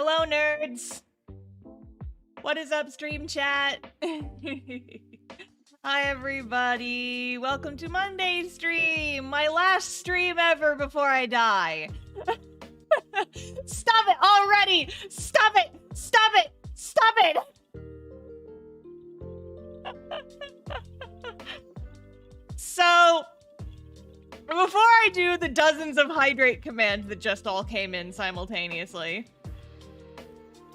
Hello, nerds! What is up, stream chat? Hi, everybody! Welcome to Monday's stream! My last stream ever before I die! Stop it already! Stop it! Stop it! Stop it! So, before I do the dozens of hydrate commands that just all came in simultaneously,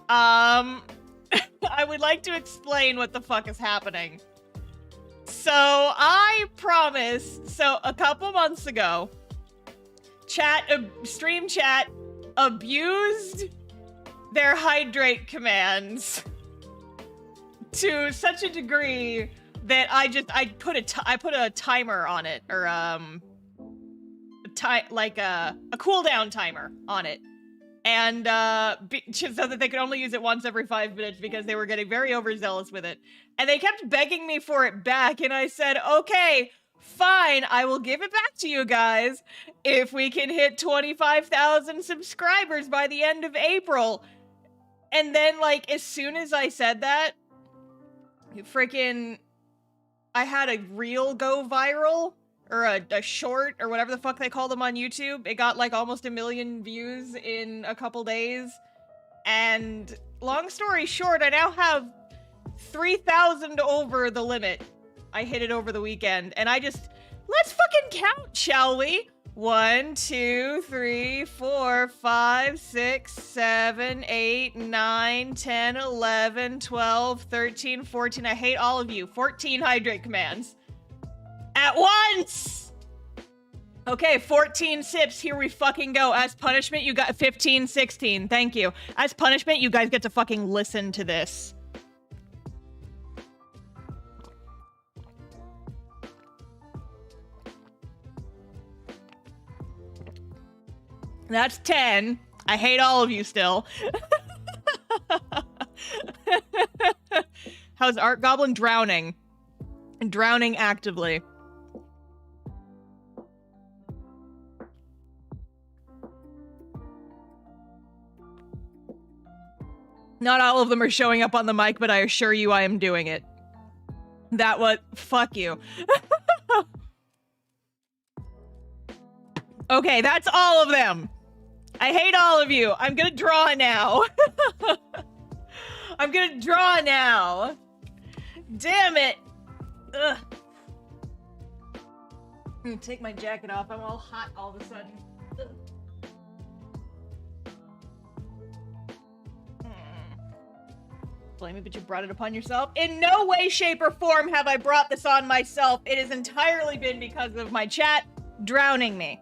I would like to explain what the fuck is happening. So, I promised, so a couple months ago, stream chat abused their hydrate commands to such a degree that I put a timer on it, or like a cooldown timer on it, and so that they could only use it once every 5 minutes because they were getting very overzealous with it, and they kept begging me for it back, and I said, okay, fine, I will give it back to you guys if we can hit 25,000 subscribers by the end of April. And then, like, as soon as I said that, freaking, I had a reel go viral, or a short, or whatever the fuck they call them on YouTube. It got like almost 1 million views in a couple days. And long story short, I now have 3,000 over the limit. I hit it over the weekend, and let's fucking count, shall we? 1, 2, 3, 4, 5, 6, 7, 8, 9, 10, 11, 12, 13, 14. I hate all of you. 14 hydrate commands. At once! Okay, 14 sips. Here we fucking go. As punishment, you got 15, 16. Thank you. As punishment, you guys get to fucking listen to this. That's 10. I hate all of you still. How's Art Goblin? Drowning. Drowning actively. Not all of them are showing up on the mic, but I assure you I am doing it. That was... Fuck you. Okay, that's all of them. I hate all of you. I'm gonna draw now. I'm gonna draw now. Damn it. Ugh. I'm gonna take my jacket off. I'm all hot all of a sudden. Ugh. Blame me, but you brought it upon yourself. In no way, shape, or form have I brought this on myself. It has entirely been because of my chat drowning me.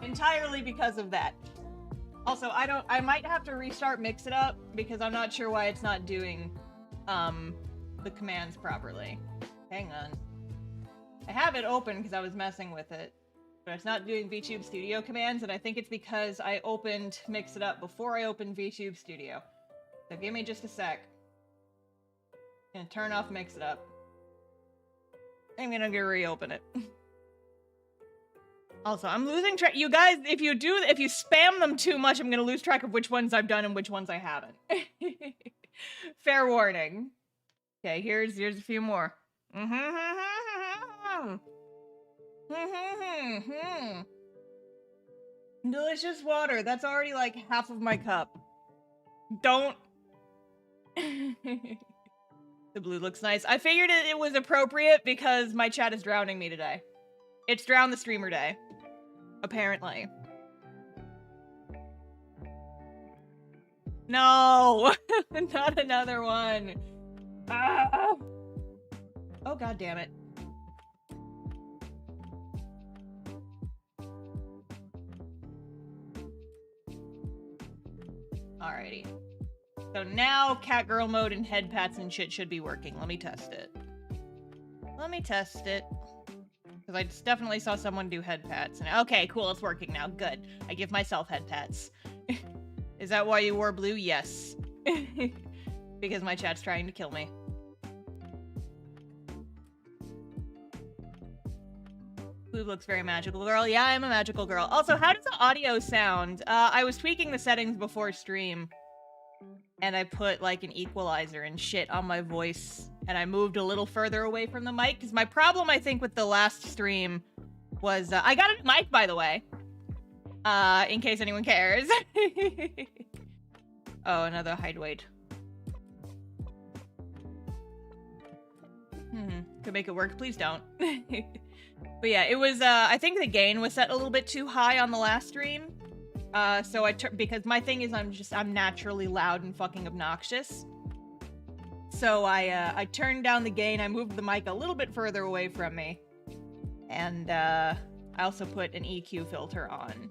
Entirely because of that. Also, I might have to restart Mix It Up because I'm not sure why it's not doing the commands properly. Hang on. I have it open because I was messing with it, but it's not doing VTube Studio commands, and I think it's because I opened Mix It Up before I opened VTube Studio. So give me just a sec. I'm gonna turn off Mix It Up. I'm gonna go reopen it. Also, I'm losing track. You guys, if you spam them too much, I'm gonna lose track of which ones I've done and which ones I haven't. Fair warning. Okay, here's a few more. Delicious water. That's already like half of my cup. Don't. The blue looks nice. I figured it was appropriate because my chat is drowning me today. It's Drown the Streamer Day. Apparently. No! Not another one. Ah! Oh, god damn it. Alrighty. So now Catgirl mode and head pats and shit should be working. Let me test it. Because I just definitely saw someone do head pats. And okay, cool, it's working now. Good. I give myself head pats. Is that why you wore blue? Yes. Because my chat's trying to kill me. Clue looks very magical girl. Yeah, I'm a magical girl. Also, how does the audio sound? I was tweaking the settings before stream, and I put like an equalizer and shit on my voice, and I moved a little further away from the mic, because my problem, I think, with the last stream was, I got a new mic, by the way, in case anyone cares. Oh, another hide weight. Could make it work. Please don't. But yeah, it was, I think the gain was set a little bit too high on the last stream. So because my thing is I'm naturally loud and fucking obnoxious. So I turned down the gain, I moved the mic a little bit further away from me. And, I also put an EQ filter on.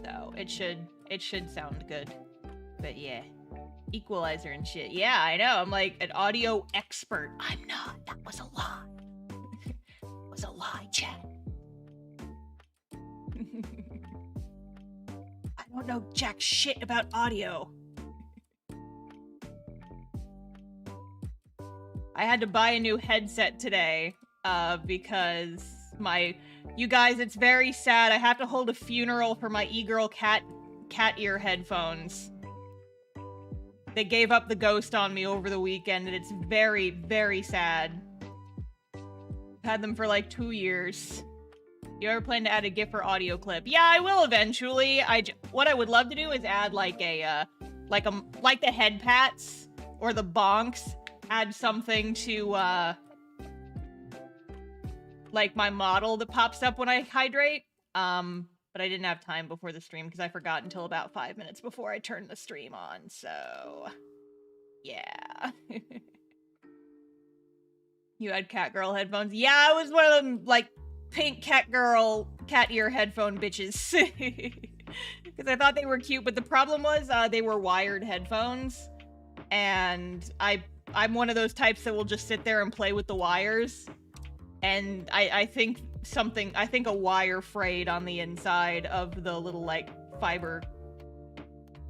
So it should sound good. But yeah. Equalizer and shit. Yeah, I know. I'm like an audio expert. I'm not. That was a lie. It was a lie, chat. I don't know jack shit about audio. I had to buy a new headset today, because you guys, it's very sad. I have to hold a funeral for my e-girl cat ear headphones. They gave up the ghost on me over the weekend, and it's very, very sad. I've had them for like 2 years. You ever plan to add a GIF or audio clip? Yeah, I will eventually. What I would love to do is add like like the head pats or the bonks. Add something to like my model that pops up when I hydrate. But I didn't have time before the stream because I forgot until about 5 minutes before I turned the stream on, so... yeah. You had cat girl headphones? Yeah, I was one of them, like, pink cat ear headphone bitches. Because I thought they were cute, but the problem was, they were wired headphones. And I'm one of those types that will just sit there and play with the wires. And I think a wire frayed on the inside of the little, like, fiber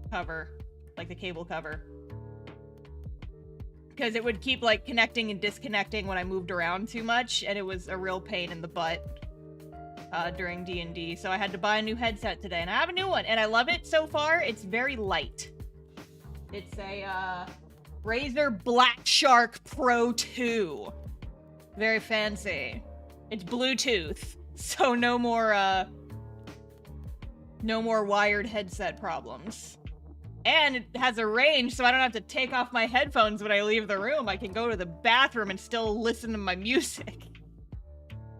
cover. Like, the cable cover. Because it would keep, like, connecting and disconnecting when I moved around too much, and it was a real pain in the butt during D&D. So I had to buy a new headset today, and I have a new one, and I love it so far. It's very light. It's a, Razer Black Shark Pro 2. Very fancy. It's Bluetooth, so no more wired headset problems. And it has a range, so I don't have to take off my headphones when I leave the room. I can go to the bathroom and still listen to my music.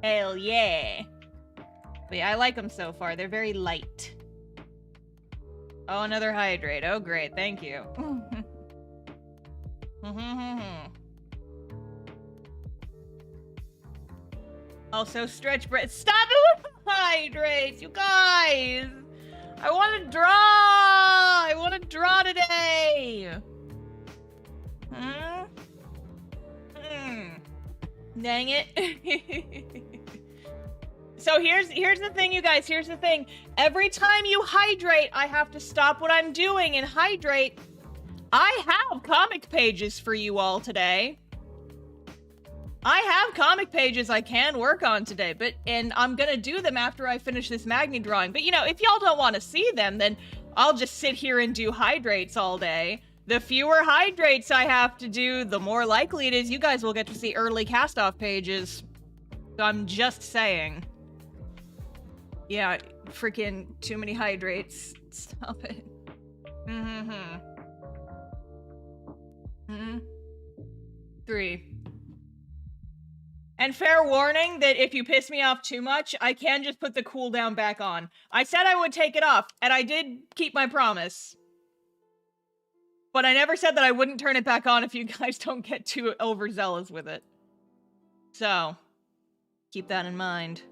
Hell yeah. But yeah, I like them so far. They're very light. Oh, another hydrate. Oh, great. Thank you. Also, stretch breath. Stop it with the hydrates, you guys! I want to draw! I want to draw today! Dang it. So here's the thing, you guys. Here's the thing. Every time you hydrate, I have to stop what I'm doing and hydrate. I have comic pages for you all today. I have comic pages I can work on today, and I'm gonna do them after I finish this Magni drawing. But, you know, if y'all don't want to see them, then I'll just sit here and do hydrates all day. The fewer hydrates I have to do, the more likely it is you guys will get to see early Castoff pages. So I'm just saying. Yeah, freaking too many hydrates. Stop it. 3. And fair warning that if you piss me off too much, I can just put the cooldown back on. I said I would take it off, and I did keep my promise. But I never said that I wouldn't turn it back on if you guys don't get too overzealous with it. So, keep that in mind.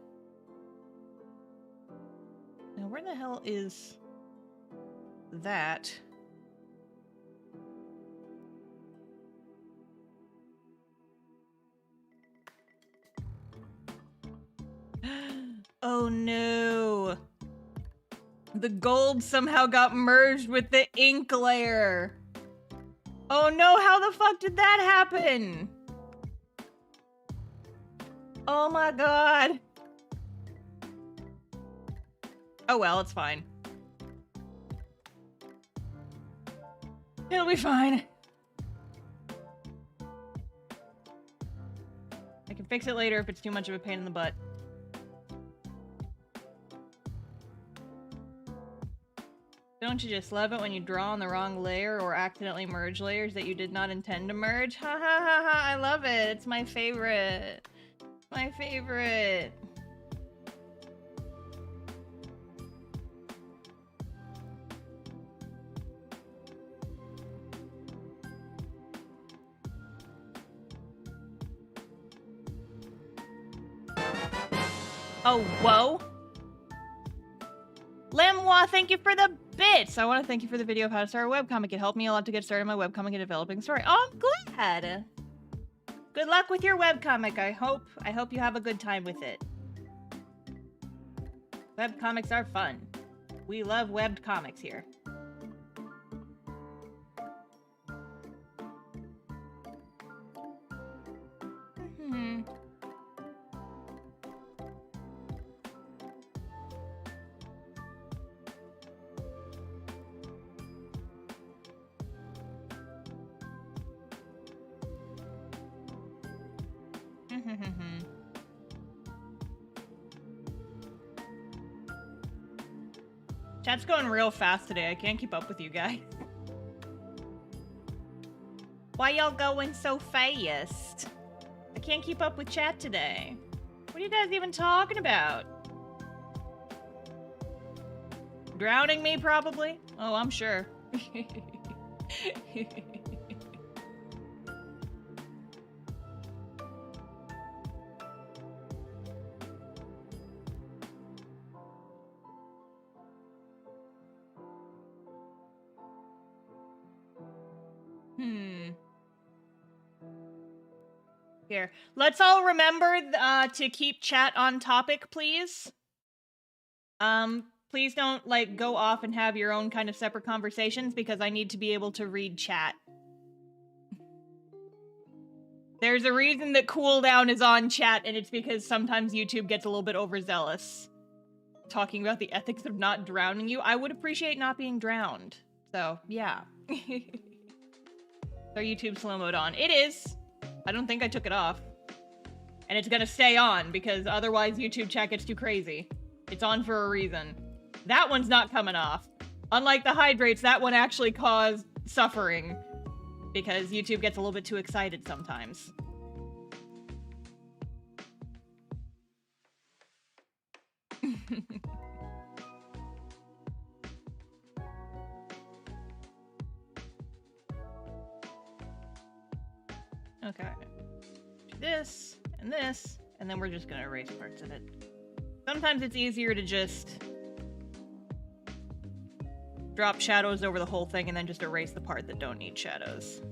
Now, where the hell is that? Oh no. The gold somehow got merged with the ink layer. Oh no, how the fuck did that happen? Oh my god. Oh well, it's fine. It'll be fine. I can fix it later if it's too much of a pain in the butt. Don't you just love it when you draw on the wrong layer or accidentally merge layers that you did not intend to merge? Ha ha ha ha, I love it. It's my favorite. My favorite. Oh, whoa. Lemois, thank you for the bits. I want to thank you for the video of how to start a webcomic. It helped me a lot to get started on my webcomic and developing story. Oh, I'm glad. Good luck with your webcomic. I hope you have a good time with it. Webcomics are fun. We love webbed comics here. Chat's going real fast today. I can't keep up with you guys. Why y'all going so fast? I can't keep up with chat today. What are you guys even talking about? Drowning me, probably? Oh, I'm sure. Here, let's all remember to keep chat on topic, please. Please don't, like, go off and have your own kind of separate conversations, because I need to be able to read chat. There's a reason that cooldown is on chat, and it's because sometimes YouTube gets a little bit overzealous. Talking about the ethics of not drowning you. I would appreciate not being drowned. So, yeah. Our YouTube slow mode on. It is. I don't think I took it off. And it's gonna stay on, because otherwise YouTube chat gets too crazy. It's on for a reason. That one's not coming off. Unlike the hydrates, that one actually caused suffering, because YouTube gets a little bit too excited sometimes. Okay. This, and then we're just gonna erase parts of it. Sometimes it's easier to just drop shadows over the whole thing and then just erase the part that don't need shadows.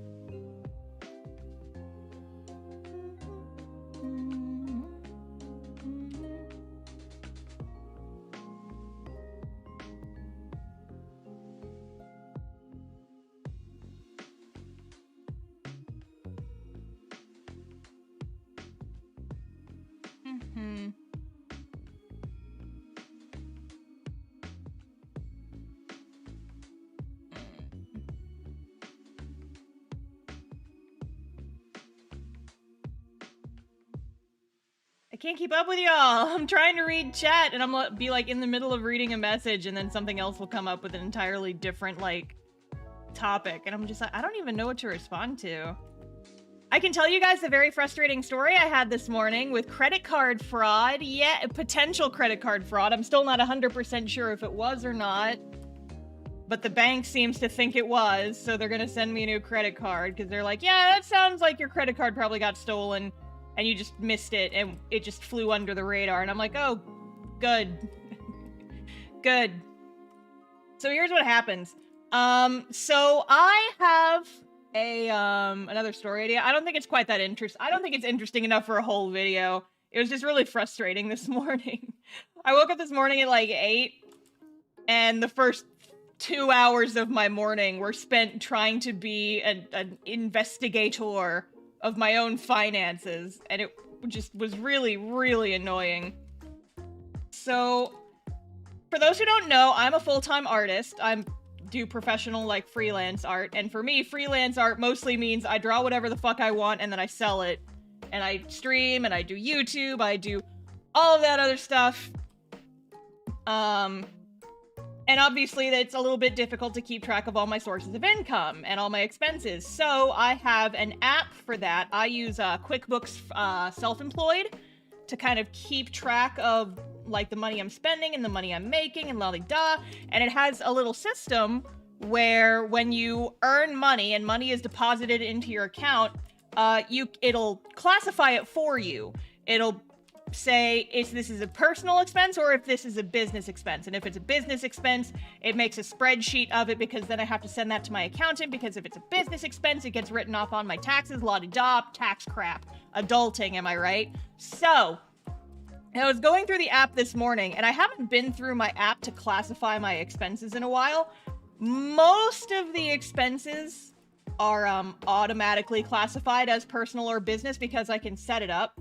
I can't keep up with y'all. I'm trying to read chat and I'm be like in the middle of reading a message and then something else will come up with an entirely different like topic. And I'm just like, I don't even know what to respond to. I can tell you guys a very frustrating story I had this morning with credit card fraud. Yeah, potential credit card fraud. I'm still not 100% sure if it was or not. But the bank seems to think it was, so they're gonna send me a new credit card because they're like, yeah, that sounds like your credit card probably got stolen. And you just missed it, and it just flew under the radar. And I'm like, oh, good. Good. So here's what happens. So I have a, another story idea. I don't think it's quite that interesting. I don't think it's interesting enough for a whole video. It was just really frustrating this morning. I woke up this morning at like 8, and the first 2 hours of my morning were spent trying to be an investigator of my own finances, and it just was really, really annoying. So, For those who don't know, I'm a full-time artist. I do professional, like, freelance art. And for me, freelance art mostly means I draw whatever the fuck I want and then I sell it. And I stream and I do YouTube. I do all of that other stuff. And obviously it's a little bit difficult to keep track of all my sources of income and all my expenses. So I have an app for that. I use QuickBooks Self-Employed to kind of keep track of like the money I'm spending and the money I'm making and la-di-da. And it has a little system where when you earn money and money is deposited into your account, it'll classify it for you. It'll say if this is a personal expense or if this is a business expense. And if it's a business expense, it makes a spreadsheet of it because then I have to send that to my accountant because if it's a business expense, it gets written off on my taxes, la-di-da, tax crap. Adulting, am I right? So, I was going through the app this morning and I haven't been through my app to classify my expenses in a while. Most of the expenses are automatically classified as personal or business because I can set it up.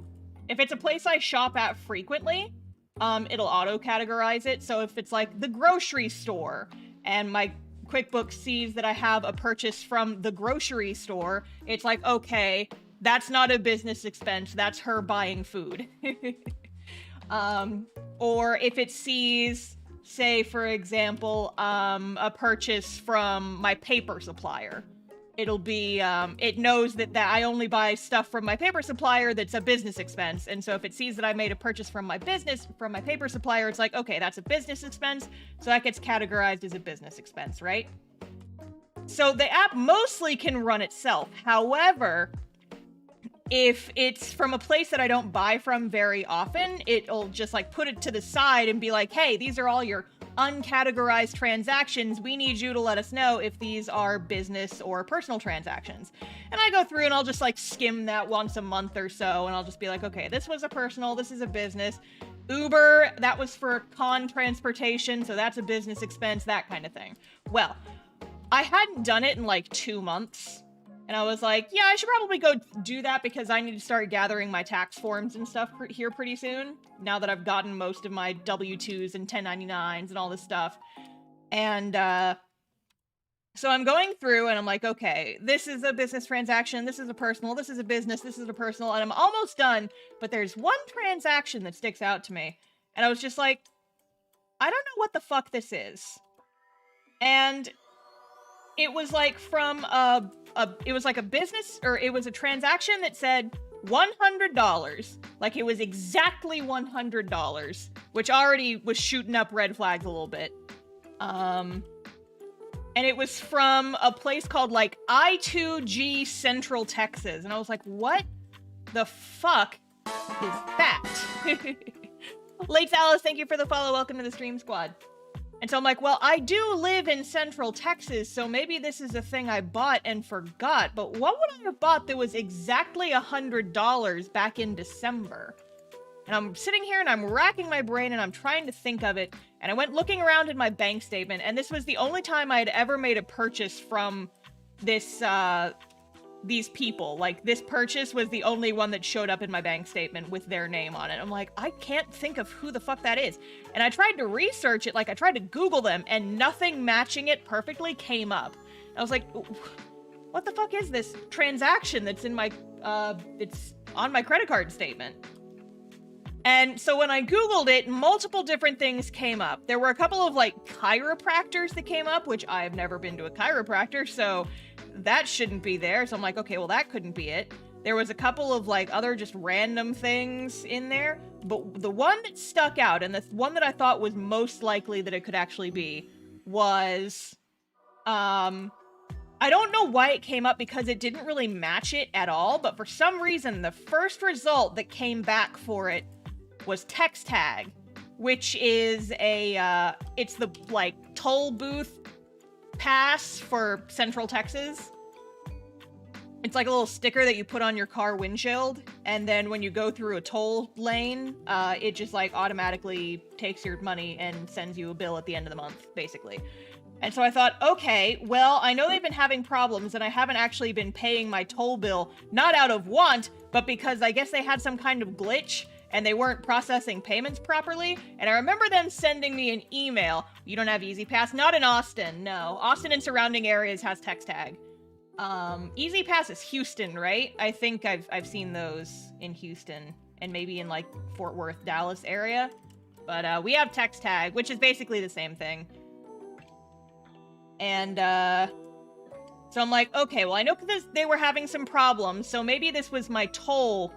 If it's a place I shop at frequently, it'll auto-categorize it. So if it's like the grocery store and my QuickBooks sees that I have a purchase from the grocery store, it's like, okay, that's not a business expense, that's her buying food. Or if it sees, say, for example, a purchase from my paper supplier, it'll be, it knows that I only buy stuff from my paper supplier that's a business expense. And so if it sees that I made a purchase from my paper supplier, it's like, okay, that's a business expense. So that gets categorized as a business expense, right? So the app mostly can run itself. However, if it's from a place that I don't buy from very often, it'll just like put it to the side and be like, hey, these are all your uncategorized transactions. We need you to let us know if these are business or personal transactions. And I go through and I'll just like skim that once a month or so. And I'll just be like, okay, this was a personal, this is a business. Uber, that was for con transportation. So that's a business expense, that kind of thing. Well, I hadn't done it in like 2 months. And I was like, yeah, I should probably go do that because I need to start gathering my tax forms and stuff here pretty soon. Now that I've gotten most of my W-2s and 1099s and all this stuff. And so I'm going through and I'm like, okay, this is a business transaction. This is a personal. This is a business. This is a personal. And I'm almost done. But there's one transaction that sticks out to me. And I was just like, I don't know what the fuck this is. And it was like from it was like a business, or it was a transaction that said $100. Like it was exactly $100, which already was shooting up red flags a little bit. And it was from a place called like I2G Central Texas. And I was like, what the fuck is that? Late Alice, thank you for the follow. Welcome to the stream squad. And so I'm like, well, I do live in Central Texas, so maybe this is a thing I bought and forgot, but what would I have bought that was exactly $100 back in December? And I'm sitting here and I'm racking my brain and I'm trying to think of it, and I went looking around in my bank statement, and this was the only time I had ever made a purchase from this, these people. Like, this purchase was the only one that showed up in my bank statement with their name on it. I'm like, I can't think of who the fuck that is. And I tried to research it, like I tried to Google them, and nothing matching it perfectly came up. And I was like, what the fuck is this transaction that's in my, it's on my credit card statement? And so when I Googled it, multiple different things came up. There were a couple of like chiropractors that came up, which I've never been to a chiropractor, so that shouldn't be there. So I'm like, okay, well that couldn't be it. There was a couple of like other just random things in there, but the one that stuck out, and the one that I thought was most likely that it could actually be, was, I don't know why it came up because it didn't really match it at all, but for some reason, the first result that came back for it was text tag, which is a, it's the like toll booth pass for Central Texas. It's like a little sticker that you put on your car windshield, and then when you go through a toll lane, it just like automatically takes your money and sends you a bill at the end of the month, basically. And so I thought, okay, well, I know they've been having problems and I haven't actually been paying my toll bill, not out of want, but because I guess they had some kind of glitch and they weren't processing payments properly. And I remember them sending me an email. You don't have Easy Pass? Not in Austin, no. Austin and surrounding areas has text tag. Easy Pass is Houston, right? I think I've seen those in Houston and maybe in like Fort Worth, Dallas area. But we have text tag, which is basically the same thing. And so I'm like, okay, well, I know they were having some problems, so maybe this was my toll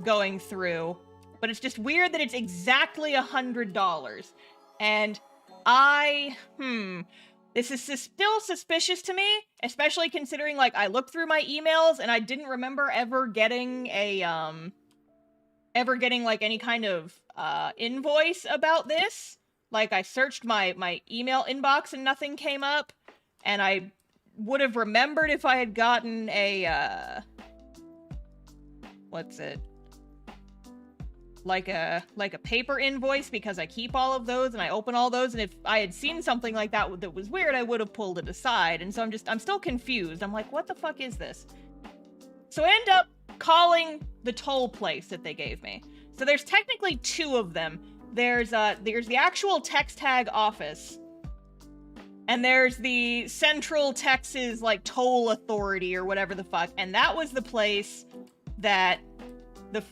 going through, but it's just weird that it's exactly $100. And this is still suspicious to me, especially considering, like, I looked through my emails and I didn't remember ever getting like any kind of invoice about this. Like, I searched my email inbox and nothing came up, and I would have remembered if I had gotten a like a paper invoice, because I keep all of those and I open all those, and if I had seen something like that was weird, I would have pulled it aside. And so I'm still confused. I'm like, what the fuck is this? So I end up calling the toll place that they gave me. So there's technically two of them. There's the actual text tag office, and there's the Central Texas, like, toll authority or whatever the fuck. And that was the place that the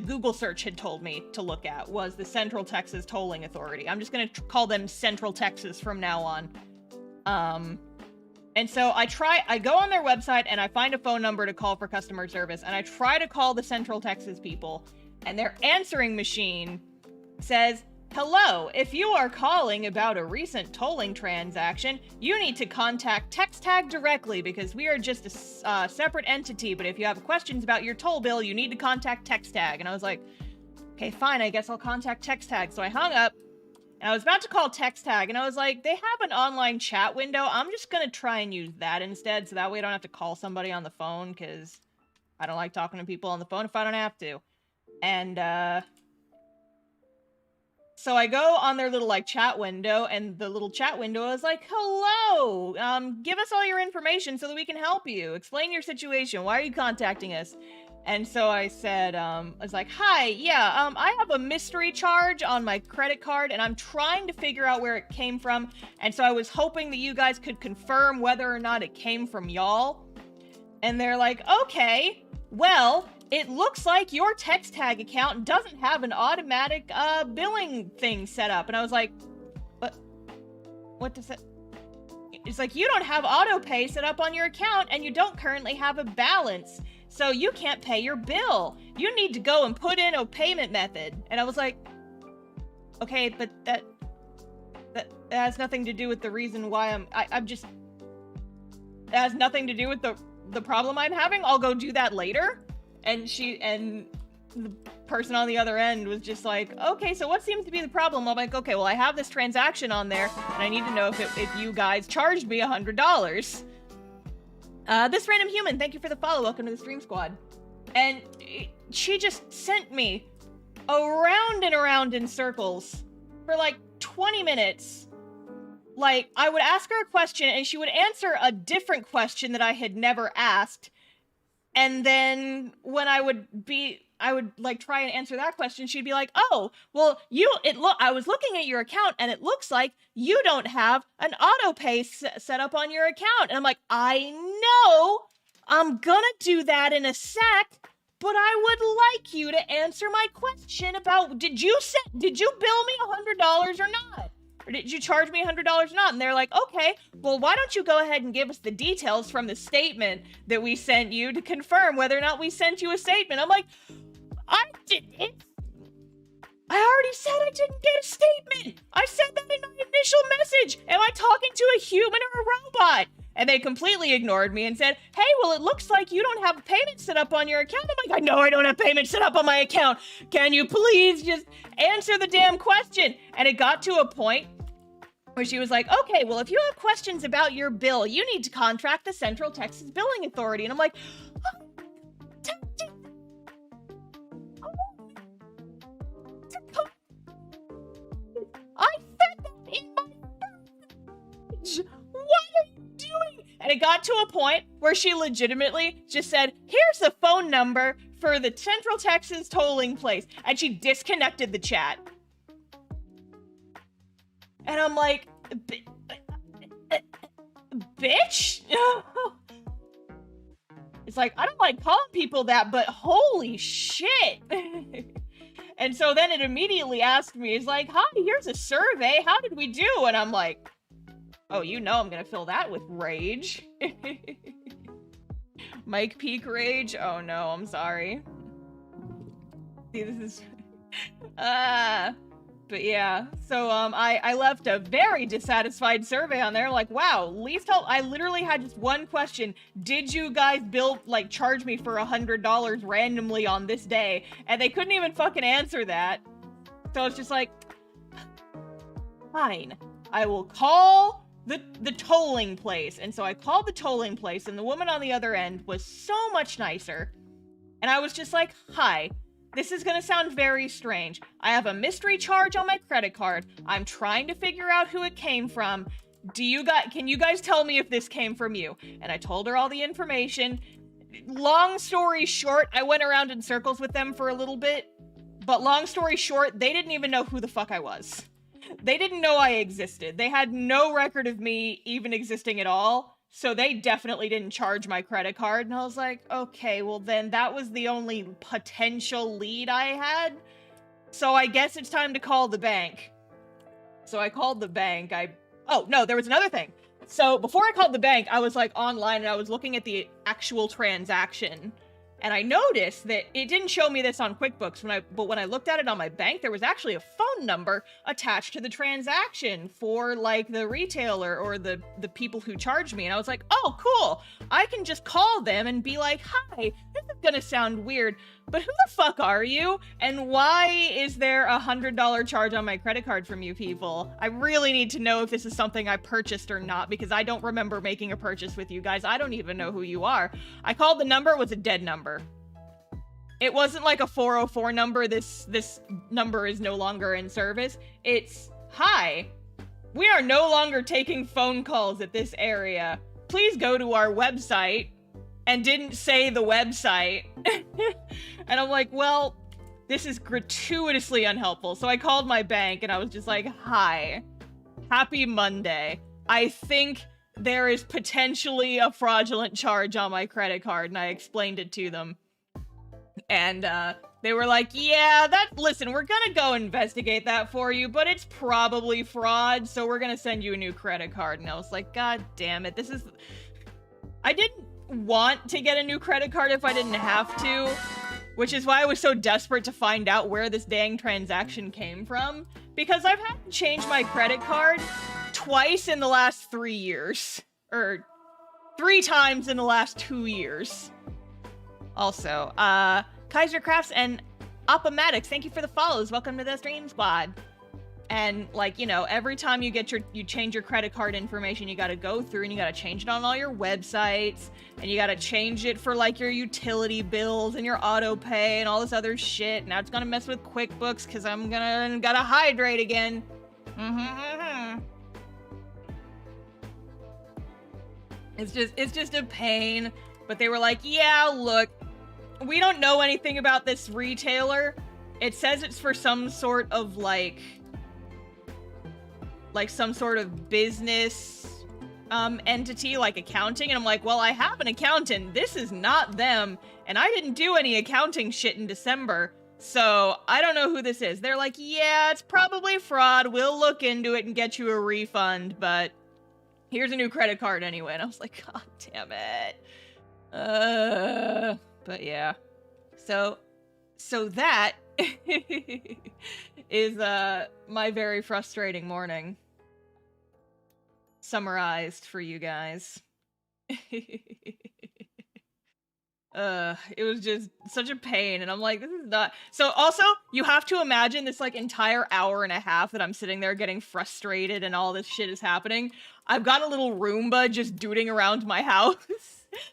Google search had told me to look at, was the Central Texas Tolling Authority. I'm just gonna call them Central Texas from now on. And so I go on their website and I find a phone number to call for customer service, and I try to call the Central Texas people, and their answering machine says, "Hello, if you are calling about a recent tolling transaction, you need to contact TextTag directly, because we are just a separate entity, but if you have questions about your toll bill, you need to contact TextTag." And I was like, okay, fine, I guess I'll contact TextTag. So I hung up, and I was about to call TextTag, and I was like, they have an online chat window. I'm just gonna try and use that instead, so that way I don't have to call somebody on the phone, because I don't like talking to people on the phone if I don't have to. And, so I go on their little, like, chat window, and the little chat window is like, "Hello, give us all your information so that we can help you. Explain your situation. Why are you contacting us?" And so I said, I was like, "Hi, yeah, I have a mystery charge on my credit card, and I'm trying to figure out where it came from, and so I was hoping that you guys could confirm whether or not it came from y'all." And they're like, "Okay, well, it looks like your text tag account doesn't have an automatic billing thing set up." And I was like, what does that? It's like, you don't have auto pay set up on your account, and you don't currently have a balance, so you can't pay your bill. You need to go and put in a payment method. And I was like, okay, but that has nothing to do with the reason why I'm just, it has nothing to do with the problem I'm having. I'll go do that later. And the person on the other end was just like, okay, so what seems to be the problem? I'm like, okay, well, I have this transaction on there, and I need to know if you guys charged me $100. This random human, thank you for the follow. Welcome to the stream squad. And she just sent me around and around in circles for like 20 minutes. Like, I would ask her a question, and she would answer a different question that I had never asked. And then when I would like try and answer that question, she'd be like, "Oh, well, I was looking at your account, and it looks like you don't have an auto pay set up on your account." And I'm like, "I know, I'm gonna do that in a sec, but I would like you to answer my question about, did you bill me $100 or not? Or did you charge me $100 or not?" And they're like, "Okay, well, why don't you go ahead and give us the details from the statement that we sent you to confirm whether or not we sent you a statement." I'm like, I didn't. I already said I didn't get a statement. I said that in my initial message. Am I talking to a human or a robot? And they completely ignored me and said, "Hey, well, it looks like you don't have a payment set up on your account." I'm like, "I know I don't have payment set up on my account. Can you please just answer the damn question?" And it got to a point where she was like, "Okay, well, if you have questions about your bill, you need to contact the Central Texas Billing Authority." And I'm like, I said that in my message. What are you doing? And it got to a point where she legitimately just said, "Here's the phone number for the Central Texas tolling place. And she disconnected the chat. And I'm like, bitch? It's like, I don't like calling people that, but holy shit. And so then it immediately asked me, it's like, hi, here's a survey. How did we do? And I'm like, oh, you know I'm gonna fill that with rage. Mike Peak rage? Oh no, I'm sorry. See, this is... But yeah, so I left a very dissatisfied survey on there, like, wow, least help. I literally had just one question. Did you guys charge me for $100 randomly on this day? And they couldn't even fucking answer that. So it's just like, fine, I will call the tolling place. And so I called the tolling place, and the woman on the other end was so much nicer. And I was just like, hi. This is gonna sound very strange. I have a mystery charge on my credit card. I'm trying to figure out who it came from. Can you guys tell me if this came from you? And I told her all the information. Long story short, I went around in circles with them for a little bit. But long story short, they didn't even know who the fuck I was. They didn't know I existed. They had no record of me even existing at all. So they definitely didn't charge my credit card. And I was like, okay, well then that was the only potential lead I had. So I guess it's time to call the bank. So I called the bank. Oh, no, there was another thing. So before I called the bank, I was like online and I was looking at the actual transaction. And I noticed that it didn't show me this on QuickBooks, but when I looked at it on my bank, there was actually a phone number attached to the transaction for, like, the retailer or the people who charged me. And I was like, oh, cool. I can just call them and be like, hi, this is gonna sound weird, but who the fuck are you? And why is there a $100 charge on my credit card from you people? I really need to know if this is something I purchased or not, because I don't remember making a purchase with you guys. I don't even know who you are. I called the number, it was a dead number. It wasn't like a 404 number, this number is no longer in service. It's, hi, we are no longer taking phone calls at this area. Please go to our website. And didn't say the website. And I'm like, well, this is gratuitously unhelpful. So I called my bank and I was just like, hi, happy Monday. I think there is potentially a fraudulent charge on my credit card. And I explained it to them. And they were like, yeah, listen, we're gonna go investigate that for you, but it's probably fraud. So we're gonna send you a new credit card. And I was like, God damn it. I didn't want to get a new credit card if I didn't have to, which is why I was so desperate to find out where this dang transaction came from, because I've had to change my credit card twice in the last 3 years, or 3 times in the last 2 years. Also, Kaiser Crafts and Appomatix, thank you for the follows. Welcome to the Stream Squad. And, like, you know, every time you change your credit card information, you gotta go through and you gotta change it on all your websites, and you gotta change it for, like, your utility bills and your auto pay and all this other shit. Now it's gonna mess with QuickBooks because I'm gotta hydrate again. It's just a pain. But they were like, yeah, look, we don't know anything about this retailer. It says it's for some sort of, like some sort of business entity, like accounting. And I'm like, well, I have an accountant. This is not them. And I didn't do any accounting shit in December. So I don't know who this is. They're like, yeah, it's probably fraud. We'll look into it and get you a refund. But here's a new credit card anyway. And I was like, God damn it. But yeah. So that is my very frustrating morning summarized for you guys. It was just such a pain, and I'm like, this is not... So also, you have to imagine this, like, entire hour and a half that I'm sitting there getting frustrated and all this shit is happening. I've got a little Roomba just dooting around my house,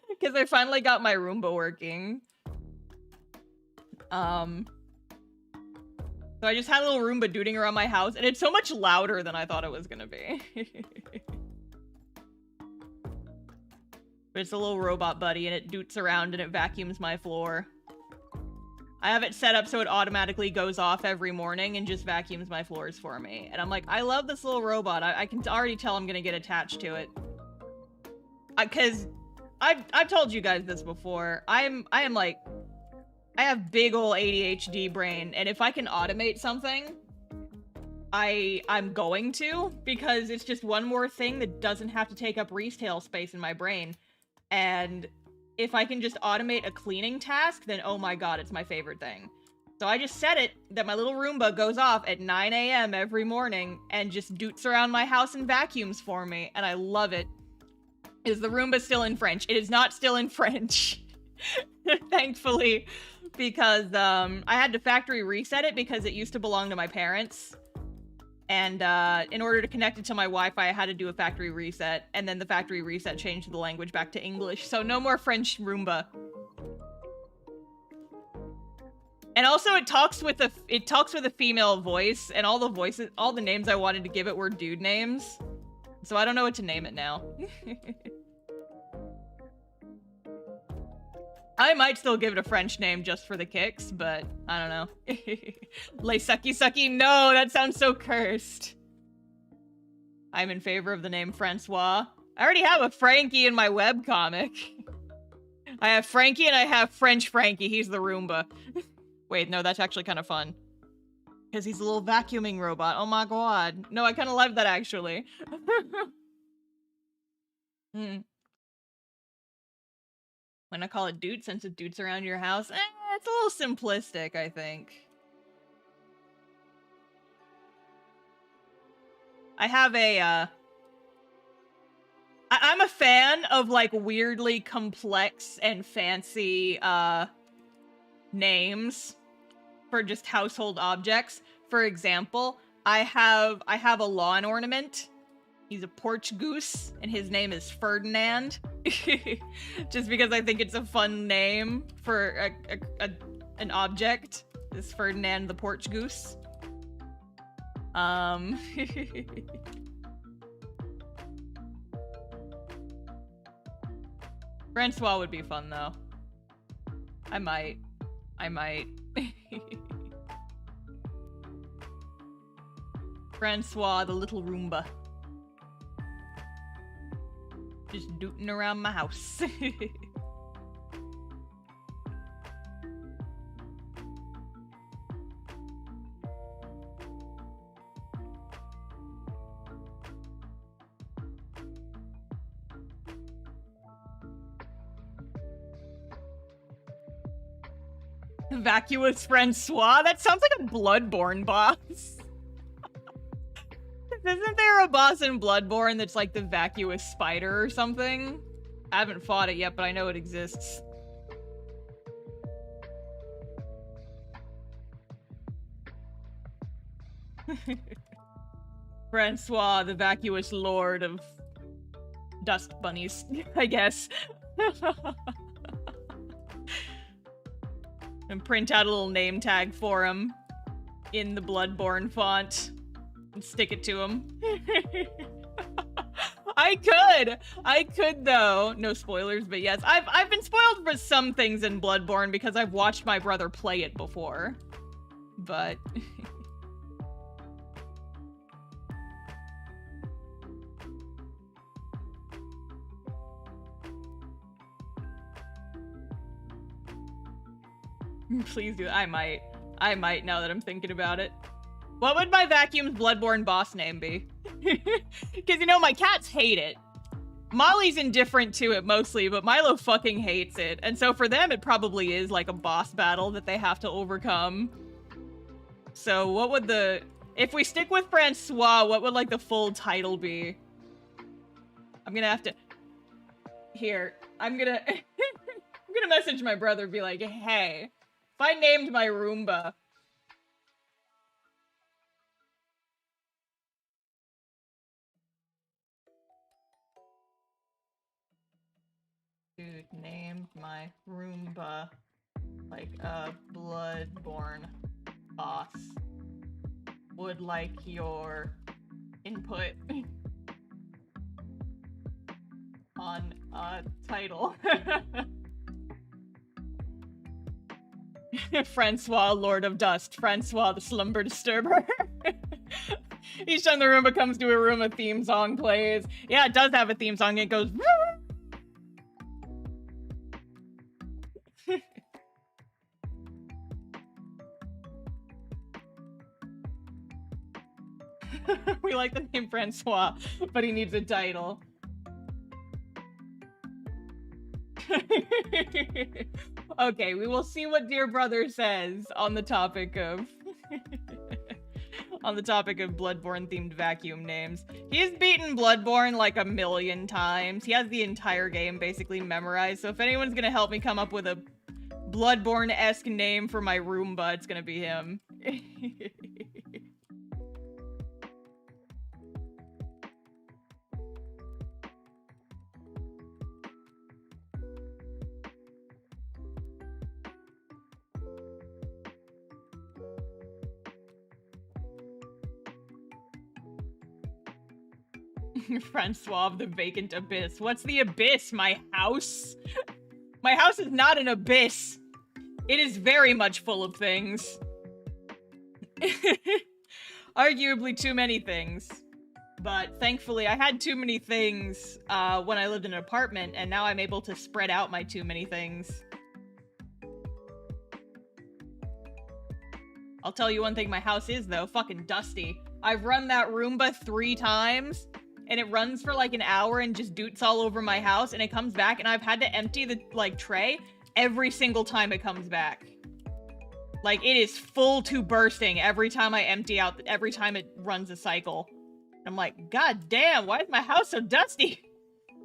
because I finally got my Roomba working. So I just had a little Roomba dooting around my house, and it's so much louder than I thought it was gonna be. But it's a little robot buddy, and it doots around and it vacuums my floor. I have it set up so it automatically goes off every morning and just vacuums my floors for me. And I'm like, I love this little robot. I can already tell I'm gonna get attached to it. Cause I've told you guys this before. I am like, I have big ol' ADHD brain, and if I can automate something, I'm going to, because it's just one more thing that doesn't have to take up retail space in my brain. And if I can just automate a cleaning task, then oh my god, it's my favorite thing. So I just set it that my little Roomba goes off at 9 AM every morning and just doots around my house and vacuums for me, and I love it. Is the Roomba still in French? It is not still in French, thankfully, because I had to factory reset it because it used to belong to my parents. And in order to connect it to my Wi-Fi, I had to do a factory reset, and then the factory reset changed the language back to English, so no more French Roomba. And also, it talks with a female voice, and all the names I wanted to give it were dude names, so I don't know what to name it now. I might still give it a French name just for the kicks, but I don't know. Le Sucky Sucky, no, that sounds so cursed. I'm in favor of the name Francois. I already have a Frankie in my webcomic. I have Frankie and I have French Frankie, he's the Roomba. Wait, no, that's actually kind of fun. Because he's a little vacuuming robot, oh my god. No, I kind of like that actually. When I call it dude, since it doots around your house, it's a little simplistic, I think. I have a, I'm a fan of, like, weirdly complex and fancy, names for just household objects. For example, I have a lawn ornament. He's a porch goose, and his name is Ferdinand. Just because I think it's a fun name for an object. Is Ferdinand the porch goose. Francois would be fun, though. I might. Francois, the little Roomba. Just dooting around my house. Vacuous Francois? That sounds like a Bloodborne boss. Isn't there a boss in Bloodborne that's like the vacuous spider or something? I haven't fought it yet, but I know it exists. Francois, the vacuous lord of dust bunnies, I guess. And print out a little name tag for him in the Bloodborne font. And stick it to him. I could though. No spoilers, but yes. I've been spoiled for some things in Bloodborne because I've watched my brother play it before. But please do. I might now that I'm thinking about it. What would my vacuum's Bloodborne boss name be? Because, you know, my cats hate it. Molly's indifferent to it mostly, but Milo fucking hates it. And so for them, it probably is like a boss battle that they have to overcome. So what would the... If we stick with Francois, what would, like, the full title be? I'm gonna have to... Here. I'm gonna... I'm gonna message my brother and be like, hey, if I named my Roomba... Dude, named my Roomba like a Bloodborne boss. Would like your input on a title. Francois, Lord of Dust. Francois, the Slumber Disturber. Each time the Roomba comes to a room, a theme song plays. Yeah, it does have a theme song. It goes... We like the name Francois, but he needs a title. Okay, we will see what Dear Brother says on the topic of on the topic of Bloodborne themed vacuum names. He's beaten Bloodborne like 1,000,000 times. He has the entire game basically memorized, so if anyone's gonna help me come up with a Bloodborne-esque name for my Roomba, it's gonna be him. Francois of the Vacant Abyss. What's the abyss? My house? My house is not an abyss. It is very much full of things. Arguably too many things. But thankfully, I had too many things when I lived in an apartment, and now I'm able to spread out my too many things. I'll tell you one thing my house is, though. Fucking dusty. I've run that Roomba 3 times. And it runs for like an hour and just doots all over my house, and it comes back, and I've had to empty the, like, tray every single time it comes back. Like, it is full to bursting every time I empty out, every time it runs a cycle. I'm like, god damn, why is my house so dusty?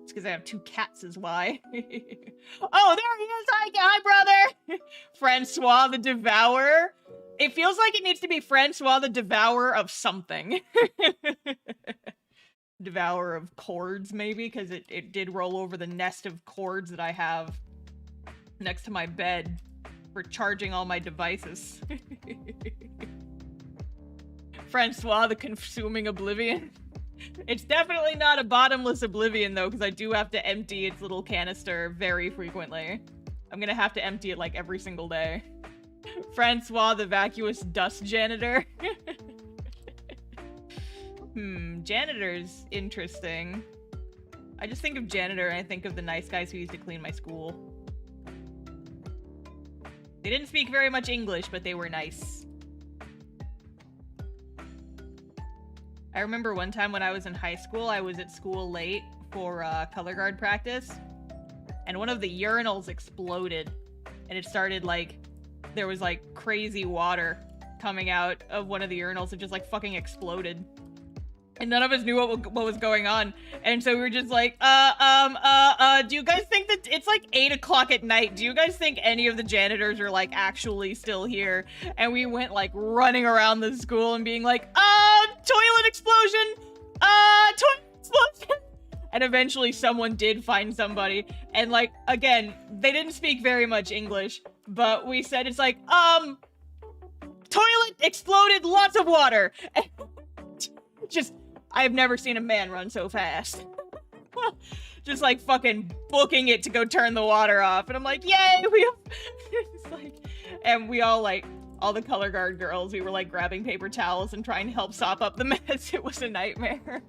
It's because I have 2 cats is why. Oh, there he is! Hi, brother! Francois the Devourer. It feels like it needs to be Francois the Devourer of something. Devourer of cords, maybe, because it did roll over the nest of cords that I have next to my bed for charging all my devices. Francois the Consuming Oblivion. It's definitely not a bottomless oblivion, though, because I do have to empty its little canister very frequently. I'm gonna have to empty it, like, every single day. Francois the Vacuous Dust Janitor. Janitor's interesting. I just think of janitor and I think of the nice guys who used to clean my school. They didn't speak very much English, but they were nice. I remember one time when I was in high school, I was at school late for color guard practice, and one of the urinals exploded, and it started like, there was like crazy water coming out of one of the urinals. It just like fucking exploded. And none of us knew what was going on. And so we were just like, do you guys think that it's like 8 o'clock at night? Do you guys think any of the janitors are like actually still here? And we went like running around the school and being like, toilet explosion! Toilet explosion! And eventually someone did find somebody. And like, again, they didn't speak very much English, but we said it's like, toilet exploded, lots of water. Just, I've never seen a man run so fast. Just like fucking booking it to go turn the water off. And I'm like, yay! It's like, and we all like, all the color guard girls, we were like grabbing paper towels and trying to help sop up the mess. It was a nightmare.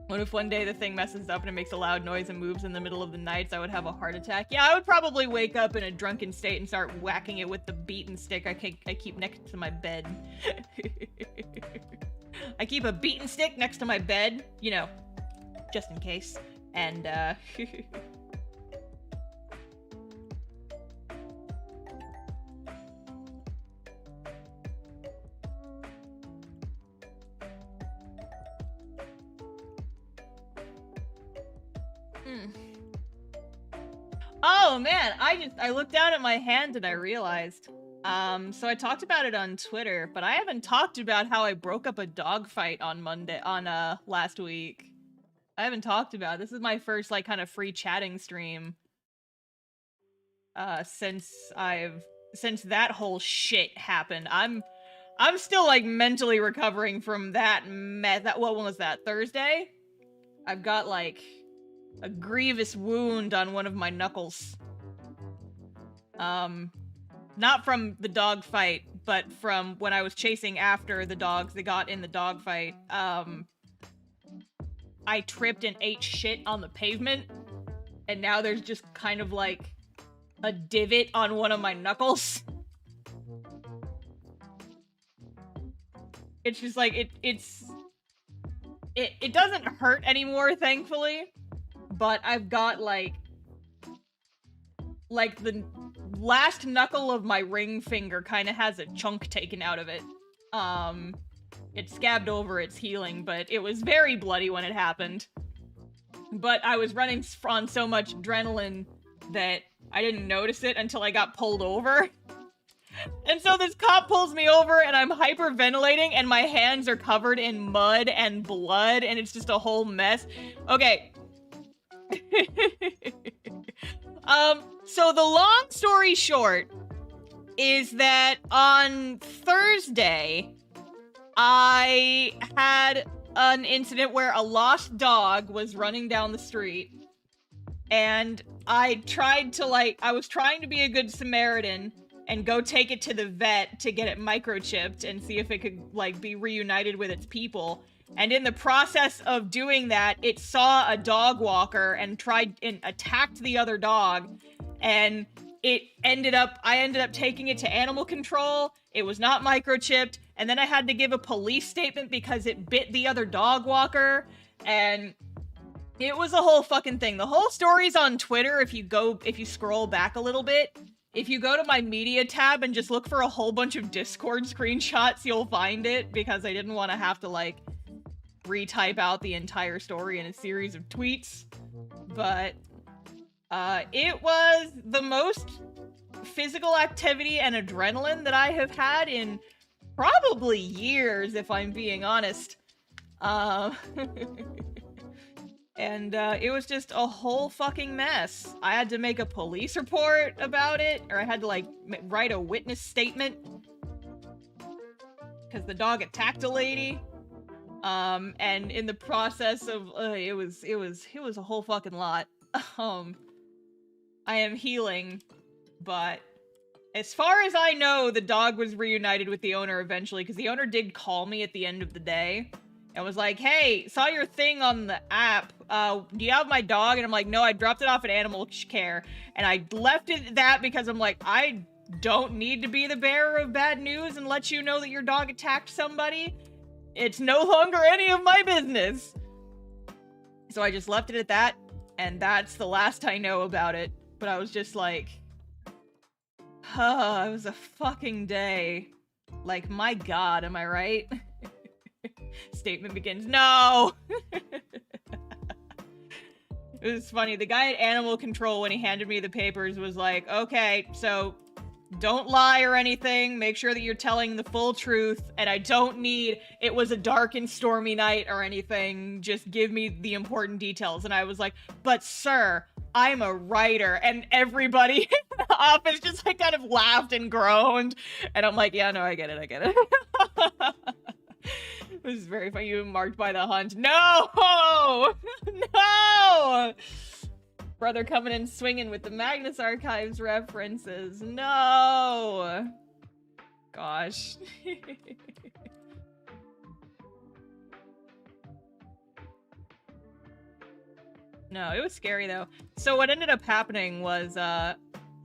What if one day the thing messes up and it makes a loud noise and moves in the middle of the night, so I would have a heart attack? Yeah, I would probably wake up in a drunken state and start whacking it with the beaten stick I keep next to my bed. I keep a beaten stick next to my bed, you know, just in case. And, Oh man, I looked down at my hand and I realized. So I talked about it on Twitter, but I haven't talked about how I broke up a dog fight on last week. I haven't talked about it. This is my first like kind of free chatting stream. Since that whole shit happened. I'm still like mentally recovering from that mess. What one was that? Thursday? I've got like a grievous wound on one of my knuckles. Not from the dog fight, but from when I was chasing after the dogs that got in the dog fight. I tripped and ate shit on the pavement, and now there's just kind of like a divot on one of my knuckles. It's just like, it doesn't hurt anymore, thankfully, but I've got like the last knuckle of my ring finger kind of has a chunk taken out of it. It scabbed over, it's healing, but it was very bloody when it happened. But I was running on so much adrenaline that I didn't notice it until I got pulled over. And so this cop pulls me over and I'm hyperventilating and my hands are covered in mud and blood and it's just a whole mess. Okay. So the long story short is that on Thursday, I had an incident where a lost dog was running down the street, and I was trying to be a good Samaritan and go take it to the vet to get it microchipped and see if it could, like, be reunited with its people. And in the process of doing that, it saw a dog walker and attacked the other dog, and I ended up taking it to animal control. It was not microchipped, and then I had to give a police statement because it bit the other dog walker, and it was a whole fucking thing. The whole story's on Twitter if you scroll back a little bit. If you go to my media tab and just look for a whole bunch of Discord screenshots, you'll find it, because I didn't want to have to, like, retype out the entire story in a series of tweets. But it was the most physical activity and adrenaline that I have had in probably years, if I'm being honest. And it was just a whole fucking mess. I had to make a police report about it, or I had to, like, write a witness statement because the dog attacked a lady. And in the process of it was a whole fucking lot. I am healing, but as far as I know, the dog was reunited with the owner eventually, because the owner did call me at the end of the day and was like, "Hey, saw your thing on the app. Do you have my dog?" And I'm like, "No, I dropped it off at Animal Care." And I left it at that because I'm like, I don't need to be the bearer of bad news and let you know that your dog attacked somebody. It's no longer any of my business. So I just left it at that, and that's the last I know about it. But I was just like, it was a fucking day. Like, my god, am I right? Statement begins, no! It was funny, the guy at Animal Control, when he handed me the papers, was like, "Okay, so don't lie or anything, make sure that you're telling the full truth, and I don't need, it was a dark and stormy night or anything, just give me the important details." And I was like, "But sir, I'm a writer," and everybody in the office just, like, kind of laughed and groaned, and I'm like, "Yeah, no, I get it. This is very funny. You marked by the hunt. No! No! Brother coming in swinging with the Magnus Archives references. No! Gosh. No, it was scary though. So what ended up happening was,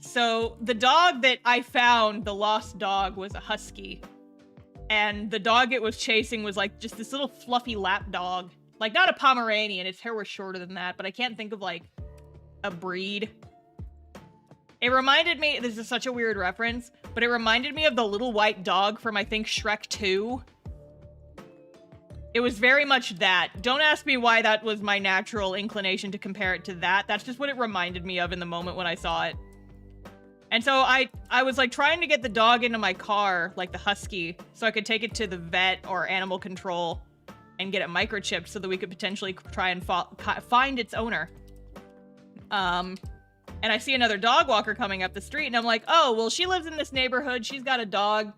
so the dog that I found, the lost dog, was a husky. And the dog it was chasing was like just this little fluffy lap dog. Like, not a Pomeranian, its hair was shorter than that, but I can't think of, like, a breed. It reminded me, this is such a weird reference, but it reminded me of the little white dog from, I think, Shrek 2. It was very much that. Don't ask me why that was my natural inclination to compare it to that. That's just what it reminded me of in the moment when I saw it. And so I was, like, trying to get the dog into my car, like the husky, so I could take it to the vet or animal control and get it microchipped so that we could potentially try and find its owner. And I see another dog walker coming up the street, and I'm like, oh, well, she lives in this neighborhood. She's got a dog.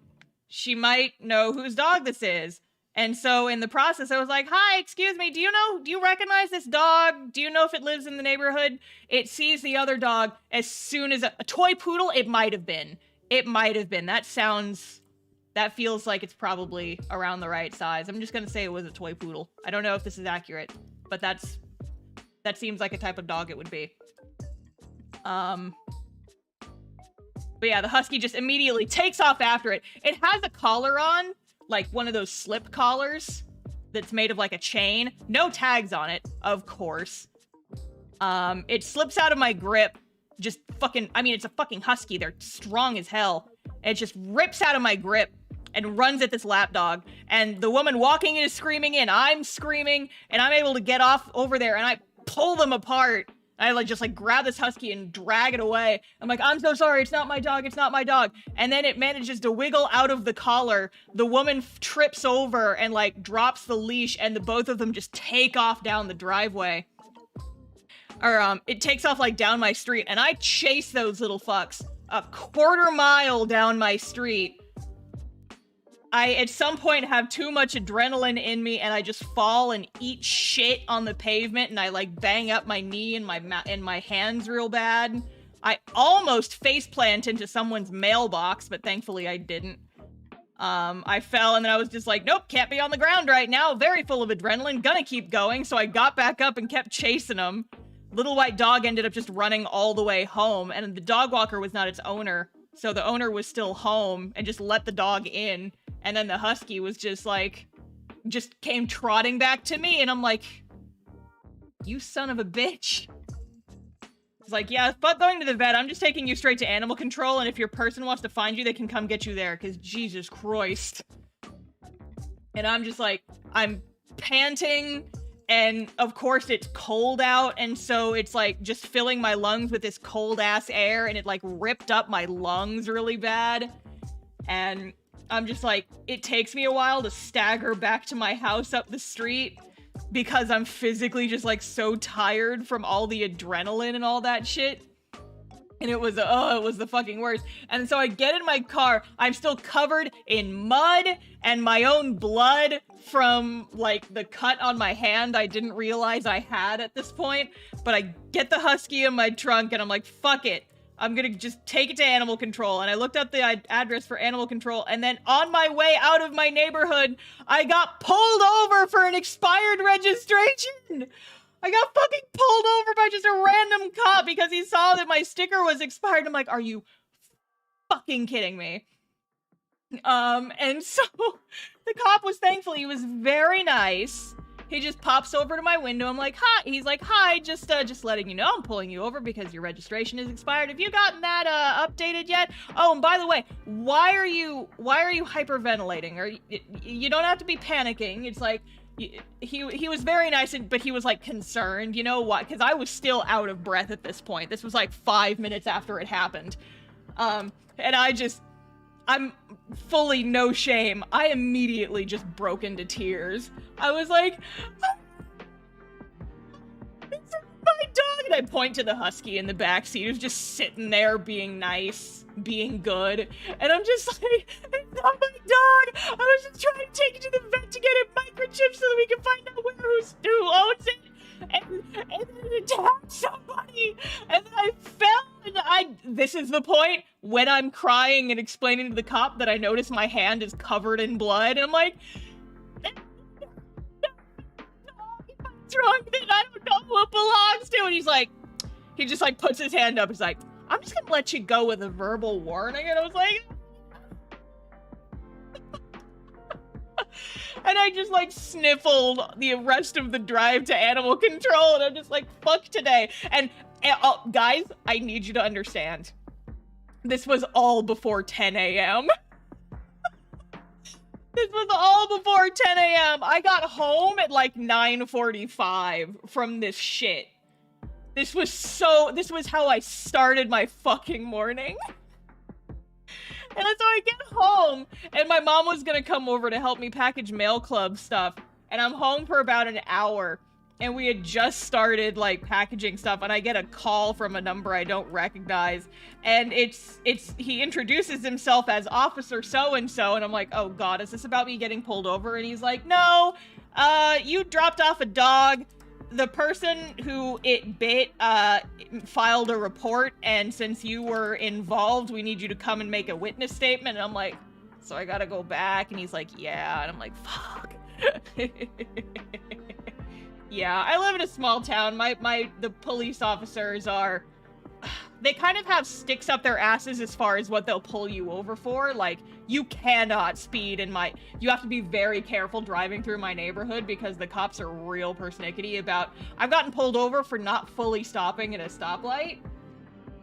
She might know whose dog this is. And so in the process, I was like, hi, excuse me, do you recognize this dog? Do you know if it lives in the neighborhood? It sees the other dog as soon as a toy poodle, it might have been. It might have been. That feels like it's probably around the right size. I'm just gonna say it was a toy poodle. I don't know if this is accurate, but that seems like a type of dog it would be. But yeah, the husky just immediately takes off after it. It has a collar on, like one of those slip collars that's made of like a chain. No tags on it, of course. It slips out of my grip. Just fucking, I mean, it's a fucking husky. They're strong as hell. It just rips out of my grip and runs at this lapdog. And the woman walking in is screaming in. I'm screaming, and I'm able to get off over there, and I pull them apart. I just grab this husky and drag it away. I'm like, I'm so sorry, it's not my dog, it's not my dog. And then it manages to wiggle out of the collar. The woman trips over and drops the leash, and the both of them just take off down the driveway. Or it takes off down my street, and I chase those little fucks a quarter mile down my street. I, at some point, have too much adrenaline in me, and I just fall and eat shit on the pavement, and I, bang up my knee and my hands real bad. I almost face-plant into someone's mailbox, but thankfully I didn't. I fell, and then I was just like, nope, can't be on the ground right now. Very full of adrenaline, gonna keep going, so I got back up and kept chasing him. Little white dog ended up just running all the way home, and the dog walker was not its owner, so the owner was still home and just let the dog in. And then the husky was just came trotting back to me, and I'm like, you son of a bitch. It's like, yeah, fuck going to the vet, I'm just taking you straight to animal control, and if your person wants to find you, they can come get you there, because Jesus Christ. And I'm just I'm panting, and of course it's cold out, and so it's just filling my lungs with this cold ass air, and it ripped up my lungs really bad. And I'm just it takes me a while to stagger back to my house up the street because I'm physically just so tired from all the adrenaline and all that shit. And it was the fucking worst. And so I get in my car, I'm still covered in mud and my own blood from the cut on my hand I didn't realize I had at this point. But I get the husky in my trunk, and I'm like, fuck it. I'm gonna just take it to animal control. And I looked up the address for animal control, and then on my way out of my neighborhood, I got pulled over for an expired registration. I got fucking pulled over by just a random cop because he saw that my sticker was expired. I'm like, are you fucking kidding me? And so the cop was he was very nice. He just pops over to my window. I'm like, hi. He's like, hi, just letting you know I'm pulling you over because your registration is expired. Have you gotten that updated yet? Oh, and by the way, why are you hyperventilating? Or you don't have to be panicking. It's he was very nice, but he was concerned. You know what? Because I was still out of breath at this point. This was 5 minutes after it happened. And I'm fully no shame. I immediately just broke into tears. I was like, it's my dog! And I point to the husky in the backseat who's just sitting there being nice, being good. And I'm just like, it's not my dog! I was just trying to take it to the vet to get it microchipped so that we can find out who owns it. And then it attacked somebody, and then I fell, and this is the point when I'm crying and explaining to the cop that I notice my hand is covered in blood, and I'm like, what's wrong with it? I don't know who it belongs to. And he just puts his hand up. He's like, I'm just gonna let you go with a verbal warning. And I was like, and I just sniffled the rest of the drive to animal control, and I'm just like, fuck today. And guys, I need you to understand, this was all before 10 a.m. This was all before 10 a.m. I got home at 9:45 from this shit. This was how I started my fucking morning. And so I get home, and my mom was gonna come over to help me package mail club stuff, and I'm home for about an hour. and we had just started like packaging stuff, and I get a call from a number I don't recognize, and he introduces himself as Officer so-and-so, and I'm like, oh god, is this about me getting pulled over? And he's like, no, you dropped off a dog. The person who it bit filed a report, and since you were involved, we need you to come and make a witness statement. And I'm like, so I gotta go back? And he's like, yeah. And I'm like, fuck. Yeah, I live in a small town. The police officers are, they kind of have sticks up their asses as far as what they'll pull you over for. Like, you cannot speed in you have to be very careful driving through my neighborhood because the cops are real persnickety about, I've gotten pulled over for not fully stopping at a stoplight,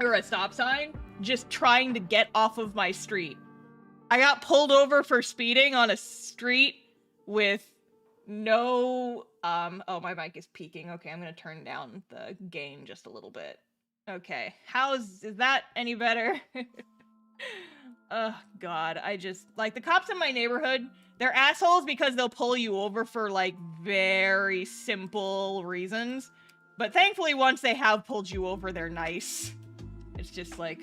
or a stop sign, just trying to get off of my street. I got pulled over for speeding on a street with no, oh, my mic is peaking. Okay, I'm gonna turn down the gain just a little bit. Okay, is that any better? Oh, God, like, the cops in my neighborhood, they're assholes because they'll pull you over for, like, very simple reasons. But thankfully, once they have pulled you over, they're nice. It's just like,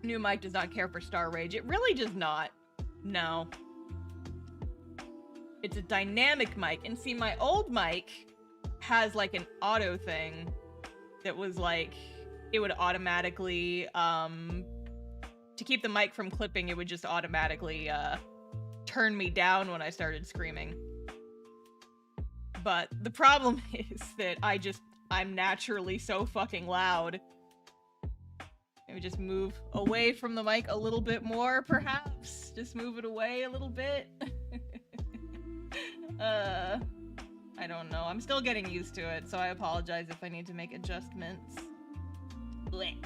New mic does not care for Star Rage. It really does not. No. It's a dynamic mic. And see, my old mic has like an auto thing that was like, it would automatically, to keep the mic from clipping, it would just automatically, turn me down when I started screaming. But the problem is that I'm naturally so fucking loud. Maybe just move away from the mic a little bit more, perhaps? Just move it away a little bit? I don't know. I'm still getting used to it, so I apologize if I need to make adjustments. Blech.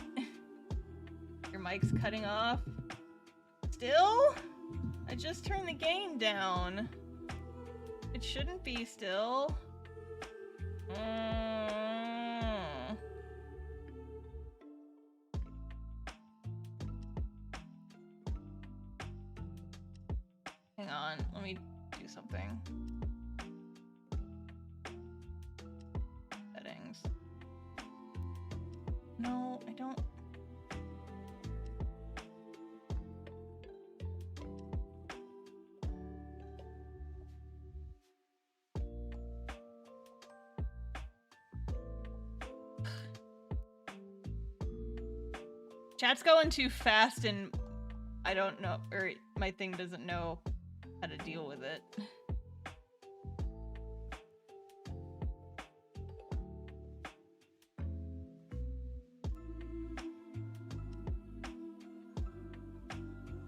Your mic's cutting off. Still? I just turned the gain down. It shouldn't be still. Hang on, let me do something. Settings. No, I don't. Chat's going too fast and I don't know, or my thing doesn't know how to deal with it.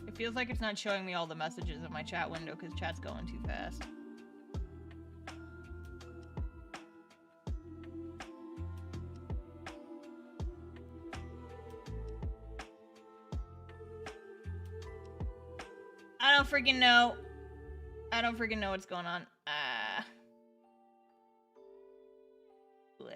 It feels like it's not showing me all the messages in my chat window because chat's going too fast. I don't freaking know. I don't freaking know what's going on. Bleh.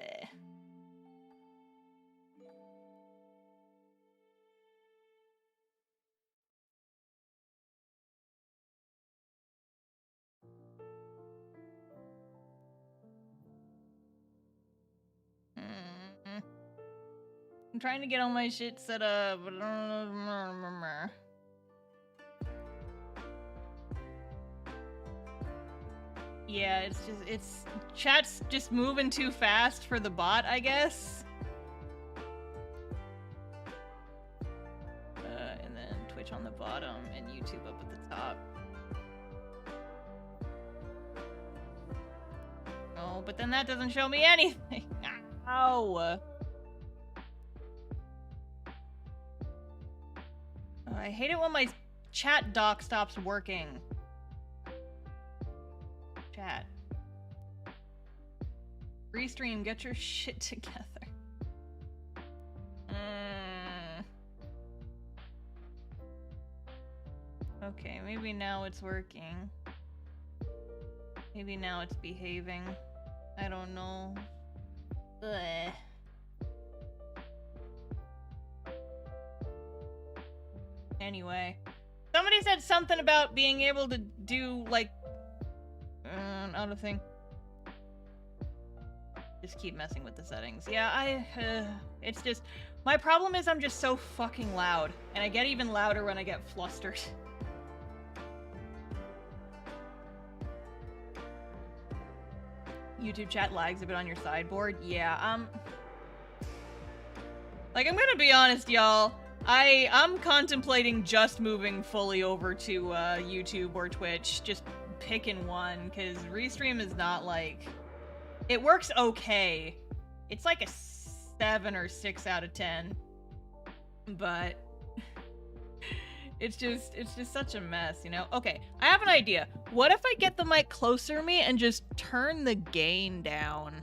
I'm trying to get all my shit set up, but I don't remember. Yeah, it's chat's just moving too fast for the bot, I guess. And then Twitch on the bottom and YouTube up at the top. Oh, but then that doesn't show me anything. Ow. I hate it when my chat dock stops working. Chat. Restream, get your shit together. Okay, maybe now it's working. Maybe now it's behaving. I don't know. Ugh. Anyway. Somebody said something about being able to do, like, auto thing. Just keep messing with the settings. Yeah, it's just, my problem is I'm just so fucking loud, and I get even louder when I get flustered. YouTube chat lags a bit on your sideboard. Yeah, like, I'm gonna be honest, y'all. I'm contemplating just moving fully over to YouTube or Twitch, just picking one, because Restream is not like... It works okay. It's like a 7 or 6 out of 10. But it's just such a mess, you know? Okay, I have an idea. What if I get the mic closer to me and just turn the gain down?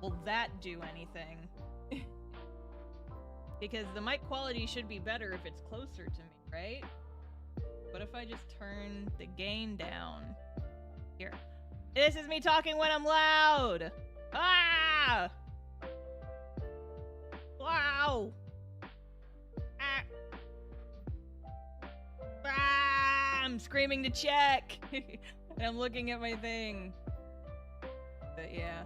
Will that do anything? Because the mic quality should be better if it's closer to me, right? What if I just turn the gain down? Here. This is me talking when I'm loud! Ah! Wow! Ah! Ah! I'm screaming to check! And I'm looking at my thing. But yeah.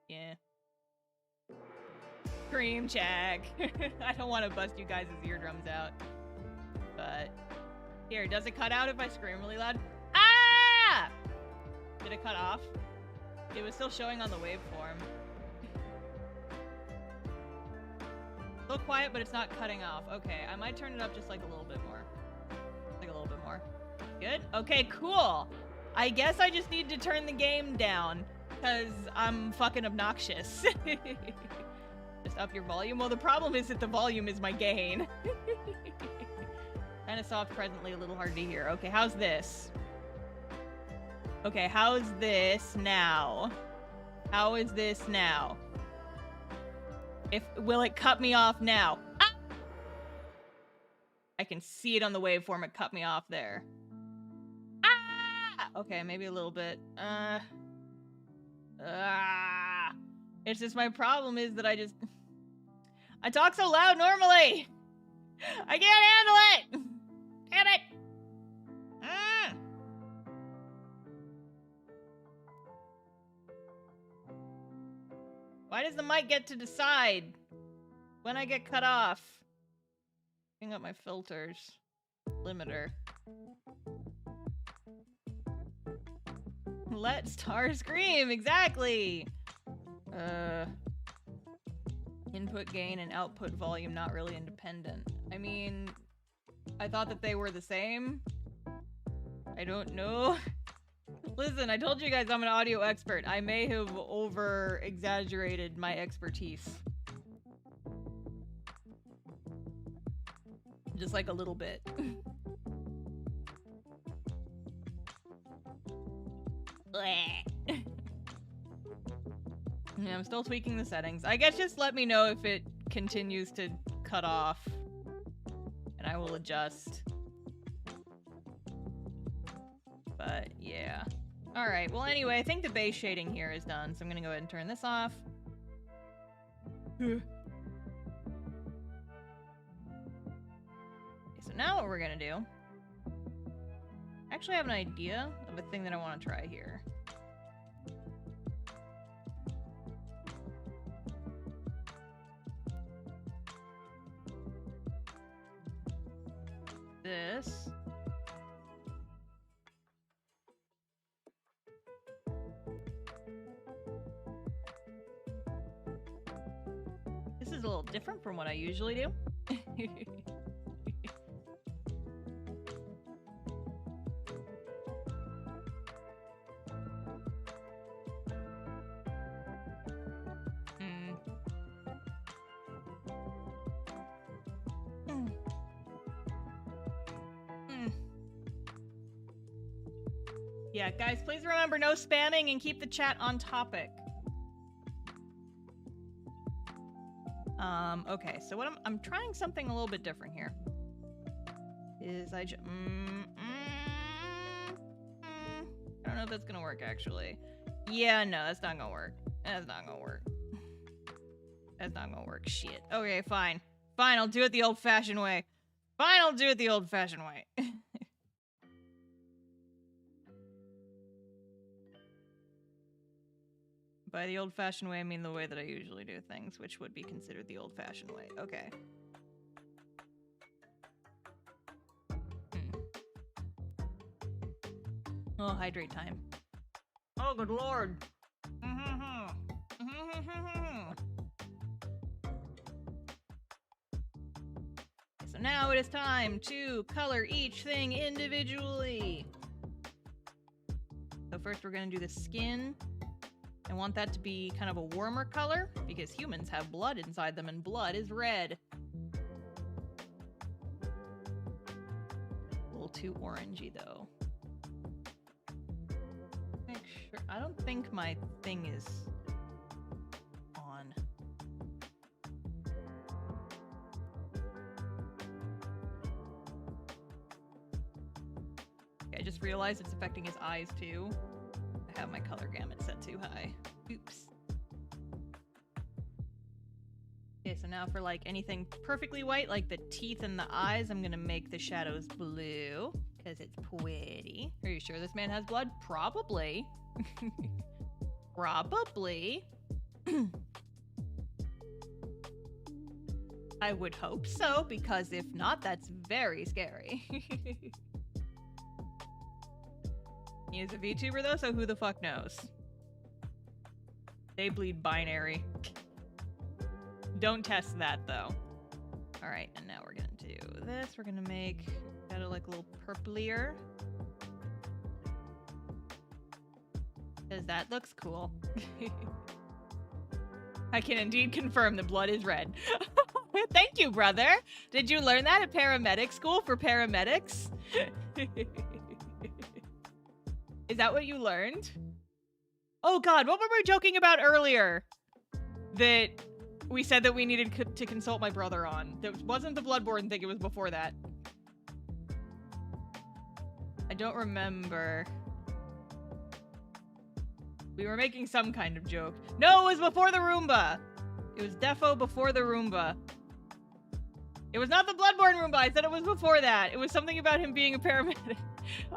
Yeah. Scream check. I don't want to bust you guys' eardrums out. But here, does it cut out if I scream really loud? Ah! Did it cut off? It was still showing on the waveform. A little quiet, but it's not cutting off. Okay, I might turn it up just like a little bit more. Like a little bit more. Good? Okay, cool. I guess I just need to turn the game down, because I'm fucking obnoxious. Just up your volume? Well, the problem is that the volume is my gain. Kind of soft presently, a little hard to hear. Okay, how's this? Okay, how's this now? How is this now? Will it cut me off now? Ah! I can see it on the waveform. It cut me off there. Ah! Okay, maybe a little bit. It's just my problem is that I talk so loud normally. I can't handle it. Damn it. Why does the mic get to decide when I get cut off? Picking up my filters. Limiter. Let stars scream, exactly. Input gain and output volume not really independent. I mean, I thought that they were the same. I don't know. Listen, I told you guys I'm an audio expert. I may have over-exaggerated my expertise. Just like a little bit. Yeah, I'm still tweaking the settings. I guess just let me know if it continues to cut off, and I will adjust. But yeah. Alright, well anyway, I think the base shading here is done, so I'm gonna go ahead and turn this off. Okay, so now what we're gonna do... Actually, I have an idea of a thing that I want to try here. This. This is a little different from what I usually do. Yeah, guys, please remember no spamming and keep the chat on topic. Okay, so what I'm trying something a little bit different here. I don't know if that's gonna work, actually. Yeah, no, that's not gonna work. That's not gonna work. That's not gonna work. Shit. Okay, fine. Fine, I'll do it the old-fashioned way. Fine, I'll do it the old-fashioned way. By the old-fashioned way, I mean the way that I usually do things, which would be considered the old-fashioned way. Okay. Oh, hydrate time. Oh, good lord. So now it is time to color each thing individually. So first we're going to do the skin. I want that to be kind of a warmer color because humans have blood inside them and blood is red. A little too orangey though. Make sure. I don't think my thing is on. Okay, I just realized it's affecting his eyes too. I have my color gamut set too high. Oops. Okay, so now for like anything perfectly white, like the teeth and the eyes, I'm gonna make the shadows blue, because it's pretty. Are you sure this man has blood? Probably. Probably. I would hope so, because if not, that's very scary. He is a VTuber though, so who the fuck knows? They bleed binary. Don't test that though. Alright, and now we're gonna do this. We're gonna make shadow like a little purplier. Because that looks cool. I can indeed confirm the blood is red. Thank you, brother! Did you learn that at paramedic school for paramedics? Is that what you learned? Oh god, what were we joking about earlier? That we said that we needed to consult my brother on. That wasn't the Bloodborne thing, it was before that. I don't remember. We were making some kind of joke. No, it was before the Roomba! It was defo before the Roomba. It was not the Bloodborne Roomba, I said it was before that. It was something about him being a paramedic.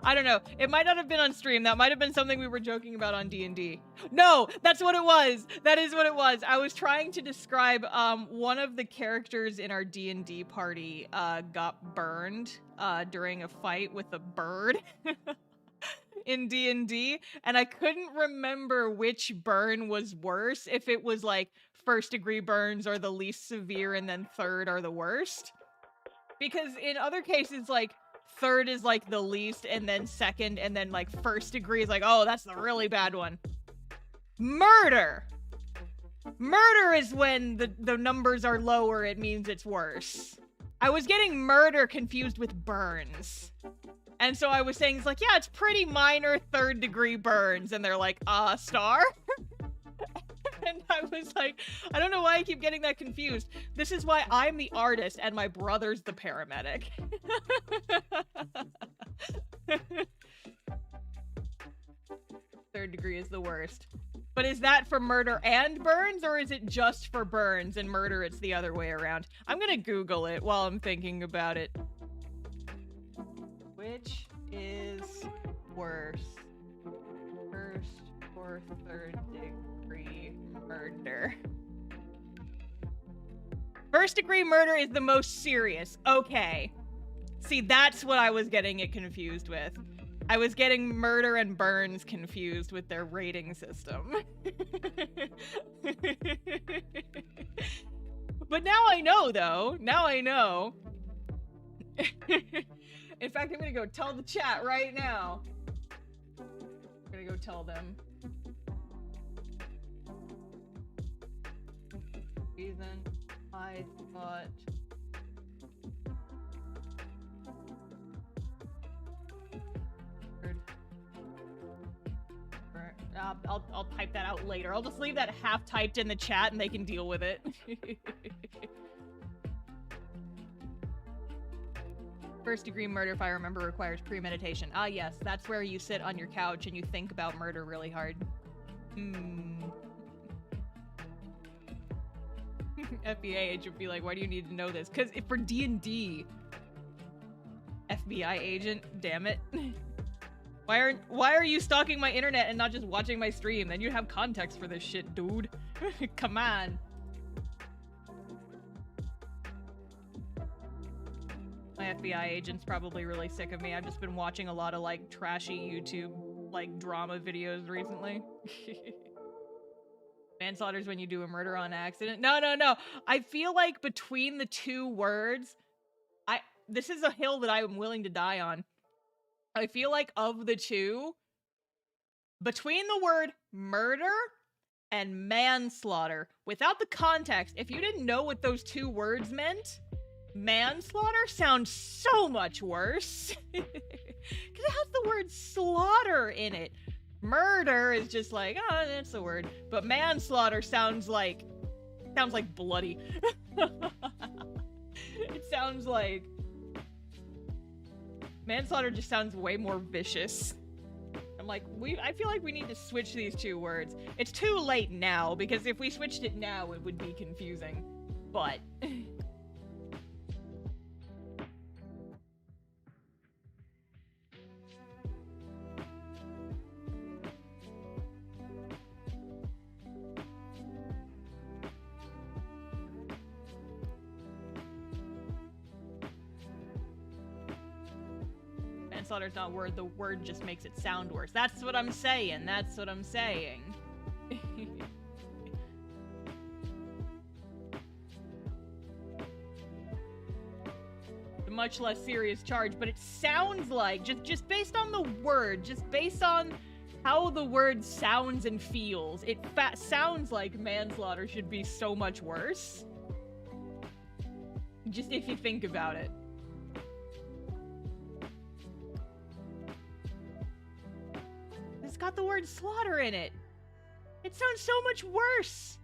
I don't know. It might not have been on stream. That might have been something we were joking about on D&D. No, that's what it was. That is what it was. I was trying to describe one of the characters in our D&D party got burned during a fight with a bird in D&D, and I couldn't remember which burn was worse, if it was like first degree burns or the least severe and then third are the worst. Because in other cases, like, third is like the least, and then second, and then like first degree is like, oh, that's the really bad one. Murder! Murder is when the numbers are lower, it means it's worse. I was getting murder confused with burns. And so I was saying, it's like, yeah, it's pretty minor third degree burns. And they're like, star? And I was like, I don't know why I keep getting that confused. This is why I'm the artist and my brother's the paramedic. Third degree is the worst. But is that for murder and burns, or is it just for burns and murder it's the other way around? I'm gonna Google it while I'm thinking about it. Which is worse? First or third degree murder? First degree murder is the most serious. Okay. See, that's what I was getting it confused with. I was getting murder and burns confused with their rating system. But now I know, though. Now I know. In fact, I'm gonna go tell the chat right now. I'm gonna go tell them. Reason I thought... I'll type that out later. I'll just leave that half typed in the chat and they can deal with it. First degree murder, if I remember, requires premeditation. Ah, yes, that's where you sit on your couch and you think about murder really hard. FBI agent would be like, why do you need to know this? Because for D&D, FBI agent, damn it. Why are you stalking my internet and not just watching my stream? Then you'd have context for this shit, dude. Come on. My FBI agent's probably really sick of me. I've just been watching a lot of, like, trashy YouTube, like, drama videos recently. Manslaughter's when you do a murder on accident. No. I feel like between the two words, this is a hill that I'm willing to die on. I feel like of the two, between the word murder and manslaughter, without the context, if you didn't know what those two words meant, manslaughter sounds so much worse. Because it has the word slaughter in it. Murder is just like, oh, that's the word. But manslaughter sounds like bloody. It sounds like... Manslaughter just sounds way more vicious. I'm like, I feel like we need to switch these two words. It's too late now, because if we switched it now, it would be confusing. But... Manslaughter's not a word, the word just makes it sound worse. That's what I'm saying, that's what I'm saying. A much less serious charge, but it sounds like, just based on the word, just based on how the word sounds and feels, it sounds like manslaughter should be so much worse. Just if you think about it. It's got the word slaughter in it. It sounds so much worse.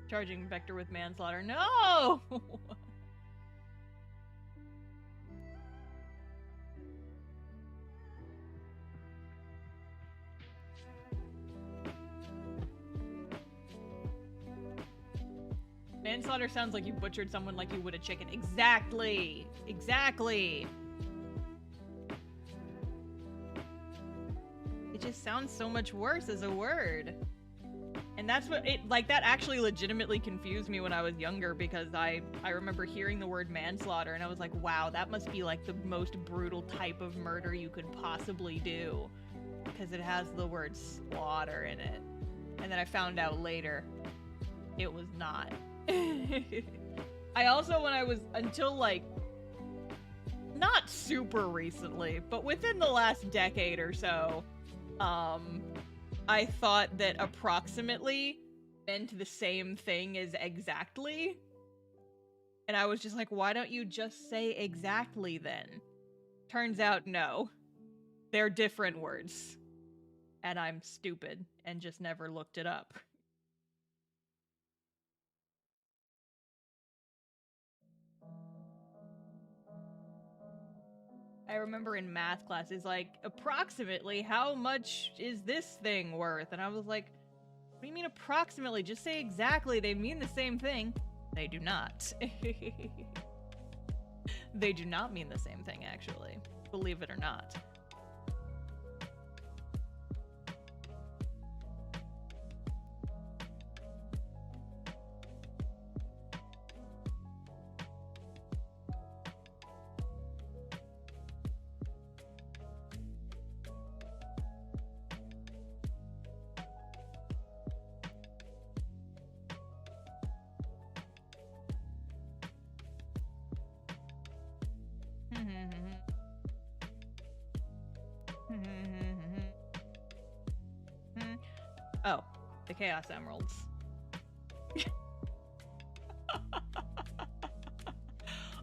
Charging Vector with manslaughter. No! Manslaughter sounds like you butchered someone like you would a chicken. Exactly! Exactly! It just sounds so much worse as a word. And that's what it, like, that actually legitimately confused me when I was younger, because I remember hearing the word manslaughter and I was like, wow, that must be like the most brutal type of murder you could possibly do. Because it has the word slaughter in it. And then I found out later, it was not. I also, when I was, until like, not super recently, but within the last decade or so, I thought that approximately meant the same thing as exactly. And I was just like, why don't you just say exactly then? Turns out, no. They're different words. And I'm stupid and just never looked it up. I remember in math classes, like, approximately how much is this thing worth? And I was like, what do you mean approximately? Just say exactly. They mean the same thing. They do not. They do not mean the same thing, actually. Believe it or not. Oh, the Chaos Emeralds.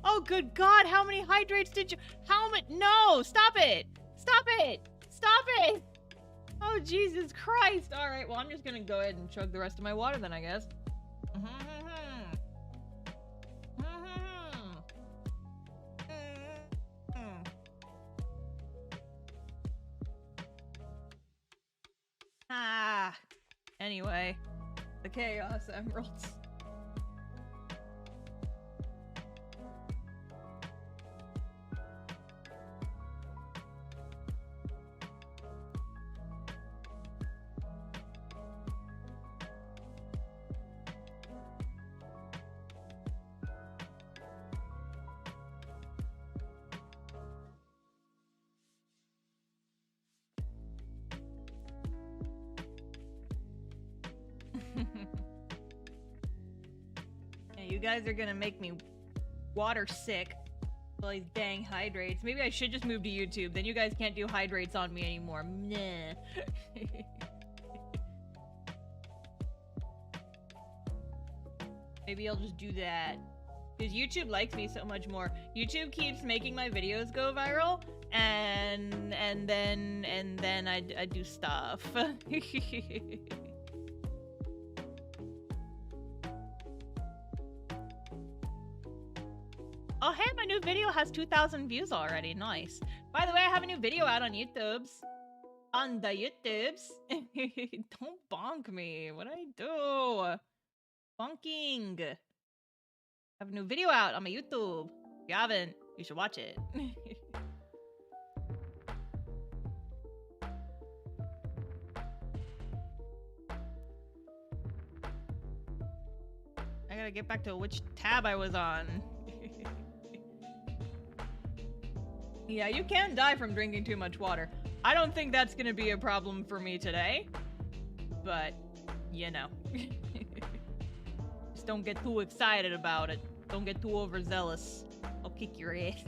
Oh, good God, how many hydrates did you- How many- No, stop it! Stop it! Stop it! Oh, Jesus Christ! Alright, well, I'm just gonna go ahead and chug the rest of my water then, I guess. Anyway, the Chaos Emeralds. Yeah, you guys are gonna make me water sick. All these dang hydrates. Maybe I should just move to YouTube. Then you guys can't do hydrates on me anymore. Nah. Maybe I'll just do that. Because YouTube likes me so much more. YouTube keeps making my videos go viral, and then I do stuff. Oh hey, my new video has 2,000 views already. Nice. By the way, I have a new video out on YouTubes. On the YouTubes. Don't bonk me. What'd I do? Bonking. I have a new video out on my YouTube. If you haven't, you should watch it. I gotta get back to which tab I was on. Yeah, you can die from drinking too much water. I don't think that's gonna be a problem for me today. But, you know. Just don't get too excited about it. Don't get too overzealous. I'll kick your ass.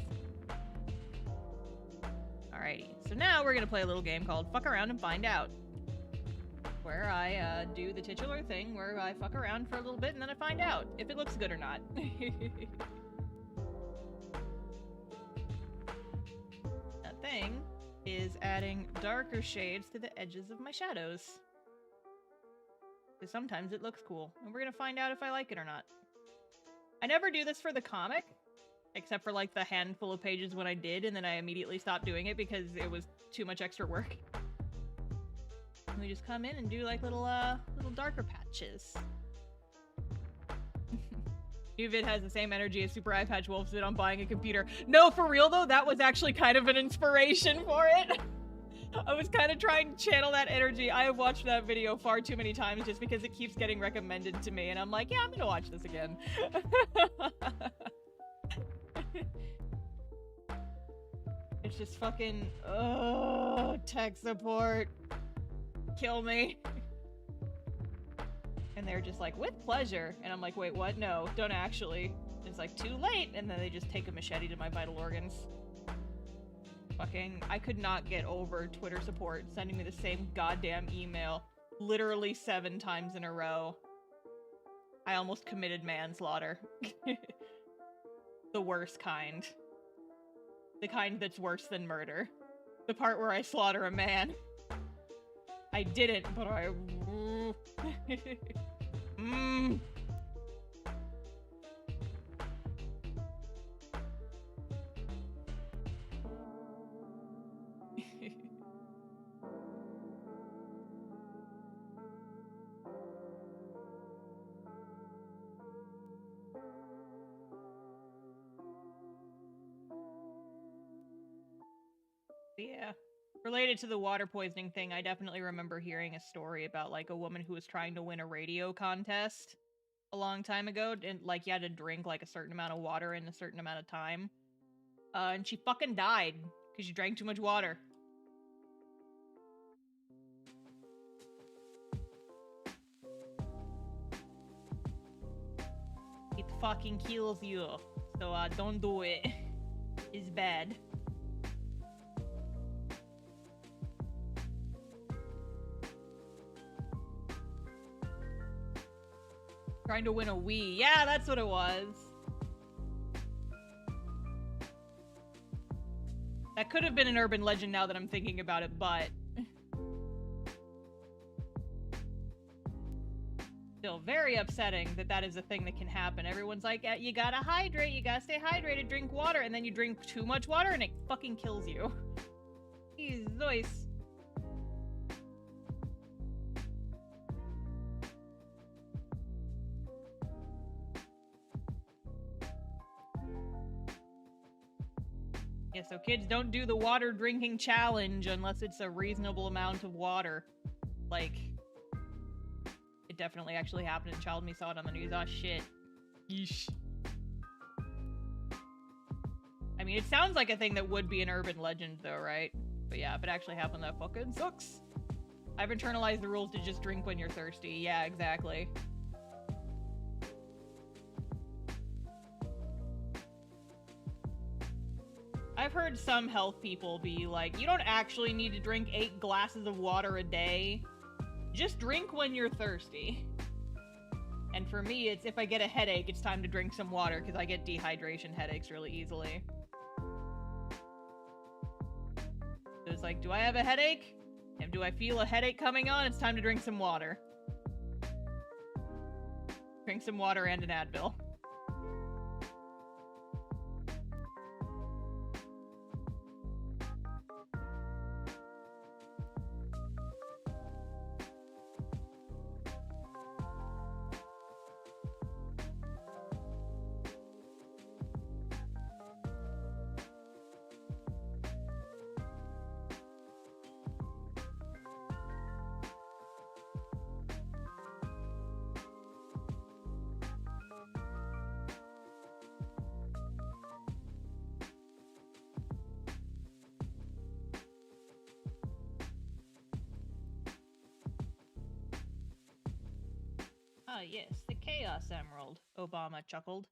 Alrighty, so now we're gonna play a little game called Fuck Around and Find Out. Where I do the titular thing where I fuck around for a little bit and then I find out if it looks good or not. That thing is adding darker shades to the edges of my shadows. Because sometimes it looks cool, and we're gonna find out if I like it or not. I never do this for the comic, except for like the handful of pages when I did, and then I immediately stopped doing it because it was too much extra work. And we just come in and do like little darker patches. Uvid has the same energy as Super Eye Patch Wolf did on buying a computer. No, for real though, that was actually kind of an inspiration for it. I was kind of trying to channel that energy. I have watched that video far too many times just because it keeps getting recommended to me, and I'm like, yeah, I'm gonna watch this again. It's just fucking, tech support. Kill me. And they're just like, with pleasure. And I'm like, wait, what? No, don't actually. It's like, too late. And then they just take a machete to my vital organs. Fucking, I could not get over Twitter support sending me the same goddamn email literally 7 times in a row. I almost committed manslaughter. The worst kind. The kind that's worse than murder. The part where I slaughter a man. I didn't, but I... Yeah. Related to the water poisoning thing, I definitely remember hearing a story about, like, a woman who was trying to win a radio contest a long time ago, and, like, you had to drink, like, a certain amount of water in a certain amount of time. And she fucking died, because she drank too much water. It fucking kills you, so, don't do it. It's bad. Trying to win a Wii. Yeah, that's what it was. That could have been an urban legend now that I'm thinking about it, but... Still very upsetting that that is a thing that can happen. Everyone's like, you gotta hydrate, you gotta stay hydrated, drink water, and then you drink too much water and it fucking kills you. Jesus. Yeah, so kids don't do the water drinking challenge unless it's a reasonable amount of water. Like, it definitely actually happened in Child Me saw it on the news. Oh shit. Yeesh. I mean, it sounds like a thing that would be an urban legend though, right? But yeah, if it actually happened, that fucking sucks. I've internalized the rules to just drink when you're thirsty. Yeah, exactly. I've heard some health people be like, you don't actually need to drink 8 glasses of water a day. Just drink when you're thirsty. And for me, it's if I get a headache, it's time to drink some water because I get dehydration headaches really easily. So it's like, do I have a headache? And do I feel a headache coming on? It's time to drink some water. Drink some water and an Advil. Ah, yes, the Chaos Emerald, Obama chuckled.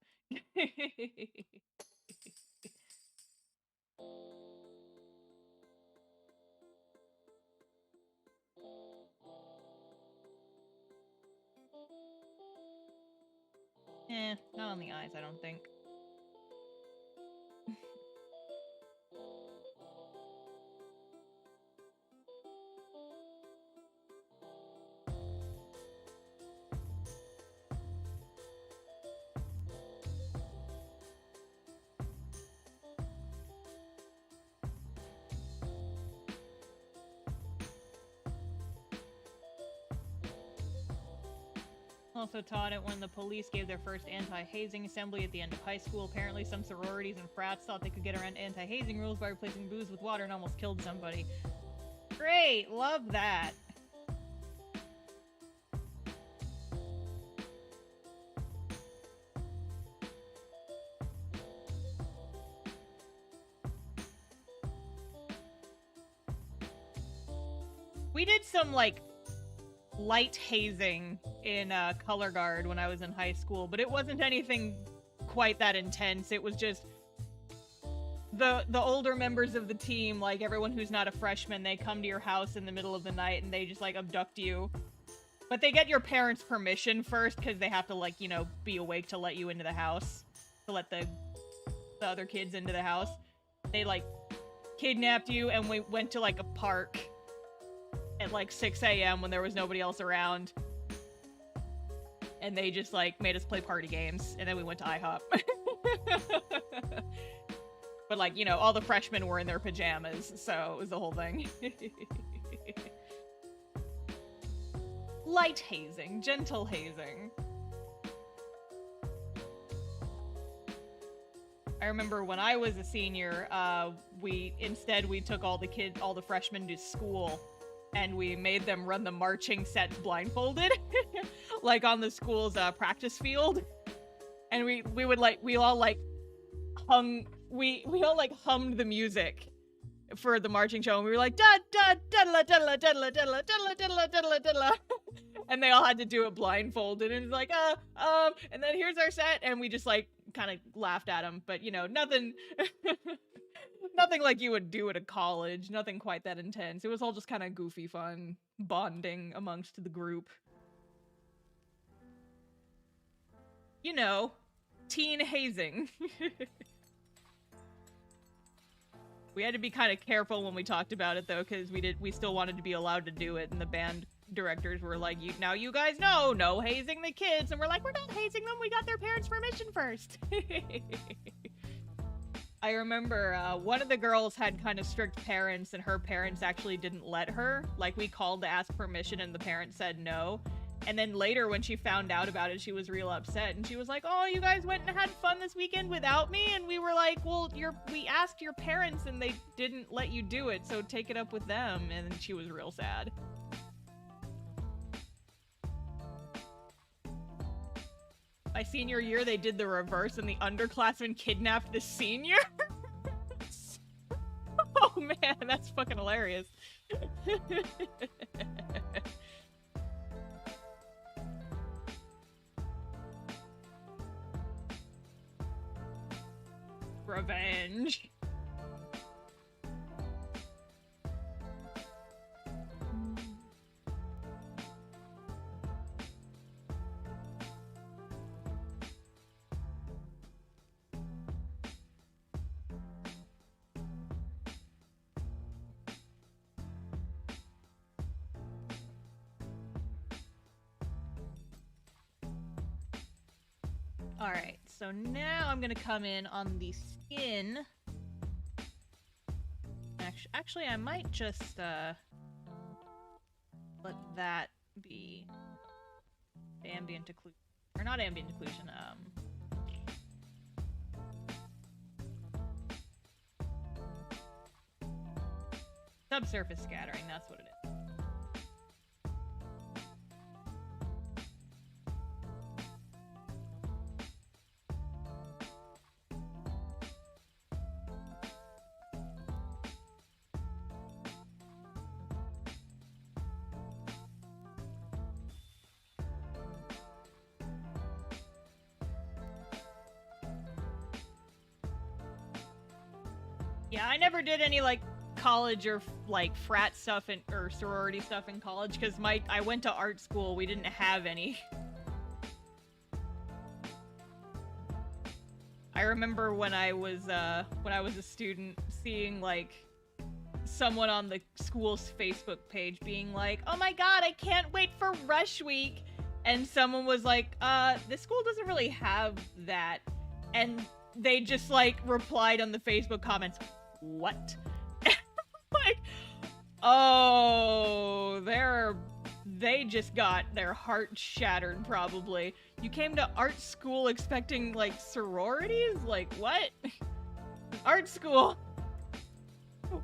Not on the eyes, I don't think. Also taught it when the police gave their first anti-hazing assembly at the end of high school. Apparently some sororities and frats thought they could get around anti-hazing rules by replacing booze with water and almost killed somebody. Great! Love that! We did some, like, light hazing in color guard when I was in high school, but it wasn't anything quite that intense. It was just the older members of the team, like everyone who's not a freshman, they come to your house in the middle of the night and they just like abduct you. But they get your parents' permission first because they have to, like, you know, be awake to let you into the house, to let the other kids into the house. They like kidnapped you and we went to like a park at like 6 a.m. when there was nobody else around. And they just like made us play party games, and then we went to IHOP. But like, you know, all the freshmen were in their pajamas, so it was the whole thing. Light hazing, gentle hazing. I remember when I was a senior, we took all the freshmen to school, and we made them run the marching sets blindfolded, like on the school's practice field. And we all hummed the music for the marching show, and we were like da da da da da da da da da da da, and they all had to do it blindfolded, and it's like and then here's our set, and we just like kind of laughed at them, but you know, nothing nothing like you would do at a college, nothing quite that intense. It was all just kind of goofy fun, bonding amongst the group. You know, teen hazing. We had to be kind of careful when we talked about it though, because we still wanted to be allowed to do it, and the band directors were like, now you guys know, no hazing the kids, and we're like, we're not hazing them, we got their parents' permission first. I remember one of the girls had kind of strict parents, and her parents actually didn't let her. Like, we called to ask permission and the parents said no. And then later when she found out about it, she was real upset. And she was like, oh, you guys went and had fun this weekend without me? And we were like, well, we asked your parents and they didn't let you do it, so take it up with them. And she was real sad. My senior year, they did the reverse and the underclassmen kidnapped the senior. Oh man, that's fucking hilarious. Revenge. Alright, so now I'm gonna come in on the skin. Actually, I might just, let that be ambient occlusion. Or not ambient occlusion, subsurface scattering, that's what it is. Yeah, I never did any, like, college or, like, frat stuff or sorority stuff in college, because I went to art school, we didn't have any. I remember when I was a student, seeing, like, someone on the school's Facebook page being like, oh my god, I can't wait for Rush Week! And someone was like, the school doesn't really have that. And they just, like, replied on the Facebook comments, what? Like, oh, they just got their heart shattered, probably. You came to art school expecting, like, sororities? Like, what? Art school!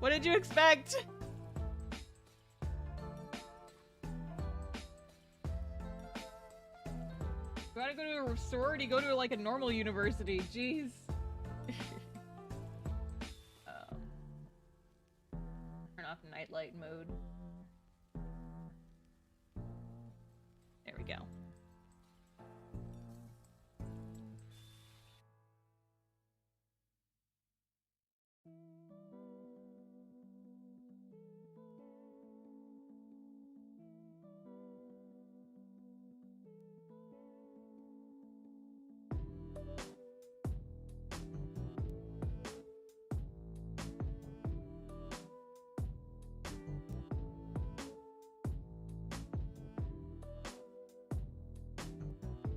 What did you expect? You gotta go to a sorority, go to, like, a normal university. Jeez. Turn off nightlight mode. There we go.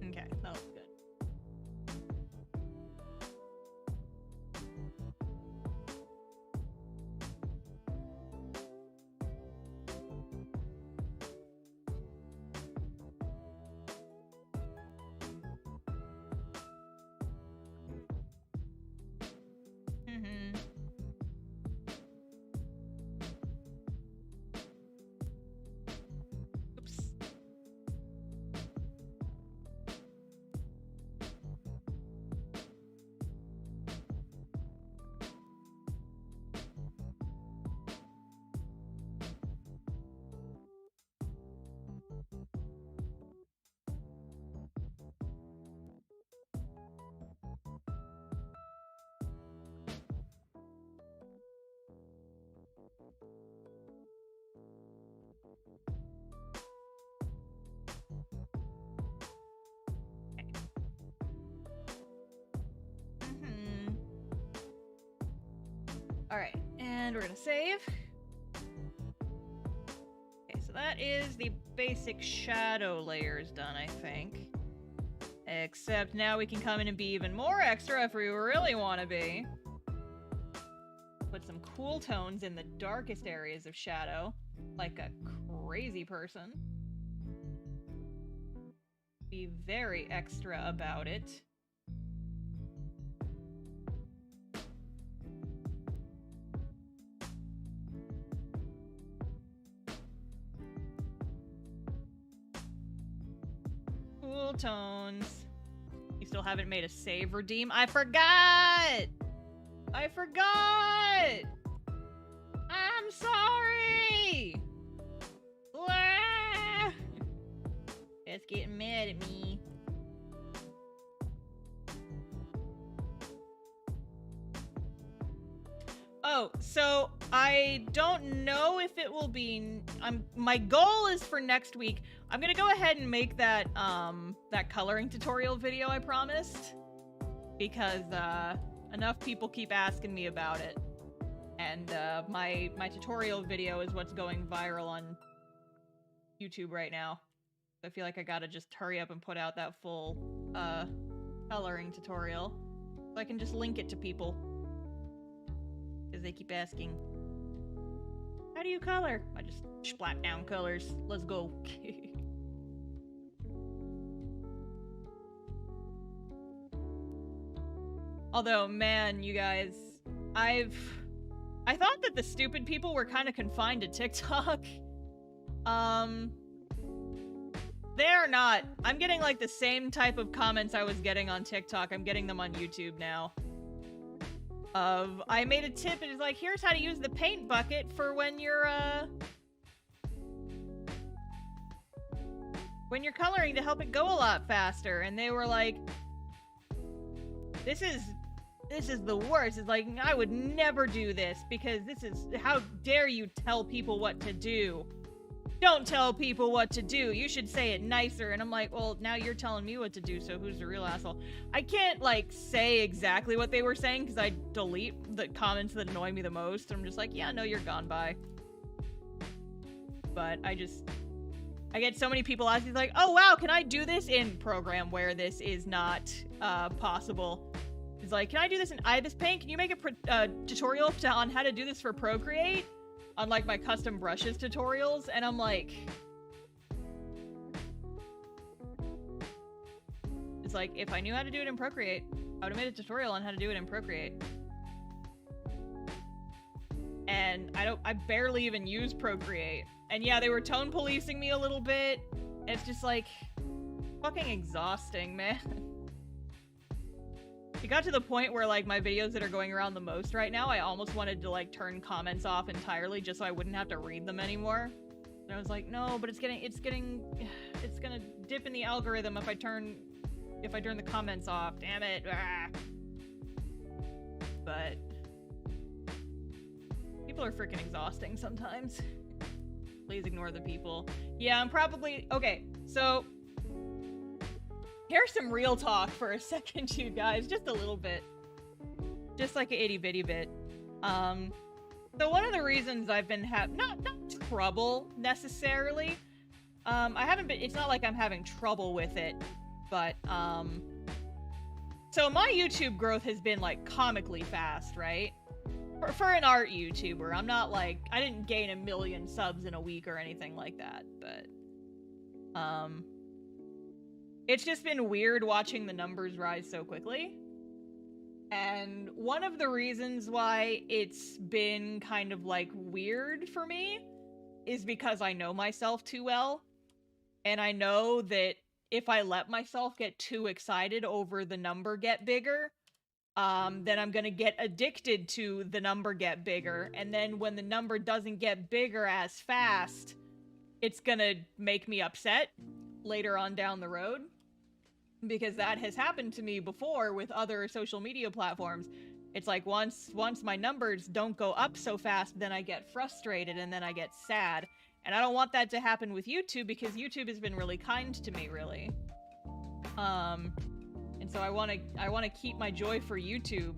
Okay, that was good. Oops. Alright, and we're gonna save. Okay, so that is the basic shadow layers done, I think. Except now we can come in and be even more extra if we really want to be. Put some cool tones in the darkest areas of shadow, like a crazy person. be very extra about it. Cool tones. You still haven't made a save redeem? I forgot! I forgot! I'm sorry! Blah! It's getting mad at me. Oh, so I don't know if it will be. My goal is for next week. I'm gonna go ahead and make that that coloring tutorial video I promised, because enough people keep asking me about it, and my tutorial video is what's going viral on YouTube right now. I feel like I gotta just hurry up and put out that full coloring tutorial so I can just link it to people. Because they keep asking, how do you color? I just splat down colors. Let's go. Although, man, you guys, I thought that the stupid people were kind of confined to TikTok. They're not. I'm getting like the same type of comments I was getting on TikTok. I'm getting them on YouTube now. I made a tip and it's like, here's how to use the paint bucket for when you're coloring to help it go a lot faster. And they were like, this is the worst. It's like, I would never do this because this is, how dare you tell people what to do? Don't tell people what to do. You should say it nicer. And I'm like, well, now you're telling me what to do, so who's the real asshole? I can't, like, say exactly what they were saying because I delete the comments that annoy me the most. I'm just like, yeah, no, you're gone by. But I get so many people asking, like, oh, wow, can I do this in program where this is not possible? It's like, can I do this in Ibis Paint? Can you make a tutorial on how to do this for Procreate? On, like, my custom brushes tutorials, and I'm like... It's like, if I knew how to do it in Procreate, I would've made a tutorial on how to do it in Procreate. And I barely even use Procreate. And yeah, they were tone policing me a little bit. It's just, like, fucking exhausting, man. It got to the point where, like, my videos that are going around the most right now, I almost wanted to, like, turn comments off entirely just so I wouldn't have to read them anymore. And I was like, no, but it's gonna dip in the algorithm if I turn the comments off. Damn it. Ah. But people are freaking exhausting sometimes. Please ignore the people. Yeah, I'm probably... Okay, so... Here's some real talk for a second, you guys. Just a little bit. Just like an itty-bitty bit. So one of the reasons I've been not trouble, necessarily. It's not like I'm having trouble with it, but, so my YouTube growth has been, like, comically fast, right? For an art YouTuber. I'm not, like, I didn't gain 1 million subs in a week or anything like that, but, it's just been weird watching the numbers rise so quickly. And one of the reasons why it's been kind of, like, weird for me is because I know myself too well. And I know that if I let myself get too excited over the number get bigger, then I'm gonna get addicted to the number get bigger. And then when the number doesn't get bigger as fast, it's gonna make me upset later on down the road. Because that has happened to me before with other social media platforms. It's like once my numbers don't go up so fast, then I get frustrated and then I get sad. And I don't want that to happen with YouTube because YouTube has been really kind to me, really. And so I want to keep my joy for YouTube.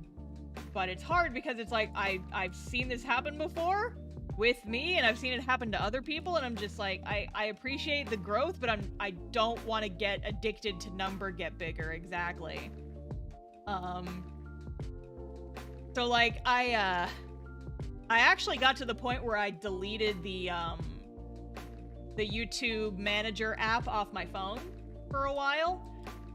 But it's hard because it's like I've seen this happen before with me, and I've seen it happen to other people, and I'm just like, I appreciate the growth, but I don't want to get addicted to number get bigger, exactly. So like, I actually got to the point where I deleted the YouTube Manager app off my phone, for a while.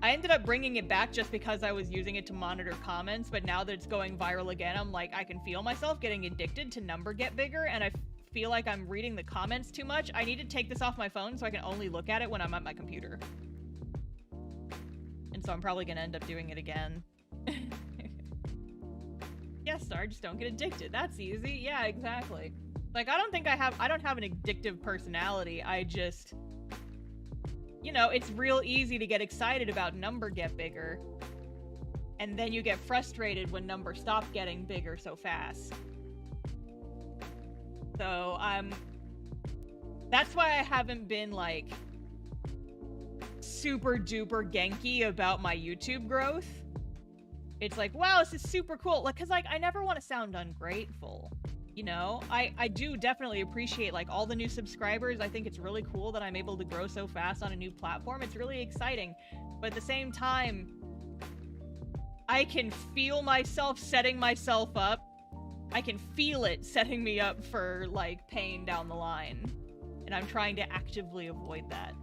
I ended up bringing it back just because I was using it to monitor comments, but now that it's going viral again, I'm like, I can feel myself getting addicted to number get bigger, and I feel like I'm reading the comments too much. I need to take this off my phone so I can only look at it when I'm at my computer. And so I'm probably gonna end up doing it again. Yeah, Star, just don't get addicted. That's easy. Yeah, exactly. Like, I don't have an addictive personality. I just... You know, it's real easy to get excited about number get bigger. And then you get frustrated when numbers stop getting bigger so fast. So, that's why I haven't been, like, super duper Genki about my YouTube growth. It's like, wow, this is super cool. Like, cause, like, I never want to sound ungrateful. You know, I do definitely appreciate, like, all the new subscribers. I think it's really cool that I'm able to grow so fast on a new platform. It's really exciting. But at the same time, I can feel myself setting myself up. I can feel it setting me up for, like, pain down the line. And I'm trying to actively avoid that.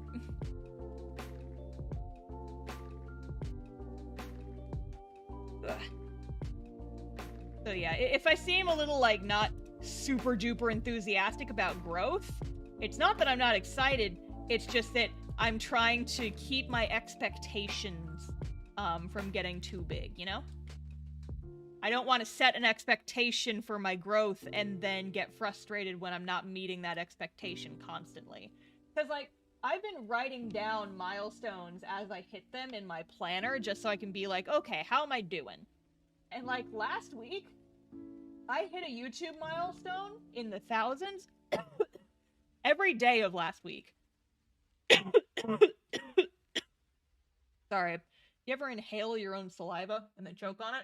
So yeah, if I seem a little, like, not super duper enthusiastic about growth, it's not that I'm not excited, it's just that I'm trying to keep my expectations from getting too big, you know? I don't want to set an expectation for my growth and then get frustrated when I'm not meeting that expectation constantly. Because, like, I've been writing down milestones as I hit them in my planner just so I can be like, okay, how am I doing? And, like, last week, I hit a YouTube milestone in the thousands every day of last week. Sorry. You ever inhale your own saliva and then choke on it?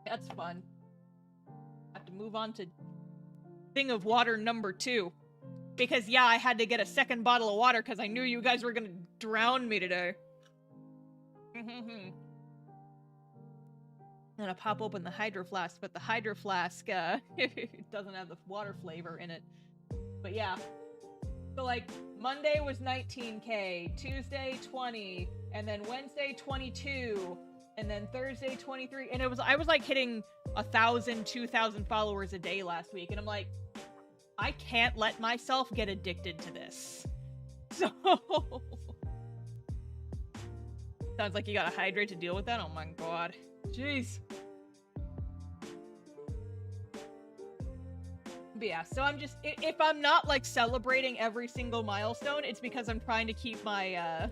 That's fun. I have to move on to thing of water number 2. Because, yeah, I had to get a second bottle of water because I knew you guys were gonna drown me today. I'm gonna pop open the Hydro Flask, but the Hydro Flask, it doesn't have the water flavor in it. But yeah. So, like, Monday was 19K, Tuesday 20, and then Wednesday 22, and then Thursday 23, and I was like hitting 1,000, 2,000 followers a day last week, and I'm like, I can't let myself get addicted to this. So... Sounds like you gotta hydrate to deal with that? Oh my god. Jeez. But yeah, so I'm just, if I'm not, like, celebrating every single milestone, it's because I'm trying to keep my,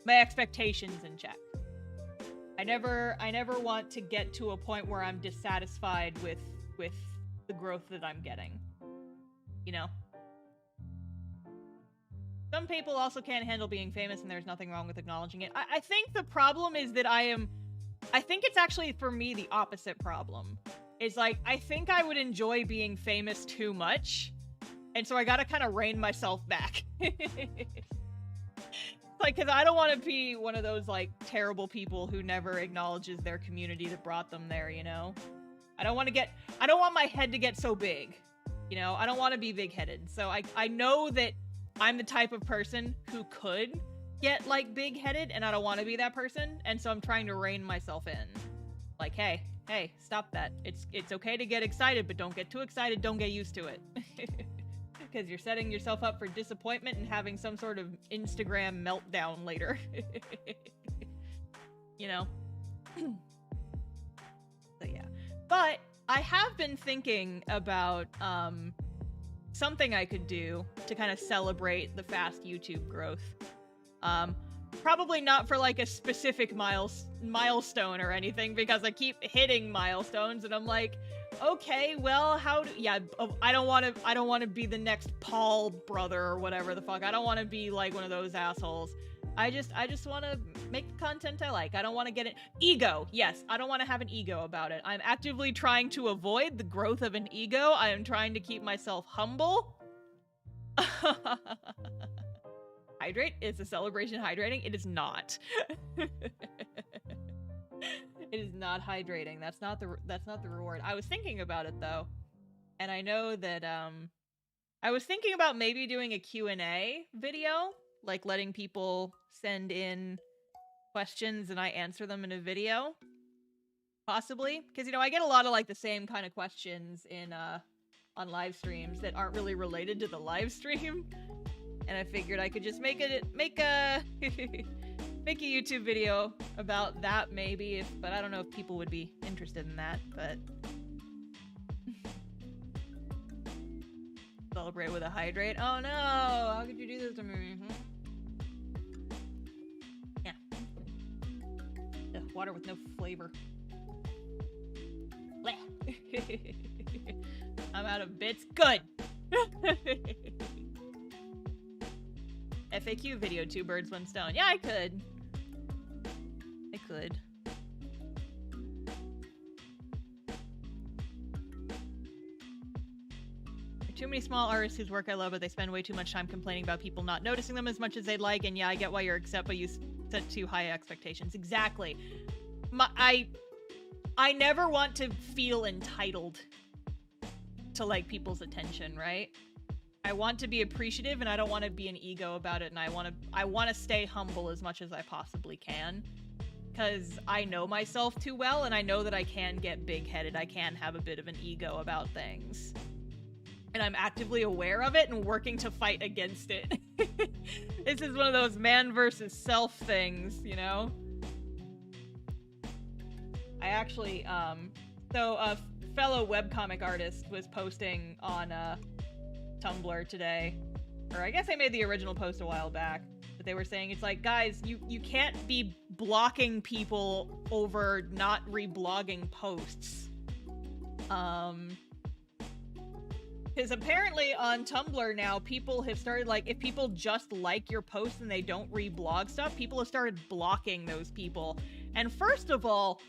my expectations in check. I never want to get to a point where I'm dissatisfied with the growth that I'm getting. You know? Some people also can't handle being famous, and there's nothing wrong with acknowledging it. I think the problem is that I think it's actually, for me, the opposite problem. It's like, I think I would enjoy being famous too much, and so I gotta kind of rein myself back. Like, because I don't want to be one of those, like, terrible people who never acknowledges their community that brought them there, you know? I don't want my head to get so big, you know? I don't want to be big-headed, so I know that I'm the type of person who could get, like, big-headed, and I don't want to be that person, and so I'm trying to rein myself in. Like, hey, stop that. It's okay to get excited, but don't get too excited, don't get used to it. Because you're setting yourself up for disappointment and having some sort of Instagram meltdown later. You know? So yeah. But I have been thinking about, something I could do to kind of celebrate the fast YouTube growth. Probably not for, like, a specific milestone or anything, because I keep hitting milestones and I'm like, okay, well, I don't want to be the next Paul brother or whatever the fuck. I don't want to be like one of those assholes. I just want to make the content I like. I don't want to get it. Ego. Yes, I don't want to have an ego about it. I'm actively trying to avoid the growth of an ego. I am trying to keep myself humble. Hydrate? Is a celebration hydrating? It is not. It is not hydrating. That's not the reward. I was thinking about it though. And I know that I was thinking about maybe doing a Q&A video like letting people send in questions and I answer them in a video. Possibly. Because, you know, I get a lot of like the same kind of questions in on live streams that aren't really related to the live stream. And I figured I could just make a make a YouTube video about that maybe, but I don't know if people would be interested in that, but celebrate with a hydrate. Oh no, how could you do this to me? Yeah. Ugh, water with no flavor. I'm out of bits. Good. FAQ video, 2 birds, 1 stone. Yeah, I could. I could. There are too many small artists whose work I love, but they spend way too much time complaining about people not noticing them as much as they'd like. And yeah, I get why you're upset, but you set too high expectations. Exactly. I never want to feel entitled to like people's attention, right? I want to be appreciative and I don't want to be an ego about it, and I want to stay humble as much as I possibly can, because I know myself too well and I know that I can get big-headed. I can have a bit of an ego about things. And I'm actively aware of it and working to fight against it. This is one of those man versus self things, you know? I actually, so a fellow webcomic artist was posting on Tumblr today, or I guess I made the original post a while back, but they were saying it's like, guys, you can't be blocking people over not reblogging posts. Because apparently on Tumblr now, people have started, like, if people just like your post and they don't reblog stuff, people have started blocking those people. And first of all,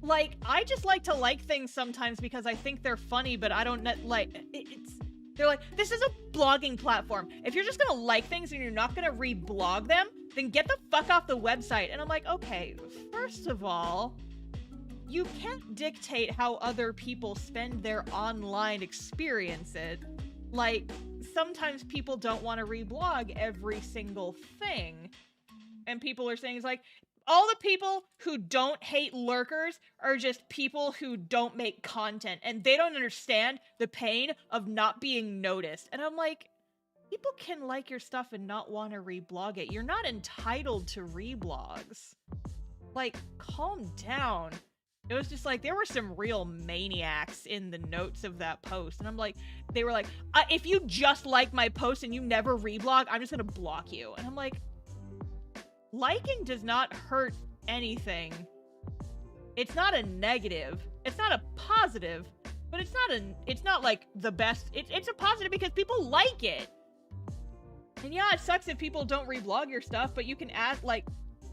like, I just like to like things sometimes because I think they're funny, but I don't, they're like, this is a blogging platform. If you're just gonna like things and you're not gonna reblog them, then get the fuck off the website. And I'm like, okay, first of all, you can't dictate how other people spend their online experiences. Like, sometimes people don't want to reblog every single thing. And people are saying, it's like, all the people who don't hate lurkers are just people who don't make content, and they don't understand the pain of not being noticed. And I'm like, people can like your stuff and not want to reblog it. You're not entitled to reblogs. Like, calm down. It was just like, there were some real maniacs in the notes of that post. And I'm like, they were like, if you just like my post and you never reblog, I'm just gonna block you. And I'm like, liking does not hurt anything. It's not a negative. It's not a positive, but it's not like the best. It's a positive because people like it. And yeah, it sucks if people don't reblog your stuff, but you can add, like,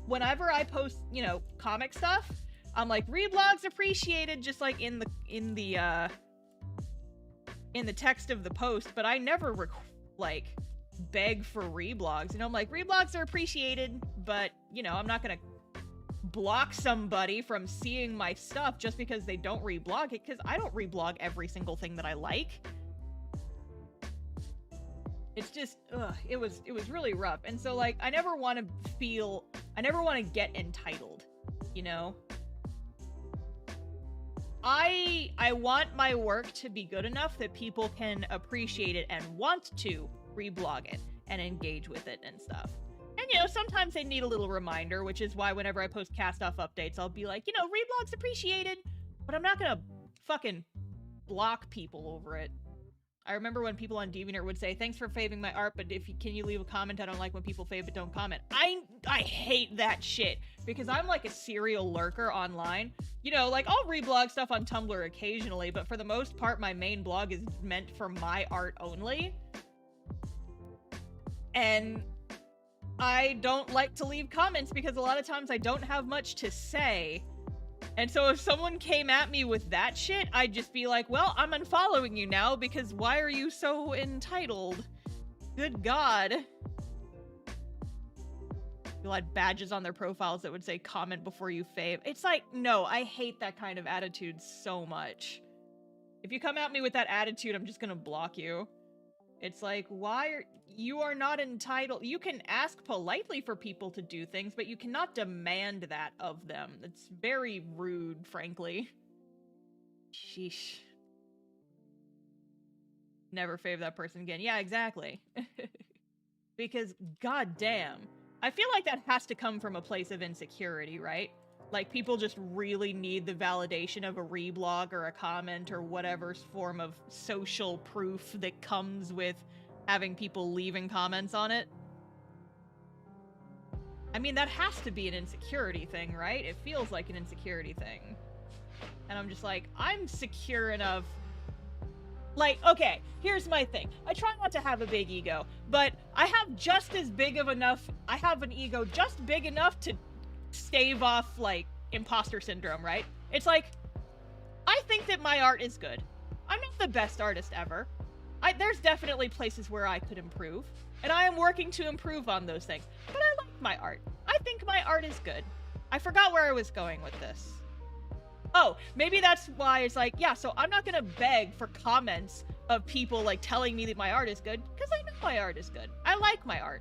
whenever I post, you know, comic stuff, I'm like, reblogs appreciated, just like in the text of the post, but I never beg for reblogs. You know, I'm like, reblogs are appreciated, but, you know, I'm not gonna block somebody from seeing my stuff just because they don't reblog it, because I don't reblog every single thing that I like. It's just, it was really rough. And so, like, I never want to get entitled, you know? I want my work to be good enough that people can appreciate it and want to reblog it and engage with it and stuff. And, you know, sometimes they need a little reminder, which is why whenever I post Castoff updates, I'll be like, you know, reblogs appreciated, but I'm not gonna fucking block people over it. I remember when people on DeviantArt would say, thanks for faving my art, but can you leave a comment? I don't like when people fave but don't comment. I hate that shit, because I'm like a serial lurker online. You know, like, I'll reblog stuff on Tumblr occasionally, but for the most part, my main blog is meant for my art only. And I don't like to leave comments because a lot of times I don't have much to say. And so if someone came at me with that shit, I'd just be like, well, I'm unfollowing you now because why are you so entitled? Good God. People had badges on their profiles that would say comment before you fave. It's like, no, I hate that kind of attitude so much. If you come at me with that attitude, I'm just gonna block you. It's like, you are not entitled. You can ask politely for people to do things, but you cannot demand that of them. It's very rude, frankly. Sheesh. Never fave that person again. Yeah, exactly. Because, goddamn, I feel like that has to come from a place of insecurity, right? Like, people just really need the validation of a reblog or a comment or whatever form of social proof that comes with having people leaving comments on it. I mean, that has to be an insecurity thing, right? It feels like an insecurity thing. And I'm just like, I'm secure enough. Like, okay, here's my thing. I try not to have a big ego, but I have just as big of enough, I have an ego just big enough to stave off, like, imposter syndrome, right? It's like, I think that my art is good. I'm not the best artist ever. There's definitely places where I could improve, and I am working to improve on those things, but I like my art. I think my art is good. I forgot where I was going with this. Oh, maybe that's why it's like, yeah, so I'm not gonna beg for comments of people, like, telling me that my art is good, because I know my art is good. I like my art.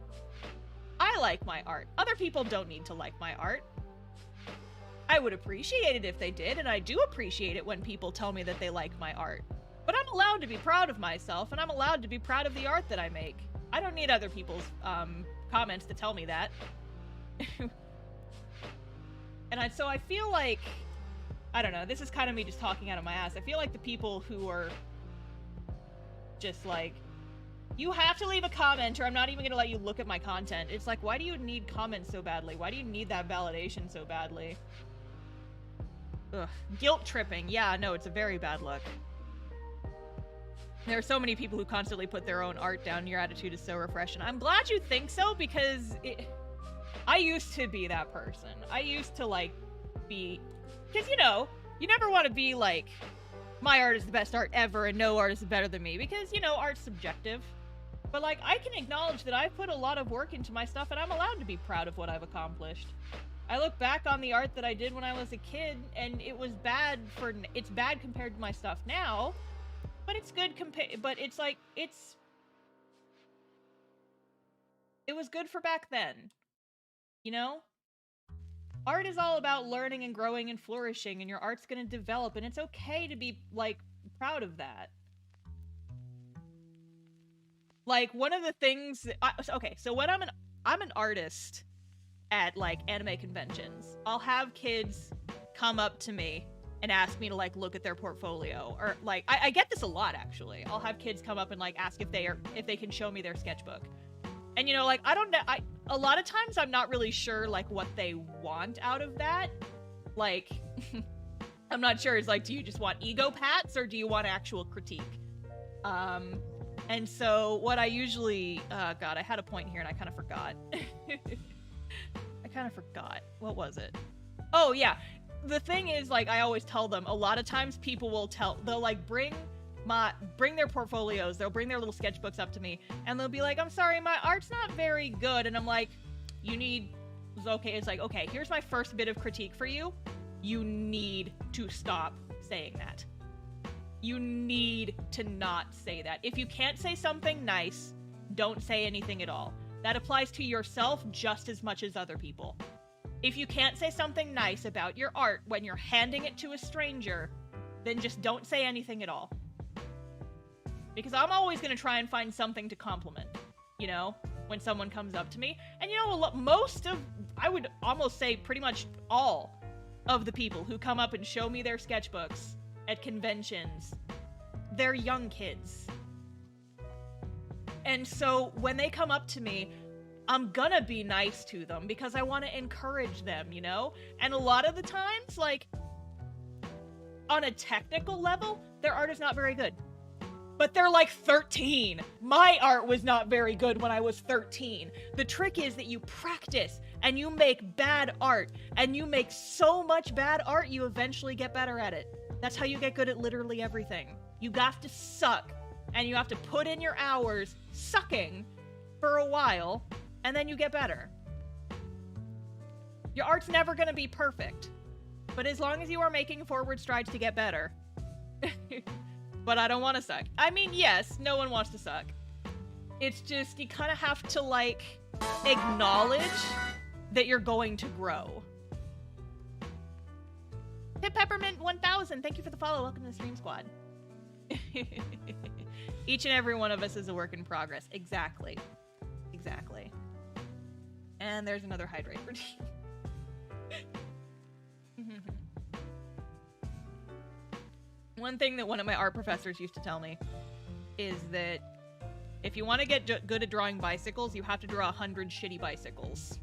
I like my art. Other people don't need to like my art. I would appreciate it if they did, and I do appreciate it when people tell me that they like my art. But I'm allowed to be proud of myself, and I'm allowed to be proud of the art that I make. I don't need other people's comments to tell me that. And so I feel like, I don't know, this is kind of me just talking out of my ass. I feel like the people who are just like, you have to leave a comment or I'm not even going to let you look at my content. It's like, why do you need comments so badly? Why do you need that validation so badly? Ugh. Guilt tripping. Yeah, no, it's a very bad look. There are so many people who constantly put their own art down. Your attitude is so refreshing. I'm glad you think so, because I used to be that person. I used to, like, be... Because, you know, you never want to be like, my art is the best art ever and no art is better than me, because, you know, art's subjective. But, like, I can acknowledge that I've put a lot of work into my stuff and I'm allowed to be proud of what I've accomplished. I look back on the art that I did when I was a kid and it was bad it's bad compared to my stuff now, but it's good but it's like, it was good for back then, you know? Art is all about learning and growing and flourishing, and your art's gonna develop, and it's okay to be, like, proud of that. Like, one of the things that okay, so when I'm an artist at, like, anime conventions, I'll have kids come up to me and ask me to, like, look at their portfolio, or, like, I get this a lot, actually. I'll have kids come up and, like, ask if they can show me their sketchbook. And, you know, like, I don't know, a lot of times I'm not really sure, like, what they want out of that. Like, I'm not sure. It's like, do you just want ego pats or do you want actual critique? And so what I usually, God, I had a point here and I kind of forgot. I kind of forgot. What was it? Oh, yeah. The thing is, like, I always tell them, a lot of times people will they'll, like, bring their portfolios, they'll bring their little sketchbooks up to me, and they'll be like, I'm sorry, my art's not very good. And I'm like, it's like, okay, here's my first bit of critique for you. You need to stop saying that. You need to not say that. If you can't say something nice, don't say anything at all. That applies to yourself just as much as other people. If you can't say something nice about your art when you're handing it to a stranger, then just don't say anything at all. Because I'm always going to try and find something to compliment, you know, when someone comes up to me. And, you know, I would almost say pretty much all of the people who come up and show me their sketchbooks at conventions, they're young kids. And so when they come up to me, I'm gonna be nice to them because I want to encourage them, you know? And a lot of the times, like, on a technical level, their art is not very good. But they're like 13. My art was not very good when I was 13. The trick is that you practice and you make bad art, and you make so much bad art, you eventually get better at it. That's how you get good at literally everything. You have to suck, and you have to put in your hours sucking for a while, and then you get better. Your art's never gonna be perfect, but as long as you are making forward strides to get better. But I don't want to suck. I mean, yes, no one wants to suck. It's just, you kind of have to, like, acknowledge that you're going to grow. Hit Peppermint 1000, thank you for the follow. Welcome to the Stream Squad. Each and every one of us is a work in progress. Exactly. Exactly. And there's another hydrate for tea. One thing that one of my art professors used to tell me is that if you want to get good at drawing bicycles, you have to draw 100 shitty bicycles.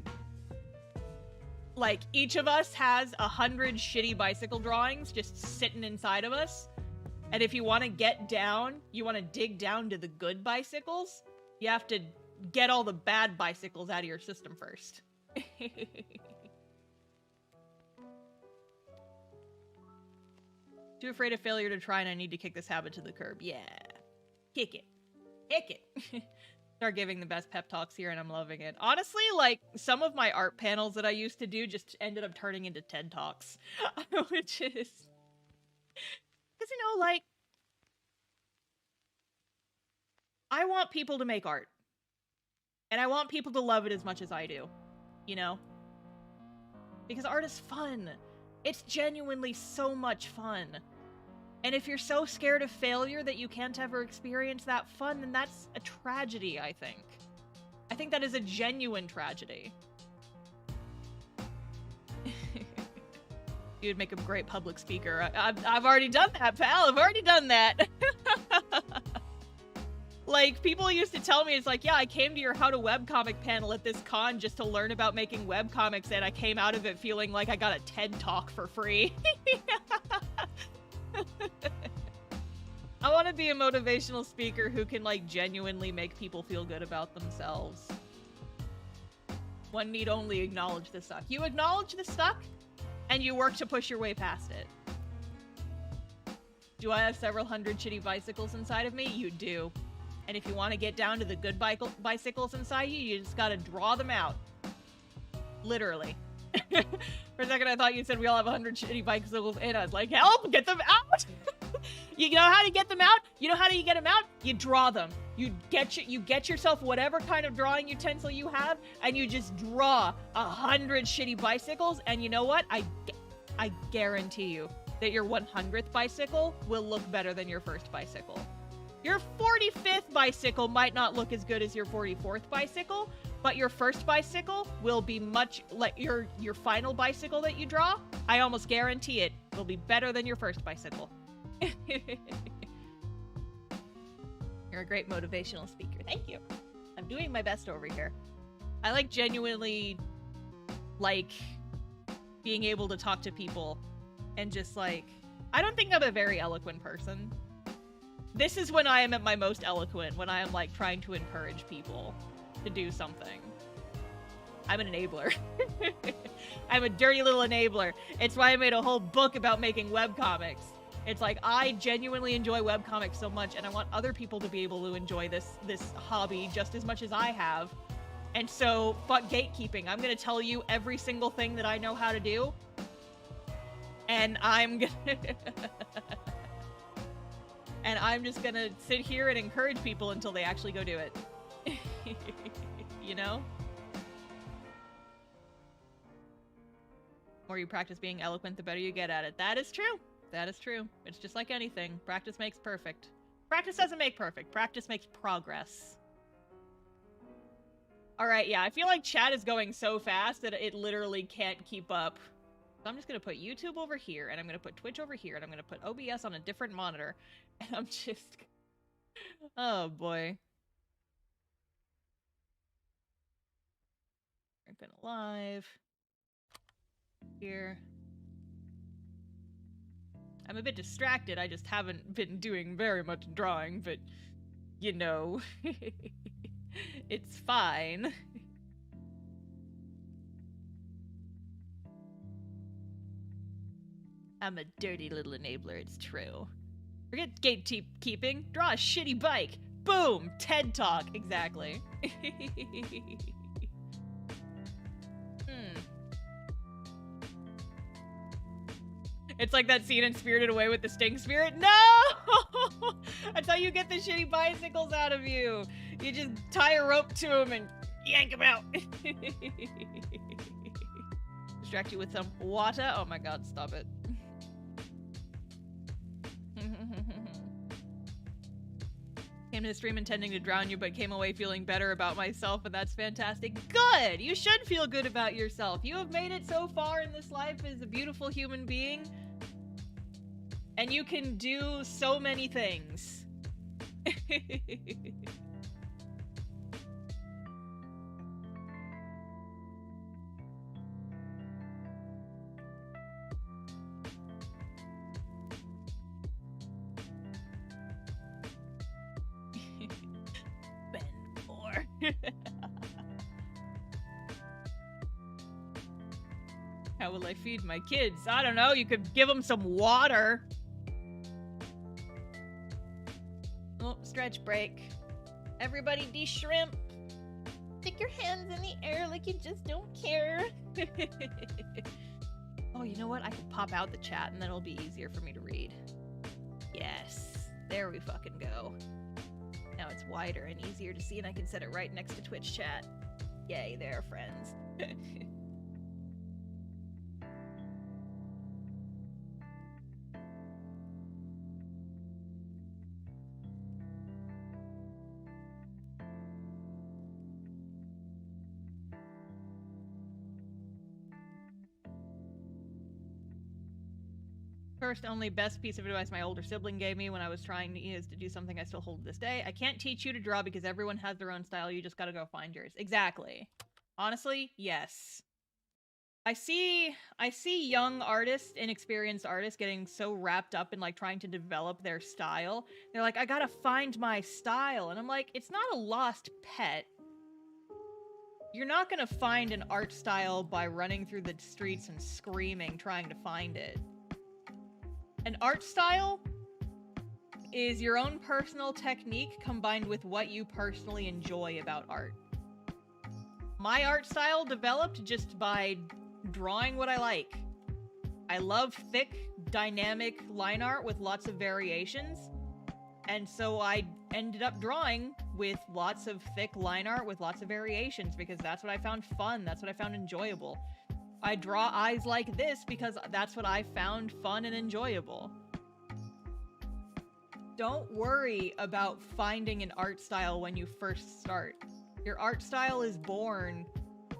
Like, each of us has 100 shitty bicycle drawings just sitting inside of us. And if you want to get down, you want to dig down to the good bicycles, you have to get all the bad bicycles out of your system first. Too afraid of failure to try, and I need to kick this habit to the curb. Yeah. Kick it. Kick it. Start giving the best pep talks here, and I'm loving it. Honestly, like, some of my art panels that I used to do just ended up turning into TED Talks. Which is... Because, you know, like... I want people to make art. And I want people to love it as much as I do. You know? Because art is fun. It's genuinely so much fun. And if you're so scared of failure that you can't ever experience that fun, then that's a tragedy, I think. I think that is a genuine tragedy. You'd make a great public speaker. I've already done that, pal. I've already done that. Like, people used to tell me, it's like, yeah, I came to your How to Webcomic panel at this con just to learn about making webcomics, and I came out of it feeling like I got a TED Talk for free. I want to be a motivational speaker who can, like, genuinely make people feel good about themselves. One need only acknowledge the suck. You acknowledge the suck, and you work to push your way past it. Do I have several hundred shitty bicycles inside of me? You do. And if you want to get down to the good bicycles inside you, you just gotta draw them out. Literally. For a second, I thought you said we all have 100 shitty bicycles in us. Like, help! Get them out! You know how to get them out? You know how do you get them out? You draw them. You get yourself whatever kind of drawing utensil you have, and you just draw 100 shitty bicycles, and you know what? I guarantee you that your 100th bicycle will look better than your first bicycle. Your 45th bicycle might not look as good as your 44th bicycle, but your first bicycle will be much like your final bicycle that you draw. I almost guarantee it will be better than your first bicycle. You're a great motivational speaker. Thank you. I'm doing my best over here. I like genuinely like being able to talk to people and just like, I don't think I'm a very eloquent person. This is when I am at my most eloquent, when I am, like, trying to encourage people to do something. I'm an enabler. I'm a dirty little enabler. It's why I made a whole book about making webcomics. It's like, I genuinely enjoy webcomics so much, and I want other people to be able to enjoy this hobby just as much as I have. And so, fuck gatekeeping. I'm gonna tell you every single thing that I know how to do. And I'm gonna... And I'm just gonna sit here and encourage people until they actually go do it. You know? The more you practice being eloquent, the better you get at it. That is true. That is true. It's just like anything. Practice makes perfect. Practice doesn't make perfect. Practice makes progress. Alright, yeah, I feel like chat is going so fast that it literally can't keep up. So I'm just gonna put YouTube over here, and I'm gonna put Twitch over here, and I'm gonna put OBS on a different monitor. And I'm just... Oh, boy. We're gonna live. Here. I'm a bit distracted. I just haven't been doing very much drawing, but, you know, it's fine. I'm a dirty little enabler, it's true. Forget gatekeeping. Draw a shitty bike. Boom! TED Talk. Exactly. It's like that scene in Spirited Away with the Sting Spirit. No! That's how you get the shitty bicycles out of you. You just tie a rope to him and yank him out. Distract you with some water. Oh my god, stop it. Came to the stream intending to drown you, but came away feeling better about myself, and that's fantastic. Good! You should feel good about yourself. You have made it so far in this life as a beautiful human being, and you can do so many things. How will I feed my kids? I don't know, you could give them some water. Oh, stretch break. Everybody de-shrimp. Stick your hands in the air like you just don't care. Oh, you know what? I can pop out the chat and then it'll be easier for me to read. Yes. There we fucking go. Now it's wider and easier to see, and I can set it right next to Twitch chat. Yay, there, friends. First, only best piece of advice my older sibling gave me when I was trying to do something I still hold to this day. I can't teach you to draw because everyone has their own style. You just gotta go find yours. Exactly. Honestly, yes. I see young artists, inexperienced artists getting so wrapped up in like trying to develop their style. They're like, I gotta find my style. And I'm like, it's not a lost pet. You're not gonna find an art style by running through the streets and screaming trying to find it. An art style is your own personal technique combined with what you personally enjoy about art. My art style developed just by drawing what I like. I love thick, dynamic line art with lots of variations, and so I ended up drawing with lots of thick line art with lots of variations because that's what I found fun, that's what I found enjoyable. I draw eyes like this because that's what I found fun and enjoyable. Don't worry about finding an art style when you first start. Your art style is born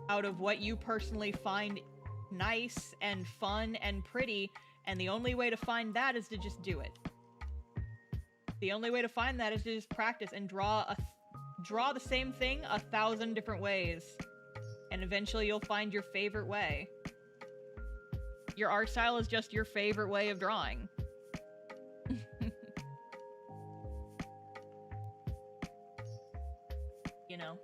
out of what you personally find nice and fun and pretty, and the only way to find that is to just do it. The only way to find that is to just practice and draw the same thing 1,000 different ways, and eventually you'll find your favorite way. Your art style is just your favorite way of drawing. You know?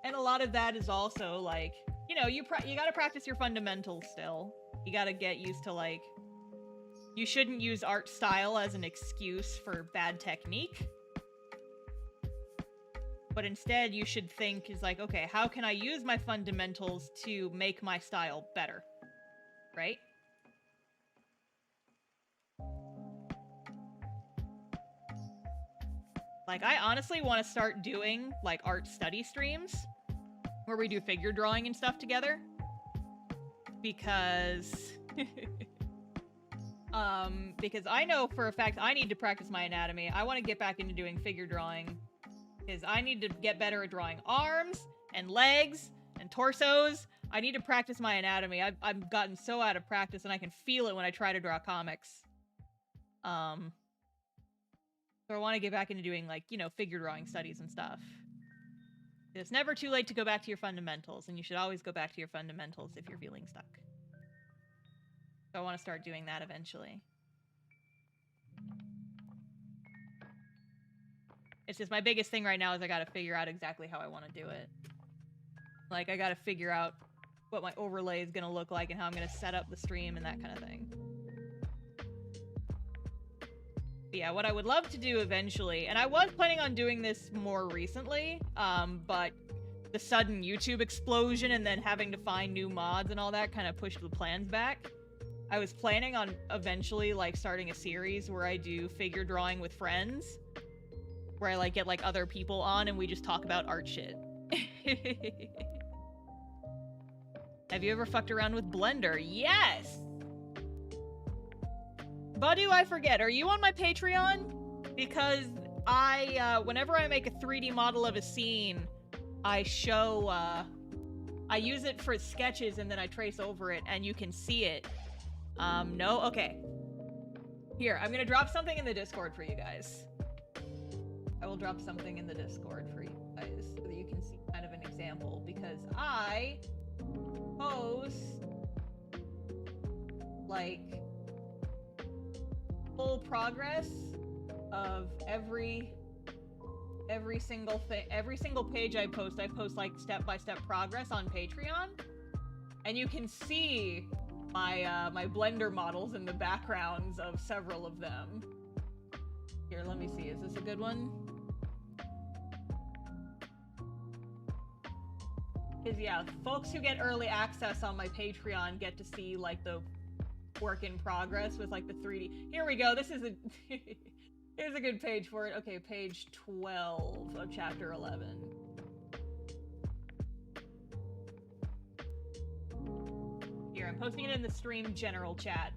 And a lot of that is also, like, you know, you gotta practice your fundamentals still. You gotta get used to, like, you shouldn't use art style as an excuse for bad technique. But instead, you should think is like, okay, how can I use my fundamentals to make my style better? Right? Like, I honestly want to start doing, like, art study streams where we do figure drawing and stuff together. Because... because I know for a fact I need to practice my anatomy. I want to get back into doing figure drawing. Because I need to get better at drawing arms, and legs, and torsos. I need to practice my anatomy. I've gotten so out of practice, and I can feel it when I try to draw comics. So I want to get back into doing, like, you know, figure drawing studies and stuff. It's never too late to go back to your fundamentals, and you should always go back to your fundamentals if you're feeling stuck. So I want to start doing that eventually. It's just my biggest thing right now is I gotta figure out exactly how I want to do it. Like, I gotta figure out what my overlay is gonna look like and how I'm gonna set up the stream and that kind of thing. But yeah, what I would love to do eventually, and I was planning on doing this more recently, but the sudden YouTube explosion and then having to find new mods and all that kind of pushed the plans back. I was planning on eventually, like, starting a series where I do figure drawing with friends. where I like get like other people on and we just talk about art shit. Have you ever fucked around with Blender? Yes! Badu, I forget, are you on my Patreon? Because whenever I make a 3D model of a scene, I show, I use it for sketches and then I trace over it and you can see it. No? Okay. Here, I'm gonna drop something in the Discord for you guys. I will drop something in the Discord for you guys so that you can see kind of an example, because I post like full progress of every single thing, every single page I post like step-by-step progress on Patreon, and you can see my my Blender models in the backgrounds of several of them. Here, let me see, is this a good one? Because yeah, folks who get early access on my Patreon get to see like the work in progress with like the 3D. Here we go, this is a here's a good page for it. Okay, page 12 of chapter 11. Here, I'm posting it in the stream general chat,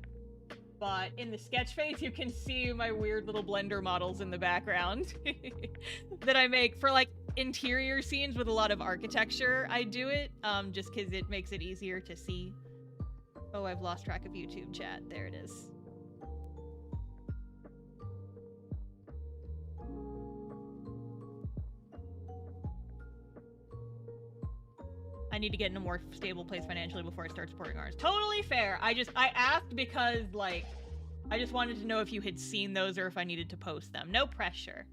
but in the sketch phase you can see my weird little Blender models in the background that I make for like interior scenes with a lot of architecture. I do it just because it makes it easier to see. Oh, I've lost track of YouTube chat. There it is. I need to get in a more stable place financially before I start supporting ours. Totally fair. I asked because, like, I just wanted to know if you had seen those or if I needed to post them. No pressure.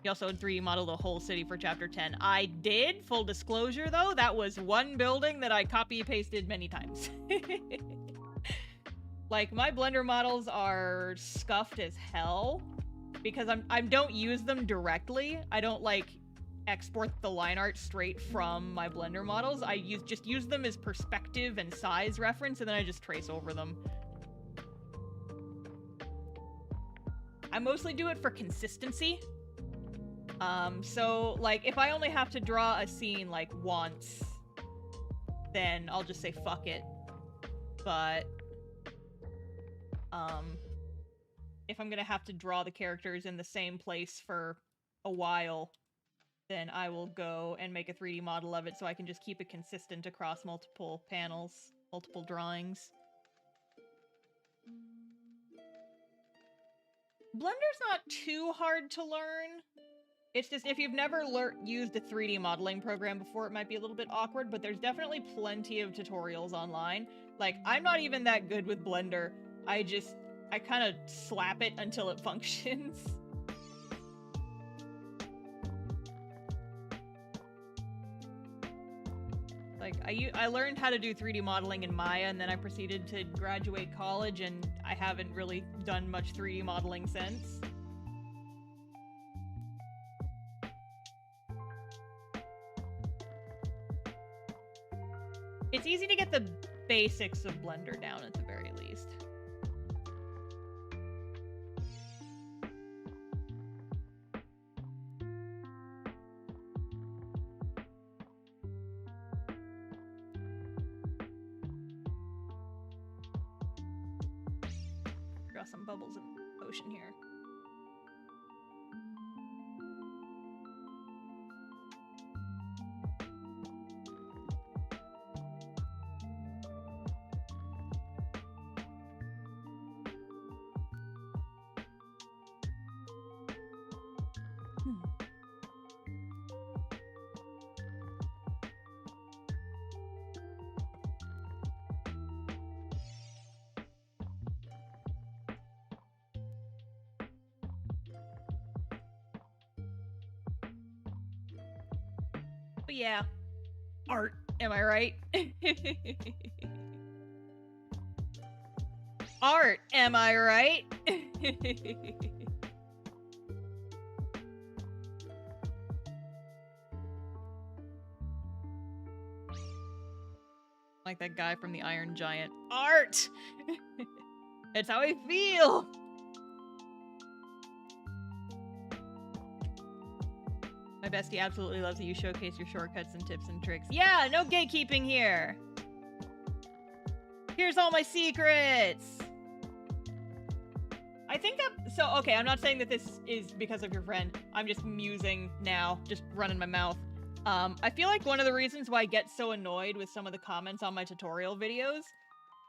You also 3D modeled a whole city for chapter 10. I did, full disclosure though, that was one building that I copy-pasted many times. Like, my Blender models are scuffed as hell because I don't use them directly. I don't, like, export the line art straight from my Blender models. I just use them as perspective and size reference, and then I just trace over them. I mostly do it for consistency. So, like, if I only have to draw a scene, like, once, then I'll just say fuck it. But, if I'm gonna have to draw the characters in the same place for a while, then I will go and make a 3D model of it so I can just keep it consistent across multiple panels, multiple drawings. Blender's not too hard to learn. It's just, if you've never used a 3D modeling program before, it might be a little bit awkward, but there's definitely plenty of tutorials online. Like, I'm not even that good with Blender. I kind of slap it until it functions. Like, I learned how to do 3D modeling in Maya, and then I proceeded to graduate college, and I haven't really done much 3D modeling since. It's easy to get the basics of Blender down at the very least. Draw some bubbles in the ocean here. But yeah, art, am I right? Art, am I right? Like that guy from the Iron Giant. Art! It's how I feel! bestie absolutely loves that you showcase your shortcuts and tips and tricks. Yeah, no gatekeeping here. Here's all my secrets. I think that, so, okay, I'm not saying that this is because of your friend. I'm just musing now, just running my mouth. I feel like one of the reasons why I get so annoyed with some of the comments on my tutorial videos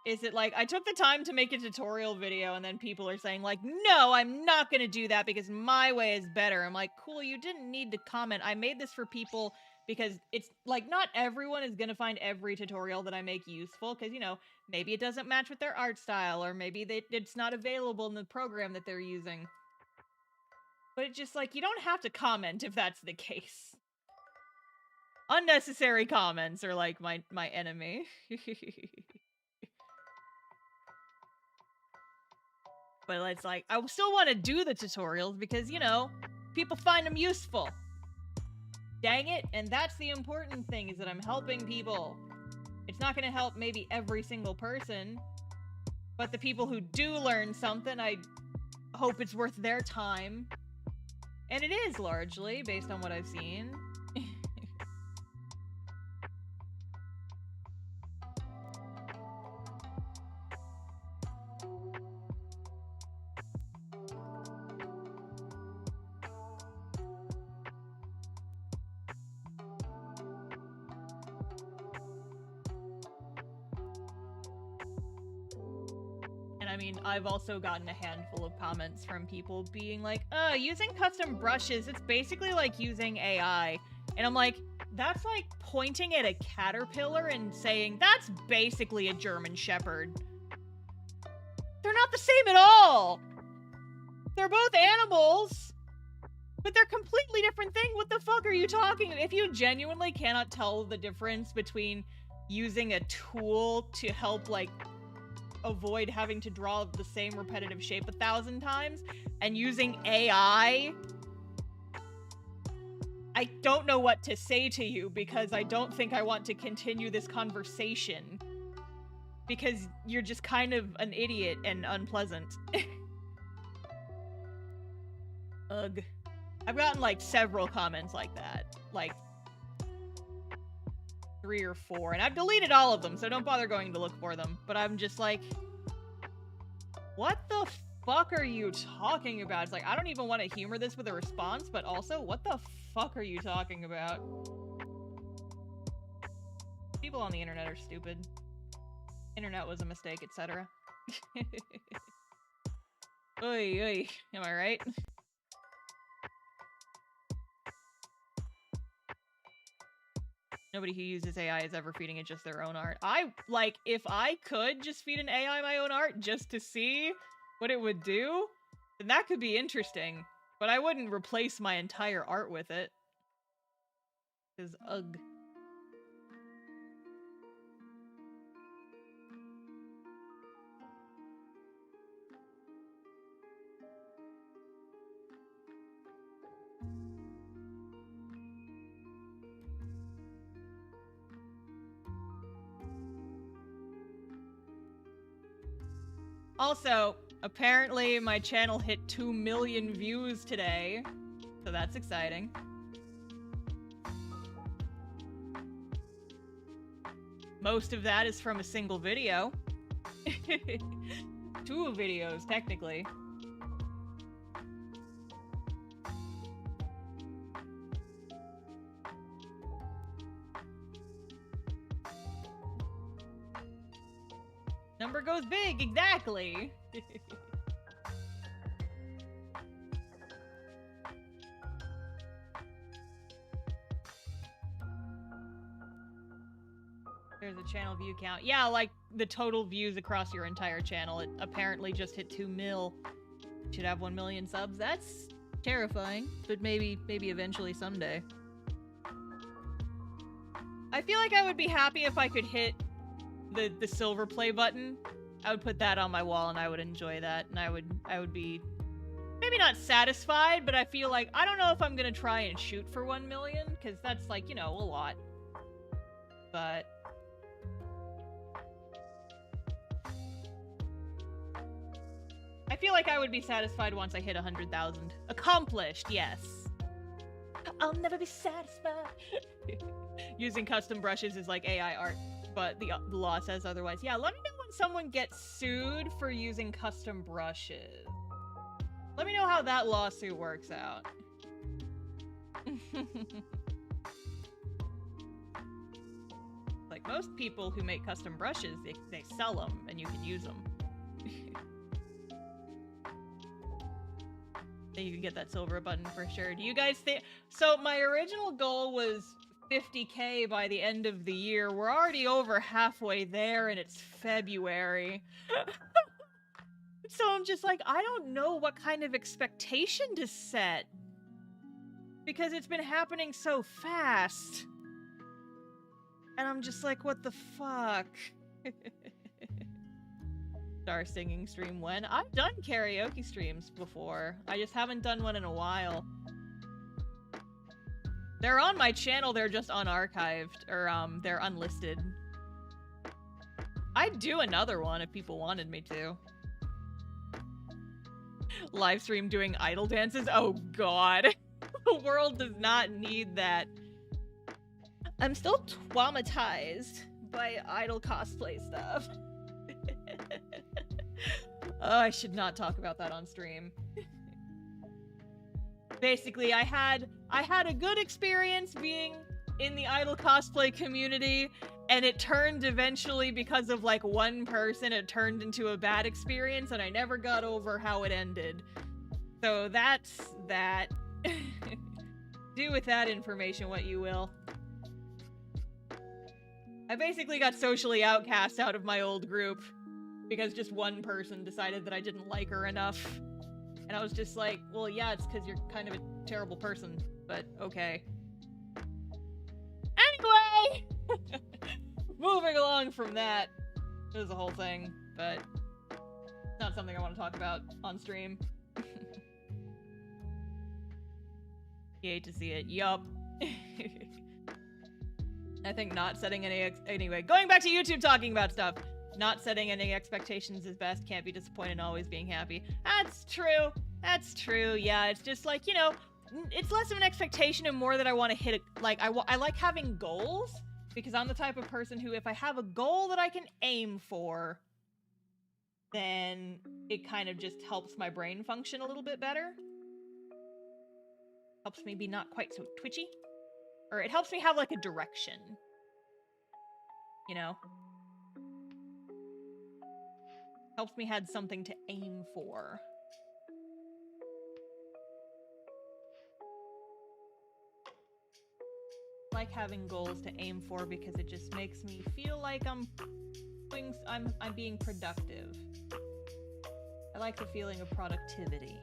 is that, like, I took the time to make a tutorial video and then people are saying, like, no, I'm not gonna do that because my way is better. I'm like, cool, you didn't need to comment. I made this for people because it's, like, not everyone is gonna find every tutorial that I make useful because, you know, maybe it doesn't match with their art style or maybe it's not available in the program that they're using. But it's just, like, you don't have to comment if that's the case. Unnecessary comments are, like, my enemy. But it's like, I still want to do the tutorials because, you know, people find them useful. Dang it, and that's the important thing, is that I'm helping people. It's not going to help maybe every single person, but the people who do learn something, I hope it's worth their time. And it is, largely, based on what I've seen. I mean, I've also gotten a handful of comments from people being like, using custom brushes, it's basically like using AI. And I'm like, that's like pointing at a caterpillar and saying, that's basically a German Shepherd. They're not the same at all! They're both animals, but they're completely different things. What the fuck are you talking about? If you genuinely cannot tell the difference between using a tool to help, like, avoid having to draw the same repetitive shape 1,000 times and using AI, I don't know what to say to you because I don't think I want to continue this conversation because you're just kind of an idiot and unpleasant. Ugh. I've gotten like several comments like that, like 3 or 4, and I've deleted all of them, so don't bother going to look for them. But I'm just like, what the fuck are you talking about? It's like, I don't even want to humor this with a response, but also, what the fuck are you talking about? People on the internet are stupid. Internet was a mistake, etc. Oy, oy. Am I right? Nobody who uses AI is ever feeding it just their own art. Like, if I could just feed an AI my own art just to see what it would do, then that could be interesting. But I wouldn't replace my entire art with it. Because, ugh. Also, apparently my channel hit 2 million views today, so that's exciting. Most of that is from a single video. 2 videos, technically. Number goes big, exactly! There's a channel view count. Yeah, like, the total views across your entire channel. It apparently just hit 2 mil. Should have 1 million subs. That's terrifying, but maybe eventually someday. I feel like I would be happy if I could hit the silver play button. I would put that on my wall and I would enjoy that, and I would be maybe not satisfied, but I feel like I don't know if I'm gonna try and shoot for 1 million, because that's like, you know, a lot. But I feel like I would be satisfied once I hit 100,000. Accomplished, yes. I'll never be satisfied. Using custom brushes is like AI art, but the law says otherwise. Yeah, let me know when someone gets sued for using custom brushes. Let me know how that lawsuit works out. Like most people who make custom brushes, they sell them and you can use them. Then you can get that silver button for sure. Do you guys think? So my original goal was 50K by the end of the year. We're already over halfway there and it's February. So I'm just like, I don't know what kind of expectation to set. Because it's been happening so fast. And I'm just like, what the fuck? Star singing stream when? I've done karaoke streams before. I just haven't done one in a while. They're on my channel, they're just unarchived. Or, they're unlisted. I'd do another one if people wanted me to. Live stream doing idol dances? Oh god. The world does not need that. I'm still traumatized by idol cosplay stuff. Oh, I should not talk about that on stream. Basically, I had a good experience being in the idol cosplay community, and it turned eventually, because of like one person, it turned into a bad experience, and I never got over how it ended. So that's that. Do with that information what you will. I basically got socially outcast out of my old group because just one person decided that I didn't like her enough. And I was just like, well, yeah, it's because you're kind of a terrible person, but okay. Anyway! Moving along from that. There's a whole thing, but it's not something I want to talk about on stream. You hate to see it. Yup. I think not setting any anyway, going back to YouTube talking about stuff. Not setting any expectations is best. Can't be disappointed, always being happy. That's true. That's true. Yeah, it's just like, you know, it's less of an expectation and more that I want to hit it. Like, I like having goals because I'm the type of person who, if I have a goal that I can aim for, then it kind of just helps my brain function a little bit better. Helps me be not quite so twitchy. Or it helps me have, like, a direction. You know? Helps me have something to aim for. I like having goals to aim for because it just makes me feel like I'm being productive. I like the feeling of productivity.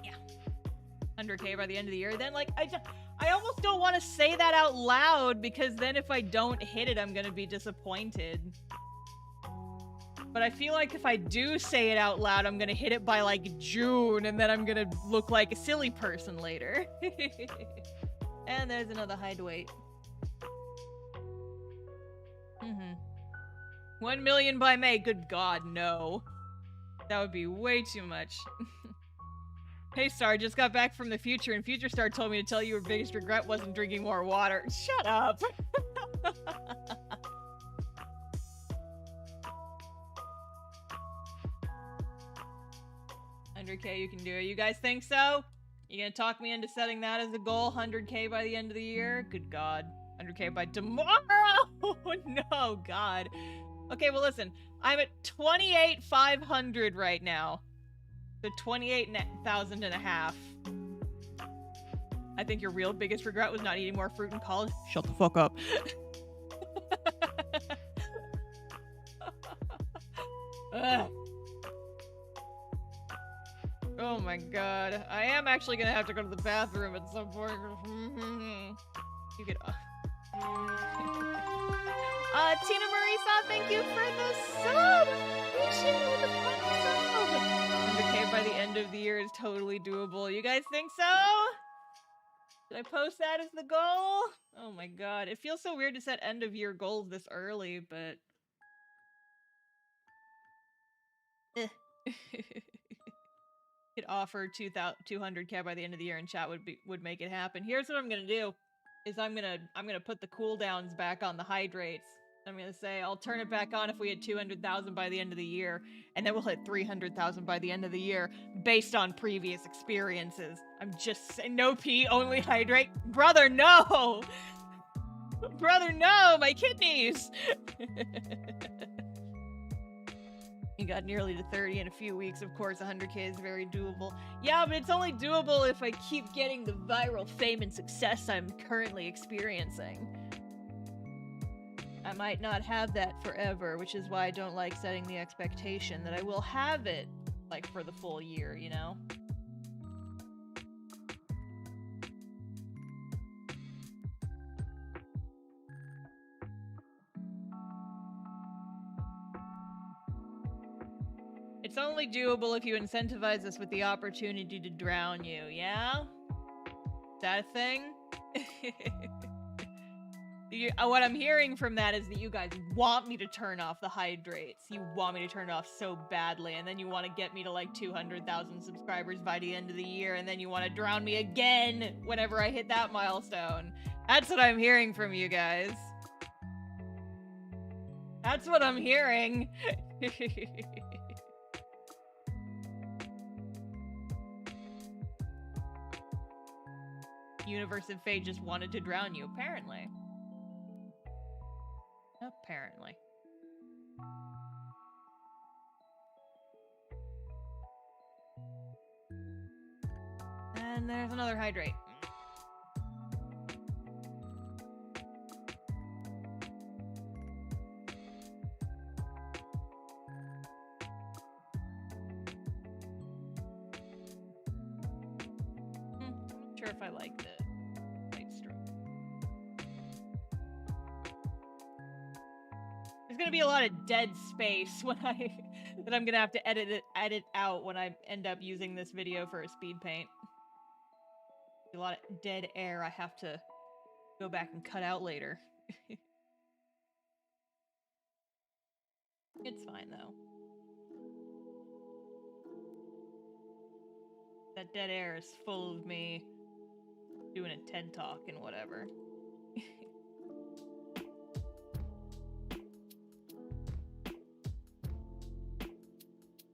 Yeah. 100K by the end of the year, then like I almost don't want to say that out loud because then if I don't hit it, I'm gonna be disappointed. But I feel like if I do say it out loud, I'm gonna hit it by like June and then I'm gonna look like a silly person later. And there's another hideaway. 1 million by May. Good God, no. That would be way too much. Hey Star, just got back from the future and Future Star told me to tell you your biggest regret wasn't drinking more water. Shut up! 100K, you can do it. You guys think so? You gonna talk me into setting that as a goal? 100K by the end of the year? Good God. 100K by tomorrow? No, God. Okay, well listen. I'm at 28,500 right now. So 28,000 and a half. I think your real biggest regret was not eating more fruit in college. Shut the fuck up. Oh my God. I am actually gonna have to go to the bathroom at some point. You get Tina Marisa, thank you for the sub! Appreciate it, the sub! 100K by the end of the year is totally doable. You guys think so? Did I post that as the goal? Oh my god. It feels so weird to set end of year goals this early, but... Could offer 200k by the end of the year and chat would make it happen. Here's what I'm gonna do. Is I'm gonna put the cooldowns back on the hydrates. I'm gonna say I'll turn it back on if we hit 200,000 by the end of the year, and then we'll hit 300,000 by the end of the year, based on previous experiences. I'm just saying, no pee, only hydrate. Brother, no! Brother, no! My kidneys! You got nearly to 30 in a few weeks. Of course, 100k is very doable. Yeah, but it's only doable if I keep getting the viral fame and success I'm currently experiencing. I might not have that forever, which is why I don't like setting the expectation that I will have it, like, for the full year, you know? It's only doable if you incentivize us with the opportunity to drown you, yeah? Is that a thing? What I'm hearing from that is that you guys want me to turn off the hydrates. You want me to turn it off so badly, and then you want to get me to like 200,000 subscribers by the end of the year, and then you want to drown me again whenever I hit that milestone. That's what I'm hearing from you guys. That's what I'm hearing. Universe and fate just wanted to drown you, apparently. Apparently. And there's another hydrate. Not sure if I like the light stroke. There's gonna be a lot of dead space when that I'm gonna have to edit out when I end up using this video for a speed paint. A lot of dead air I have to go back and cut out later. It's fine though. That dead air is full of me doing a TED talk and whatever.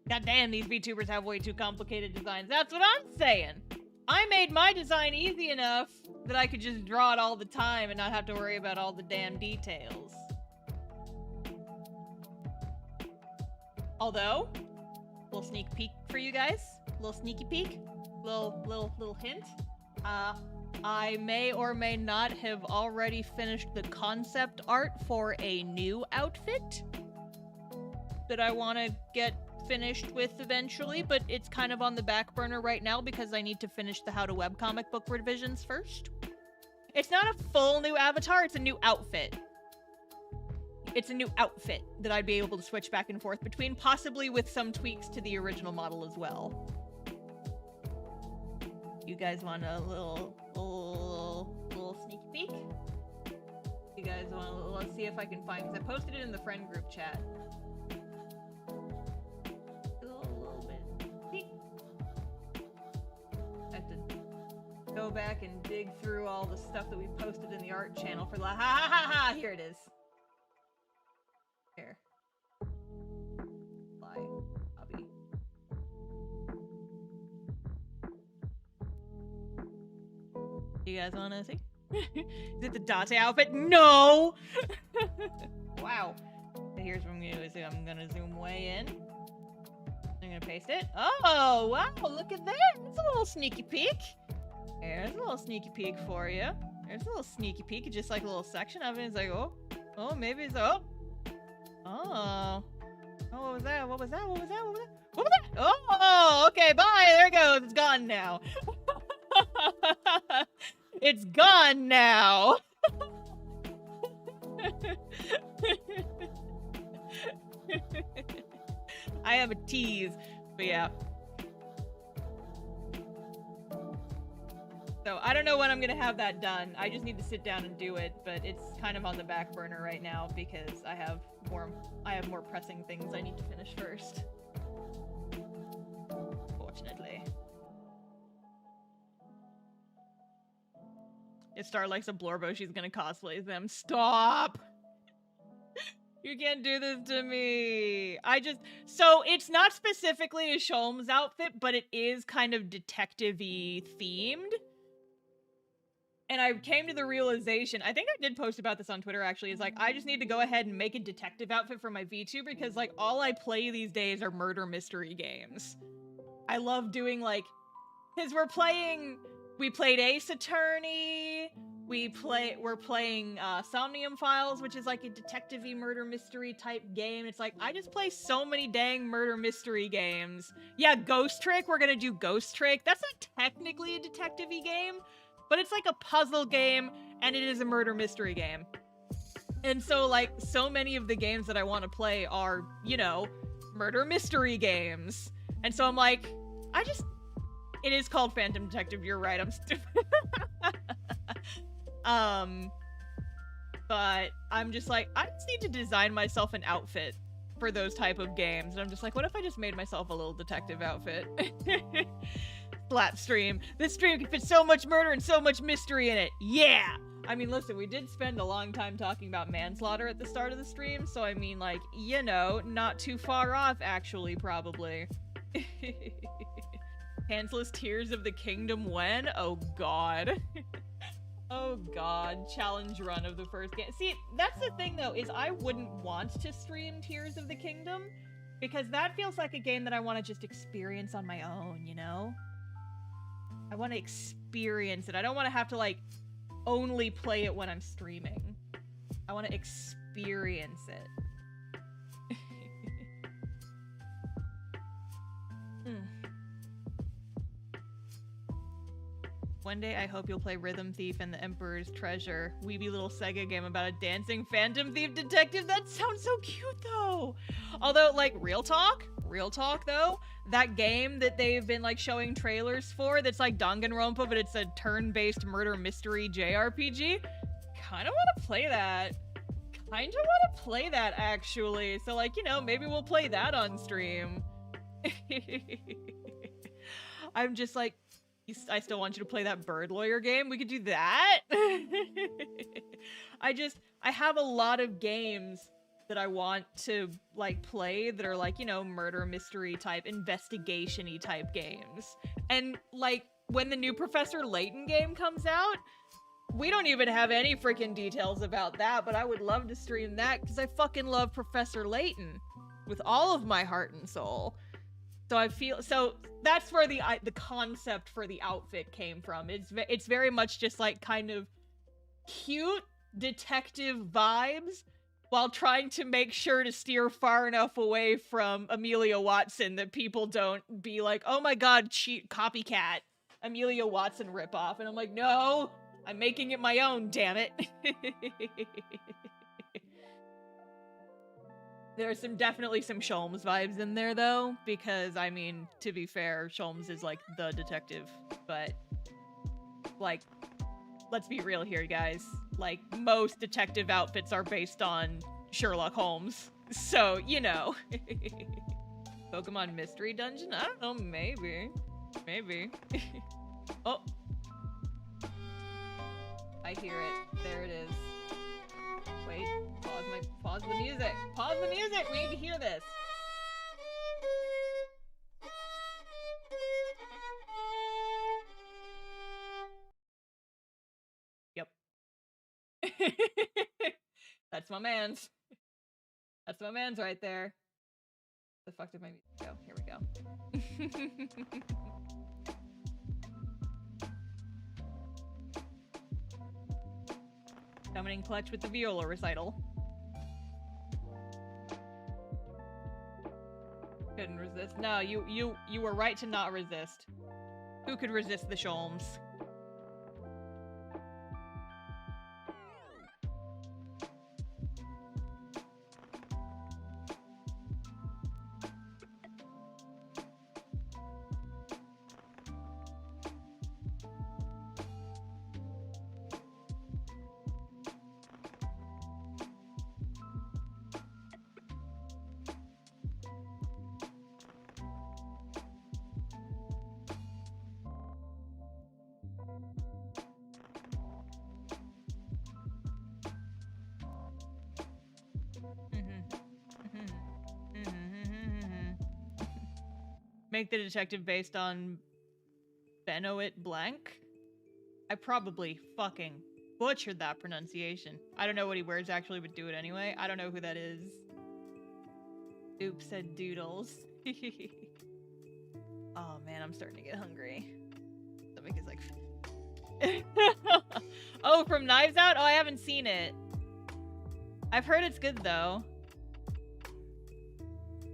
God damn, these VTubers have way too complicated designs. That's what I'm saying! I made my design easy enough that I could just draw it all the time and not have to worry about all the damn details. Although, little sneak peek for you guys. Little sneaky peek. Little hint. I may or may not have already finished the concept art for a new outfit that I want to get finished with eventually, but it's kind of on the back burner right now because I need to finish the How to Webcomic book revisions first. It's not a full new avatar, it's a new outfit. It's a new outfit that I'd be able to switch back and forth between, possibly with some tweaks to the original model as well. You guys want a little sneak peek? You guys want let's see if I can find, because I posted it in the friend group chat. Go back and dig through all the stuff that we posted in the art channel for la ha ha ha ha. Here it is. Here. Fly. Hobby. You guys wanna see? Is it the Date outfit? No! Wow. So here's what I'm gonna do. I'm gonna zoom way in. I'm gonna paste it. Oh, wow, look at that. That's a little sneaky peek. There's a little sneaky peek for you. There's a little sneaky peek, just like a little section of it. It's like, oh, maybe it's, oh, what was that? What was that? What was that? What was that? What was that? Oh, okay, bye. There it goes. It's gone now. It's gone now. I have a tease, but yeah. So I don't know when I'm gonna have that done. I just need to sit down and do it, but it's kind of on the back burner right now because I have more pressing things I need to finish first. Fortunately. If Star likes a Blorbo, she's gonna cosplay them. Stop! You can't do this to me. So it's not specifically a Sholmes outfit, but it is kind of detective-y themed. And I came to the realization, I think I did post about this on Twitter actually, is like, I just need to go ahead and make a detective outfit for my VTuber because like all I play these days are murder mystery games. I love doing like, because we played Ace Attorney, we're playing Somnium Files, which is like a detective-y murder mystery type game. It's like, I just play so many dang murder mystery games. Yeah, Ghost Trick, we're gonna do Ghost Trick. That's not technically a detective-y game, but it's like a puzzle game, and it is a murder mystery game. And so, like, so many of the games that I want to play are, you know, murder mystery games. And so I'm like, it is called Phantom Detective, you're right, I'm stupid. But I'm just like, I just need to design myself an outfit for those type of games. And I'm just like, what if I just made myself a little detective outfit? Flat stream. This stream can fit so much murder and so much mystery in it. Yeah! I mean, listen, we did spend a long time talking about manslaughter at the start of the stream, so I mean, like, you know, not too far off, actually, probably. Hansless Tears of the Kingdom when? Oh god. Oh god, challenge run of the first game. See, that's the thing though, is I wouldn't want to stream Tears of the Kingdom, because that feels like a game that I want to just experience on my own, you know? I want to experience it. I don't want to have to, like, only play it when I'm streaming. I want to experience it. One day, I hope you'll play Rhythm Thief and the Emperor's Treasure. Weeby little Sega game about a dancing phantom thief detective. That sounds so cute, though. Although, like, real talk though, that game that they've been like showing trailers for that's like Danganronpa, but it's a turn-based murder mystery JRPG. Kinda wanna play that. Actually. So like, you know, maybe we'll play that on stream. I'm just like, I still want you to play that bird lawyer game. We could do that. I have a lot of games that I want to, like, play that are, like, you know, murder mystery type, investigation-y type games. And, like, when the new Professor Layton game comes out, we don't even have any freaking details about that, but I would love to stream that because I fucking love Professor Layton with all of my heart and soul. So that's where the concept for the outfit came from. It's very much just, like, kind of cute detective vibes, while trying to make sure to steer far enough away from Amelia Watson that people don't be like, oh my god, cheat copycat Amelia Watson ripoff. And I'm like, no, I'm making it my own, damn it. There's definitely some Sholmes vibes in there though, because I mean, to be fair, Sholmes is like the detective, but like, let's be real here, guys. Like, most detective outfits are based on Sherlock Holmes. So, you know. Pokemon Mystery Dungeon? I don't know, maybe. Maybe. Oh. I hear it. There it is. Wait. Pause the music. Pause the music! We need to hear this. Yep. That's my man's. That's my man's right there. The fuck did my music go? Here we go. Coming in clutch with the viola recital. Couldn't resist. No, you were right to not resist. Who could resist the Sholmes? Make the detective based on Benoit Blanc? I probably fucking butchered that pronunciation. I don't know what he wears actually, but do it anyway. I don't know who that is. Oops, said doodles. Oh man, I'm starting to get hungry. Stomach is like... Oh, from Knives Out? Oh, I haven't seen it. I've heard it's good though.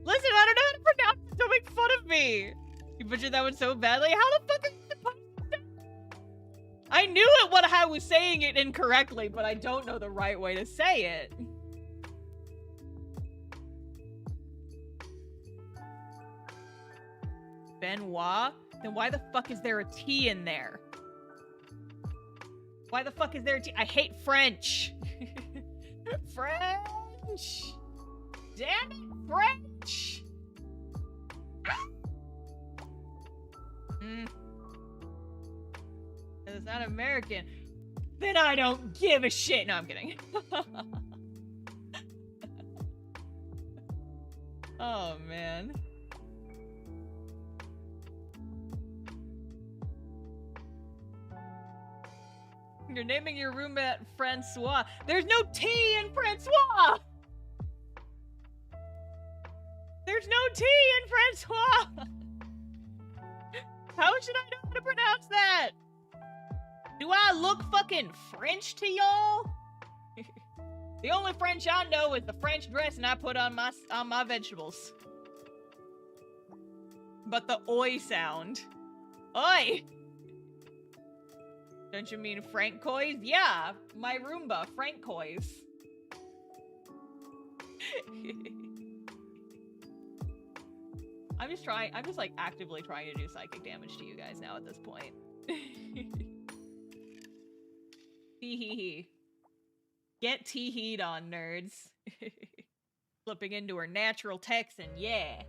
Listen, I don't know how to pronounce it, don't make fun of me! You butchered that one so badly? How the fuck are you supposed to... I knew it what I was saying it incorrectly, but I don't know the right way to say it. Benoit? Then why the fuck is there a T in there? Why the fuck is there a T? I hate French! French! Damn it, French! It's not American. Then I don't give a shit. No, I'm kidding. Oh, man. You're naming your Roomba Francois. There's no T in Francois! There's no T in Francois! How should I know how to pronounce that? Do I look fucking French to y'all? The only French I know is the French dressing I put on my vegetables. But the oi sound. Oi! Don't you mean Francois? Yeah, my Roomba, Francois. I'm just like actively trying to do psychic damage to you guys now at this point. Tee-hee-hee. Get tee-heed on, nerds. Flipping into her natural Texan, yeah.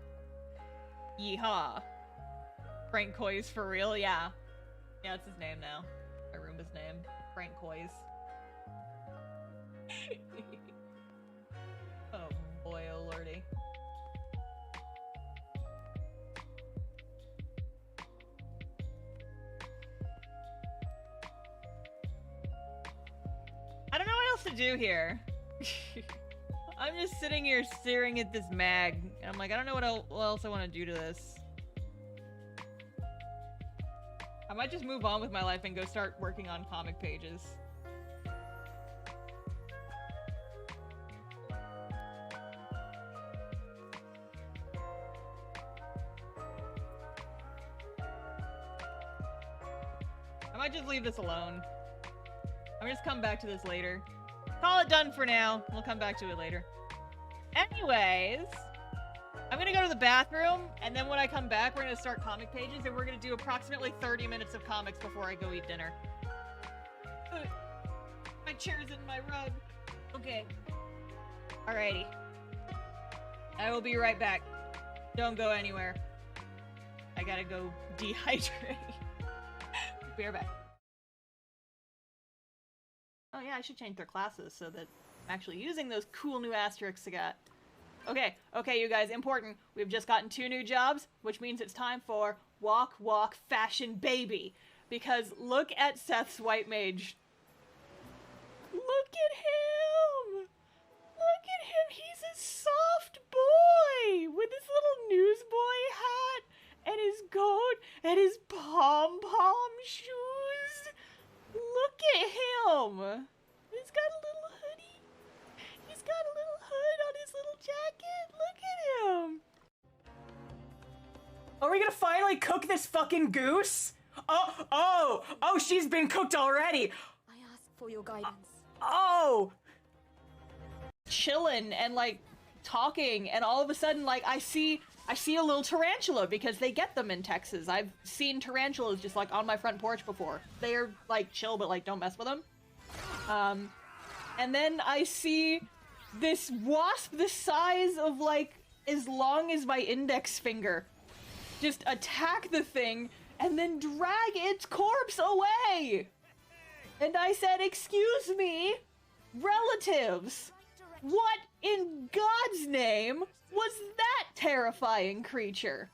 Yeehaw. Francois for real, yeah. Yeah, that's his name now. My Roomba's name. Francois. Oh boy, oh lordy. I don't know what else to do here. I'm just sitting here staring at this mag, and I'm like, I don't know what else I want to do to this. I might just move on with my life and go start working on comic pages. I might just leave this alone. I'm just come back to this later. Call it done for now. We'll come back to it later. Anyways, I'm gonna go to the bathroom, and then when I come back, we're gonna start comic pages, and we're gonna do approximately 30 minutes of comics before I go eat dinner. My chair's in my rug. Okay. Alrighty. I will be right back. Don't go anywhere. I gotta go dehydrate. Be right back. Oh yeah, I should change their classes so that I'm actually using those cool new asterisks I got. Okay, you guys, important. We've just gotten 2 new jobs, which means it's time for Walk, Walk, Fashion Baby. Because look at Seth's white mage. Look at him! Look at him! He's a soft boy! With his little newsboy hat, and his coat, and his pom-pom shoes. Look at him! He's got a little hoodie. He's got a little hood on his little jacket. Look at him! Are we gonna finally cook this fucking goose? Oh, she's been cooked already! I ask for your guidance. Chillin' and like talking, and all of a sudden like I see a little tarantula because they get them in Texas. I've seen tarantulas just like on my front porch before. They're like chill, but like don't mess with them. And then I see this wasp the size of like as long as my index finger just attack the thing and then drag its corpse away. And I said, excuse me, relatives, what in God's name was that terrifying creature?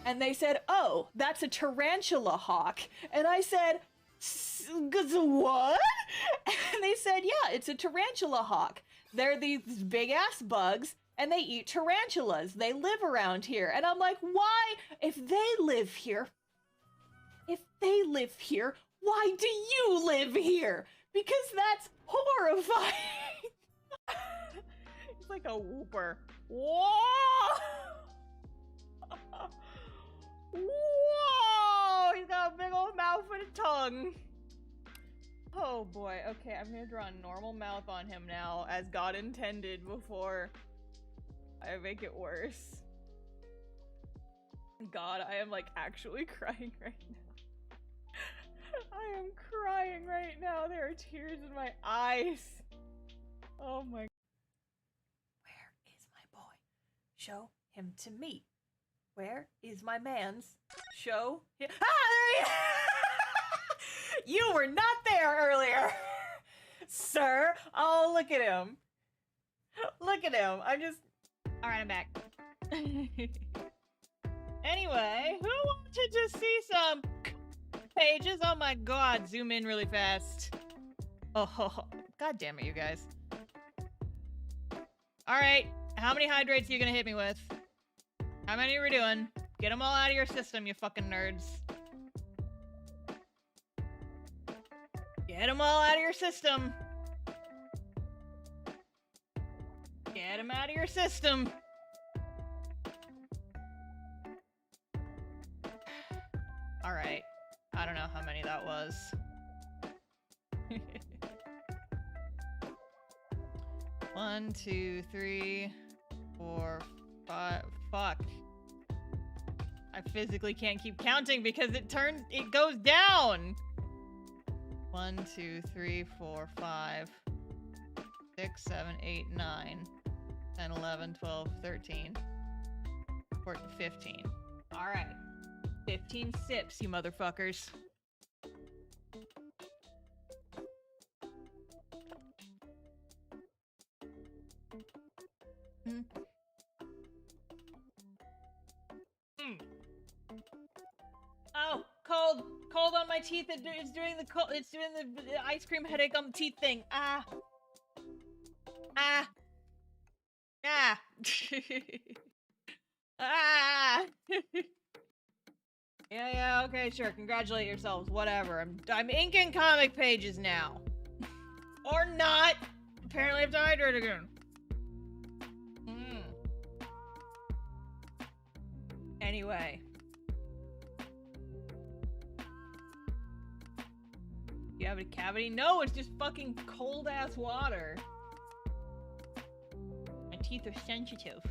And they said, oh, that's a tarantula hawk. And I said, what? And they said, yeah, it's a tarantula hawk. They're these big-ass bugs, and they eat tarantulas. They live around here. And I'm like, why? If they live here, why do you live here? Because that's horrifying. It's like a whooper. Whoa! Whoa! He's got a big old mouth and a tongue. Oh boy. Okay, I'm gonna draw a normal mouth on him now, as God intended, before I make it worse. God, I am like actually crying right now. I am crying right now. There are tears in my eyes. Oh my. Where is my boy? Show him to me. Where is my man's? Show him. Ah, there he is! You were not there earlier, sir. Oh, look at him. Look at him. I'm just. All right, I'm back. Anyway, who wanted to see some pages? Oh my god, zoom in really fast. Oh, god damn it, you guys. Alright, how many hydrates are you gonna hit me with? How many are we doing? Get them all out of your system, you fucking nerds. Get them all out of your system. Get them out of your system. Alright. I don't know how many that was. 1, 2, 3, 4, 5. Fuck. I physically can't keep counting because it goes down. 1, 2, 3, 4, 5, 6, 7, 8, 9, 10, 11, 12, 13, 14, 15. Alright. 15 sips, you motherfuckers. Oh, cold. Cold on my teeth. It's doing the ice cream headache on the teeth thing. Ah. Ah. Ah. Ah. Yeah, okay, sure. Congratulate yourselves. Whatever. I'm inking comic pages now. Or not. Apparently I have to hydrate again. Anyway. You have a cavity? No, it's just fucking cold-ass water. My teeth are sensitive.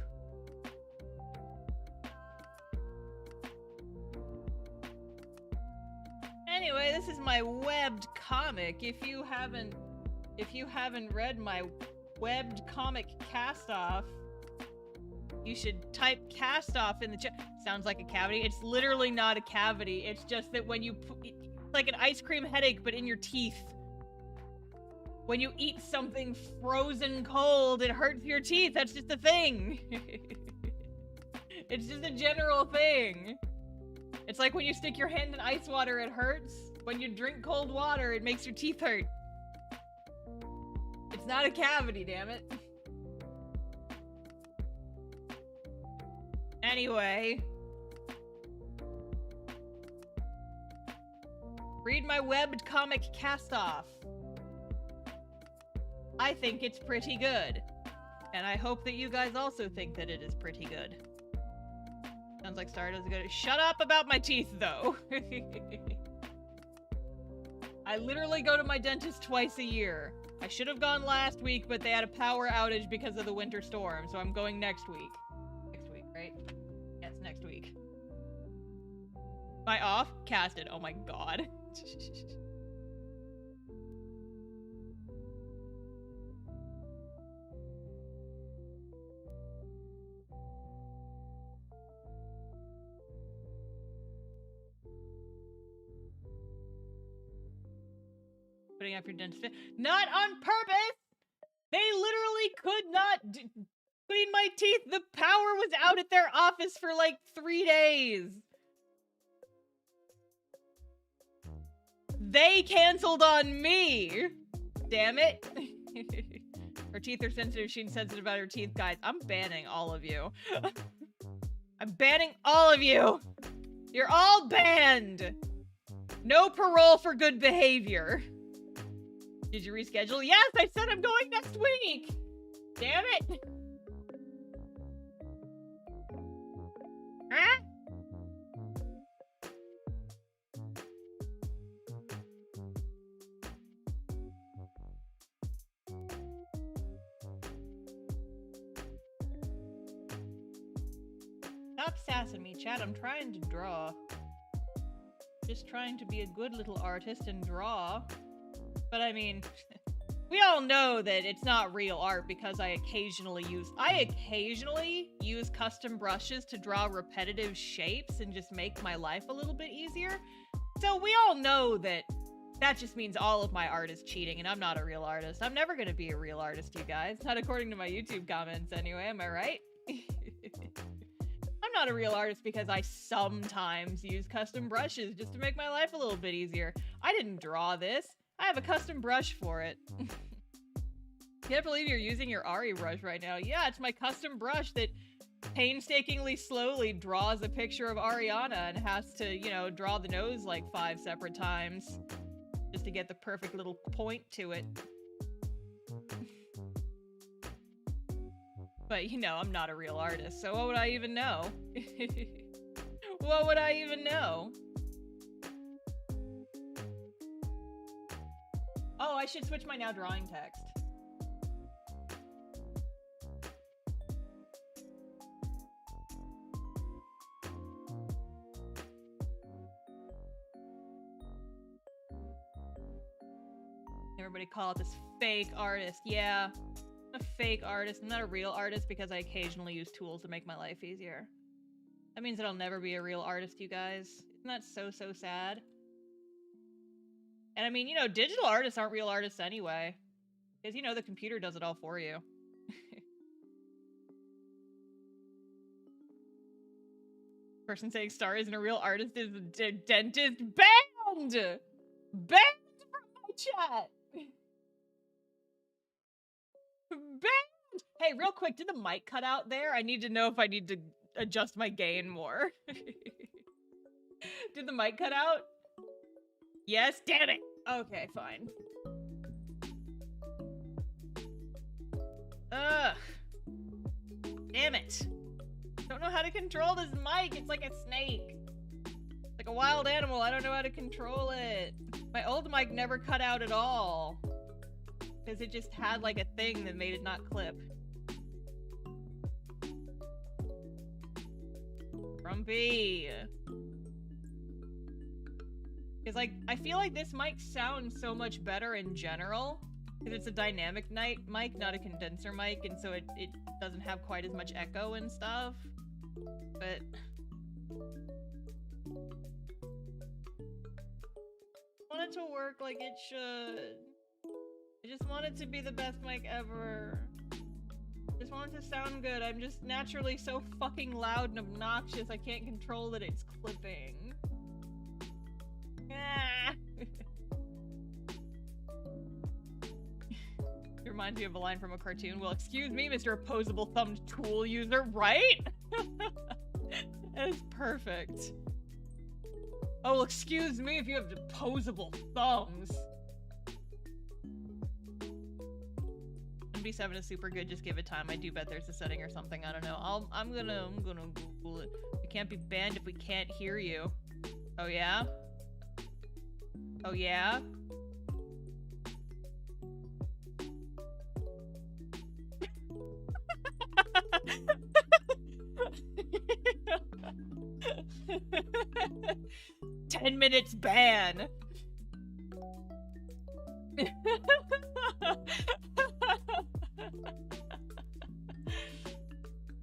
Anyway, this is my webbed comic. If you haven't read my webbed comic Castoff, you should type Castoff in the chat. Sounds like a cavity. It's literally not a cavity. It's just that when you it's like an ice cream headache, but in your teeth. When you eat something frozen cold, it hurts your teeth. That's just a thing. It's just a general thing. It's like when you stick your hand in ice water, it hurts. When you drink cold water, it makes your teeth hurt. It's not a cavity, damn it. Anyway. Read my webbed comic Castoff. I think it's pretty good. And I hope that you guys also think that it is pretty good. Sounds like Star does good. Shut up about my teeth, though. I literally go to my dentist twice a year. I should have gone last week, but they had a power outage because of the winter storm, so I'm going next week. Next week, right? Yes, next week. Am I off? Casted. Oh my god. Putting up your dentist. Not on purpose! They literally could not clean my teeth. The power was out at their office for like 3 days. They canceled on me! Damn it. Her teeth are sensitive. She's sensitive about her teeth, guys. I'm banning all of you. I'm banning all of you! You're all banned! No parole for good behavior. Did you reschedule? Yes, I said I'm going next week! Damn it! Huh? Stop sassing me, chat. I'm trying to draw. Just trying to be a good little artist and draw. But I mean, we all know that it's not real art because I occasionally use custom brushes to draw repetitive shapes and just make my life a little bit easier. So we all know that that just means all of my art is cheating and I'm not a real artist. I'm never gonna be a real artist, you guys. Not according to my YouTube comments anyway, am I right? I'm not a real artist because I sometimes use custom brushes just to make my life a little bit easier. I didn't draw this. I have a custom brush for it. Can't believe you're using your Ari brush right now. Yeah, it's my custom brush that painstakingly slowly draws a picture of Ariana and has to, you know, draw the nose like 5 separate times just to get the perfect little point to it. But, you know, I'm not a real artist, so what would I even know? What would I even know? Oh, I should switch my now drawing text. Everybody call it this fake artist. Yeah. I'm a fake artist. I'm not a real artist because I occasionally use tools to make my life easier. That means that I'll never be a real artist, you guys. Isn't that so, so sad? And I mean, you know, digital artists aren't real artists anyway. Because, you know, the computer does it all for you. Person saying Star isn't a real artist is a dentist. Banned! Banned from my chat! Banned! Hey, real quick, did the mic cut out there? I need to know if I need to adjust my gain more. Did the mic cut out? Yes? Damn it! Okay, fine. Ugh. Damn it. Don't know how to control this mic. It's like a snake. It's like a wild animal. I don't know how to control it. My old mic never cut out at all. Because it just had like a thing that made it not clip. Grumpy. Because like, I feel like this mic sounds so much better in general. Because it's a dynamic mic, not a condenser mic, and so it doesn't have quite as much echo and stuff. But I want it to work like it should. I just want it to be the best mic ever. I just want it to sound good. I'm just naturally so fucking loud and obnoxious I can't control that it's clipping. Ah. It reminds me of a line from a cartoon. Well, excuse me, Mr. Opposable Thumbed Tool User, right? That is perfect. Oh, well, excuse me if you have opposable thumbs. MB7 is super good, just give it time. I do bet there's a setting or something, I don't know. I'm gonna Google it. We can't be banned if we can't hear you. Oh yeah? Oh yeah? "10 minutes ban."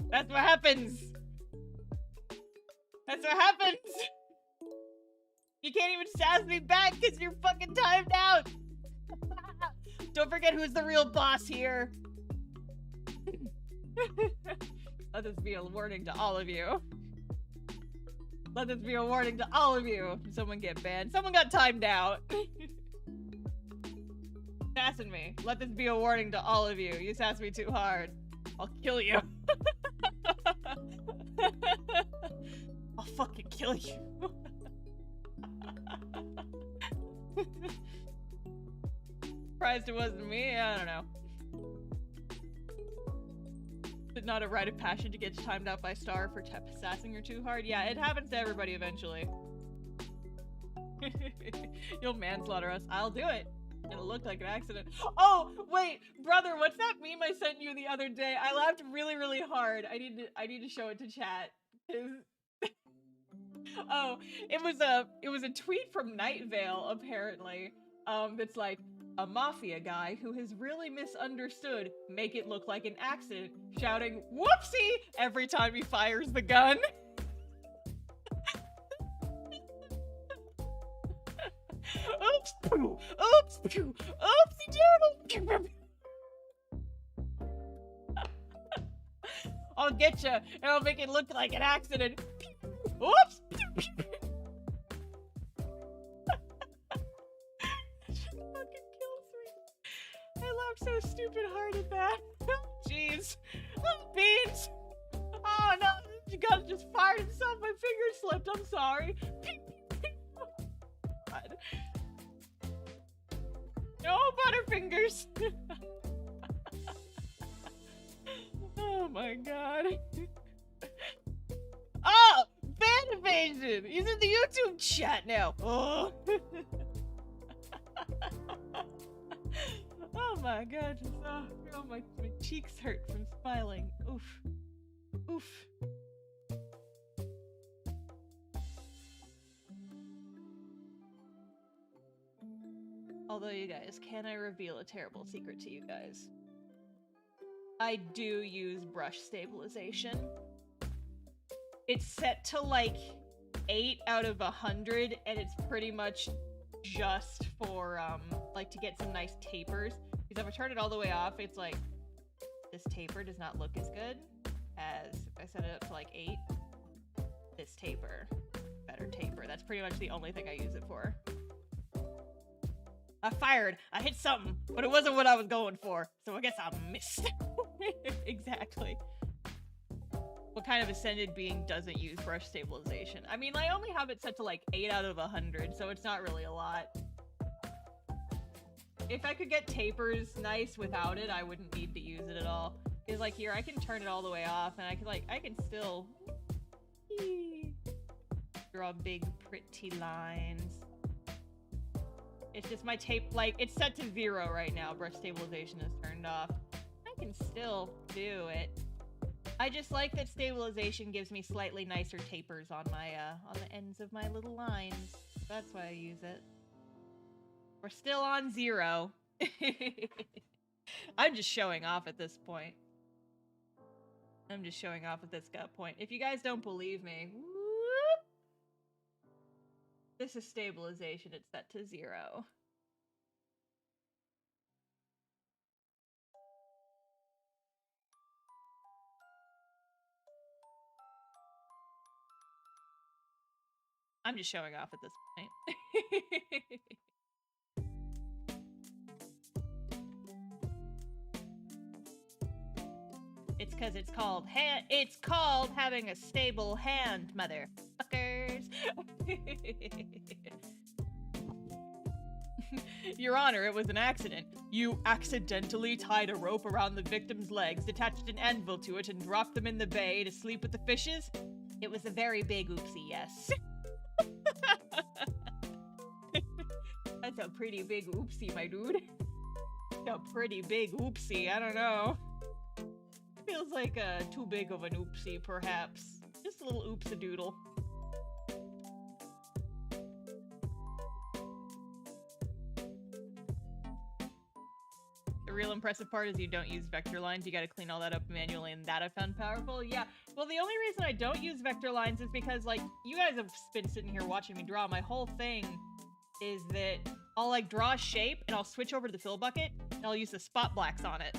That's what happens. That's what happens. You can't even sass me back because you're fucking timed out. Don't forget who's the real boss here. Let this be a warning to all of you. Let this be a warning to all of you. Someone get banned. Someone got timed out. Assassin me. Let this be a warning to all of you. You sass me too hard. I'll kill you. I'll fucking kill you. Surprised it wasn't me? I don't know. Is it not a rite of passage to get timed out by Star for sassing her too hard? Yeah, it happens to everybody eventually. You'll manslaughter us. I'll do it. It'll look like an accident. Oh, wait, brother, what's that meme I sent you the other day? I laughed really, really hard. I need to show it to chat. Oh, it was a tweet from Night Vale, apparently. That's like, a mafia guy who has really misunderstood make it look like an accident, shouting whoopsie every time he fires the gun. Oops, poo, oops, poo, oopsie doodle. I'll get you, and I'll make it look like an accident. Oops. So stupid hard at that. Jeez. Oh, beans. Oh no, you guys just fired himself. My finger slipped. I'm sorry. God. No butterfingers. Oh my god. Oh, fan evasion. He's in the YouTube chat now. Oh. Oh my god, oh, my cheeks hurt from smiling. Oof. Oof. Although, you guys, can I reveal a terrible secret to you guys? I do use brush stabilization. It's set to like 8 out of 100, and it's pretty much just for like to get some nice tapers, because if I turn it all the way off, it's like this taper does not look as good as if I set it up to like 8. This taper, better taper. That's pretty much the only thing I use it for. I fired. I hit something, but it wasn't what I was going for, so I guess I missed. Exactly. What kind of ascended being doesn't use brush stabilization? I mean, I only have it set to like 8 out of 100, so it's not really a lot. If I could get tapers nice without it, I wouldn't need to use it at all. Because like here, I can turn it all the way off, and I can still draw big, pretty lines. It's just my tape, like, it's set to 0 right now. Brush stabilization is turned off. I can still do it. I just like that stabilization gives me slightly nicer tapers on my, on the ends of my little lines. That's why I use it. We're still on 0. I'm just showing off at this point. I'm just showing off at this point. If you guys don't believe me, whoop, this is stabilization. It's set to 0. I'm just showing off at this point. It's because it's called having a stable hand, motherfuckers. Your Honor, it was an accident. You accidentally tied a rope around the victim's legs, detached an anvil to it, and dropped them in the bay to sleep with the fishes? It was a very big oopsie, yes. That's a pretty big oopsie, my dude. A pretty big oopsie, I don't know. Feels like too big of an oopsie, perhaps. Just a little oops-a-doodle. The real impressive part is you don't use vector lines. You gotta clean all that up manually, and that I found powerful. Yeah, well, the only reason I don't use vector lines is because, like, you guys have been sitting here watching me draw. My whole thing is that I'll, like, draw a shape, and I'll switch over to the fill bucket, and I'll use the spot blacks on it.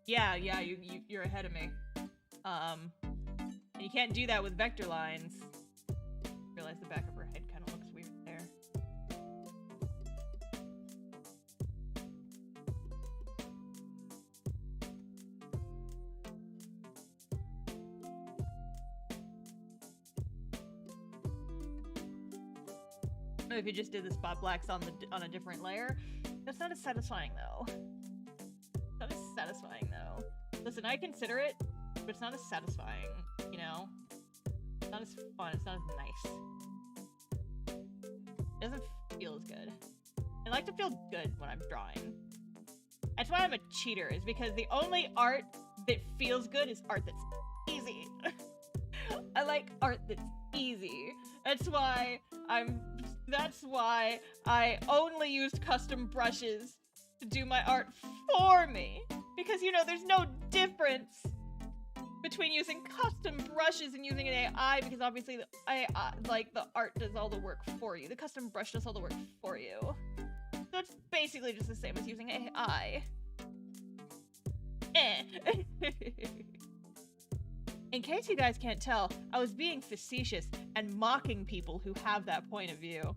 Yeah, you're ahead of me. And you can't do that with vector lines. realize the back of her head kind of looks weird there. If you just did the spot blacks on a different layer, that's not as satisfying though. Not as satisfying though. Listen, I consider it, but it's not as satisfying, you know? It's not as fun, it's not as nice. It doesn't feel as good. I like to feel good when I'm drawing. That's why I'm a cheater, is because the only art that feels good is art that's easy. I like art that's easy. That's why I only used custom brushes to do my art for me. Because, you know, there's no difference between using custom brushes and using an AI, because obviously the AI, like, the art does all the work for you. The custom brush does all the work for you. So it's basically just the same as using AI. In case you guys can't tell, I was being facetious and mocking people who have that point of view.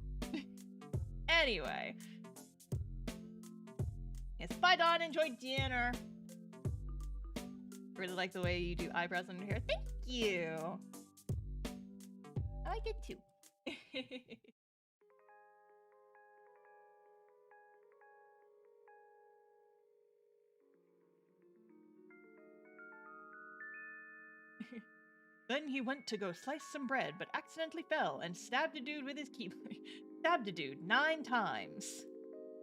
Anyway. Yes, bye Dawn, enjoy dinner. Really like the way you do eyebrows under here. Thank you. I like it too. Then he went to go slice some bread, but accidentally fell and stabbed a dude with his keyblade. Stabbed a dude 9 times.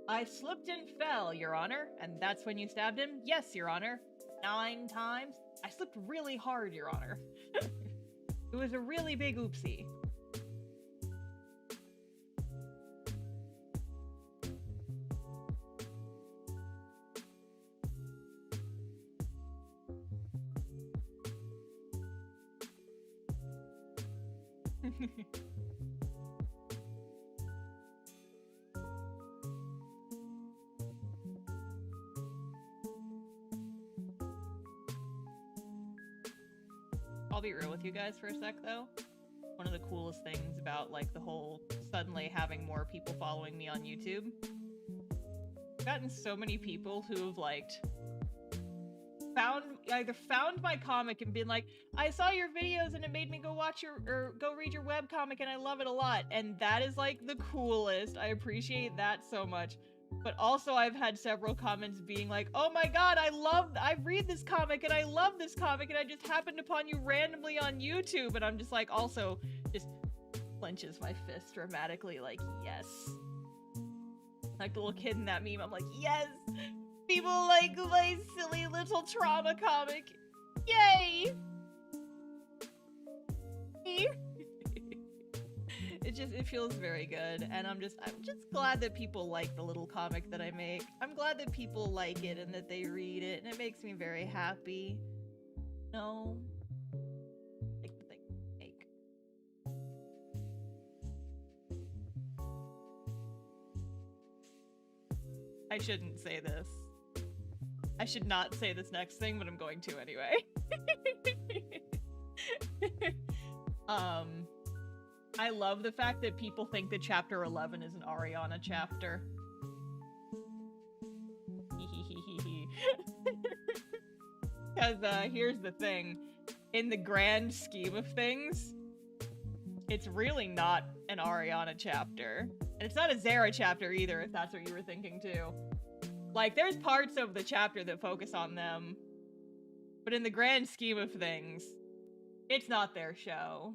I slipped and fell, Your Honor, and that's when you stabbed him? Yes, Your Honor. 9 times? I slipped really hard, Your Honor. It was a really big oopsie. I'll be real with you guys for a sec though. One of the coolest things about like the whole suddenly having more people following me on YouTube, I've gotten so many people who have either found my comic and been like, I saw your videos and it made me go watch or go read your webcomic and I love it a lot. And that is like the coolest. I appreciate that so much. But also I've had several comments being like, oh my god, I read this comic and I love this comic and I just happened upon you randomly on YouTube. And I'm just like, also just clenches my fist dramatically like, yes. Like the little kid in that meme, I'm like, yes! People like my silly little trauma comic. Yay! It feels very good, and I'm just glad that people like the little comic that I make. I'm glad that people like it and that they read it, and it makes me very happy. No. Like the thing I make. I shouldn't say this. I should not say this next thing, but I'm going to anyway. I love the fact that people think that chapter 11 is an Ariana chapter. Because here's the thing. In the grand scheme of things, it's really not an Ariana chapter. And it's not a Zara chapter either, if that's what you were thinking too. Like, there's parts of the chapter that focus on them. But in the grand scheme of things, it's not their show.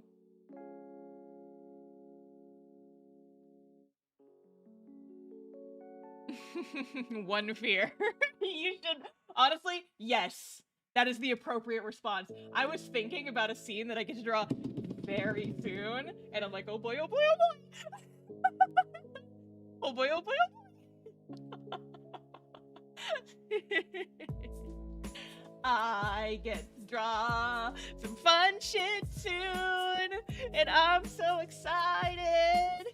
One fear. You should... Honestly, yes. That is the appropriate response. I was thinking about a scene that I get to draw very soon, and I'm like, oh boy, oh boy, oh boy! Oh boy, oh boy, oh boy! I get to draw some fun shit soon, and I'm so excited.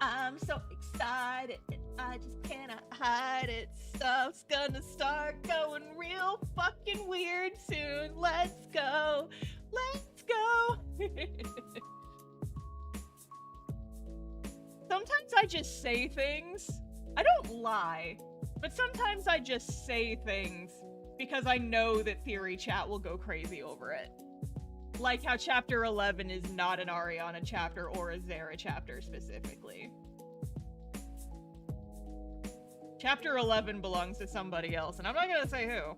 I'm so excited, and I just cannot hide it. Stuff's gonna start going real fucking weird soon. Let's go. Let's go. just say things. I don't lie, but sometimes I just say things because I know that theory chat will go crazy over it. Like how chapter 11 is not an Ariana chapter or a Zara chapter specifically. Chapter 11 belongs to somebody else, and I'm not gonna say who.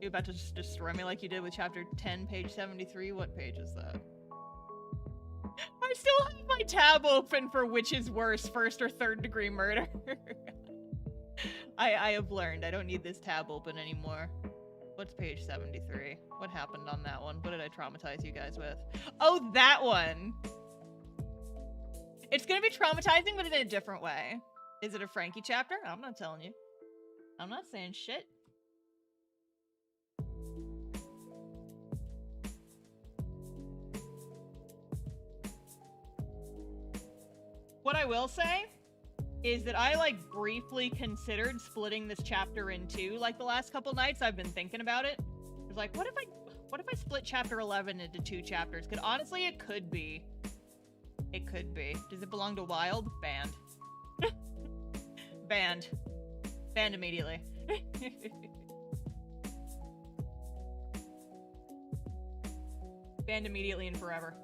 You about to just destroy me like you did with chapter 10, page 73? What page is that? I still have my tab open for which is worse, first or third degree murder. I have learned I don't need this tab open anymore. What's page 73? What happened on that one? What did I traumatize you guys with? Oh, that one! It's gonna be traumatizing, but in a different way. Is it a Frankie chapter? I'm not telling you. I'm not saying shit. What I will say is that I, like, briefly considered splitting this chapter in two, like, the last couple nights. I've been thinking about it. I was like, what if I split chapter 11 into 2 chapters? Because honestly, it could be. It could be. Does it belong to Wild? Banned. Banned. Banned immediately. Banned immediately and forever.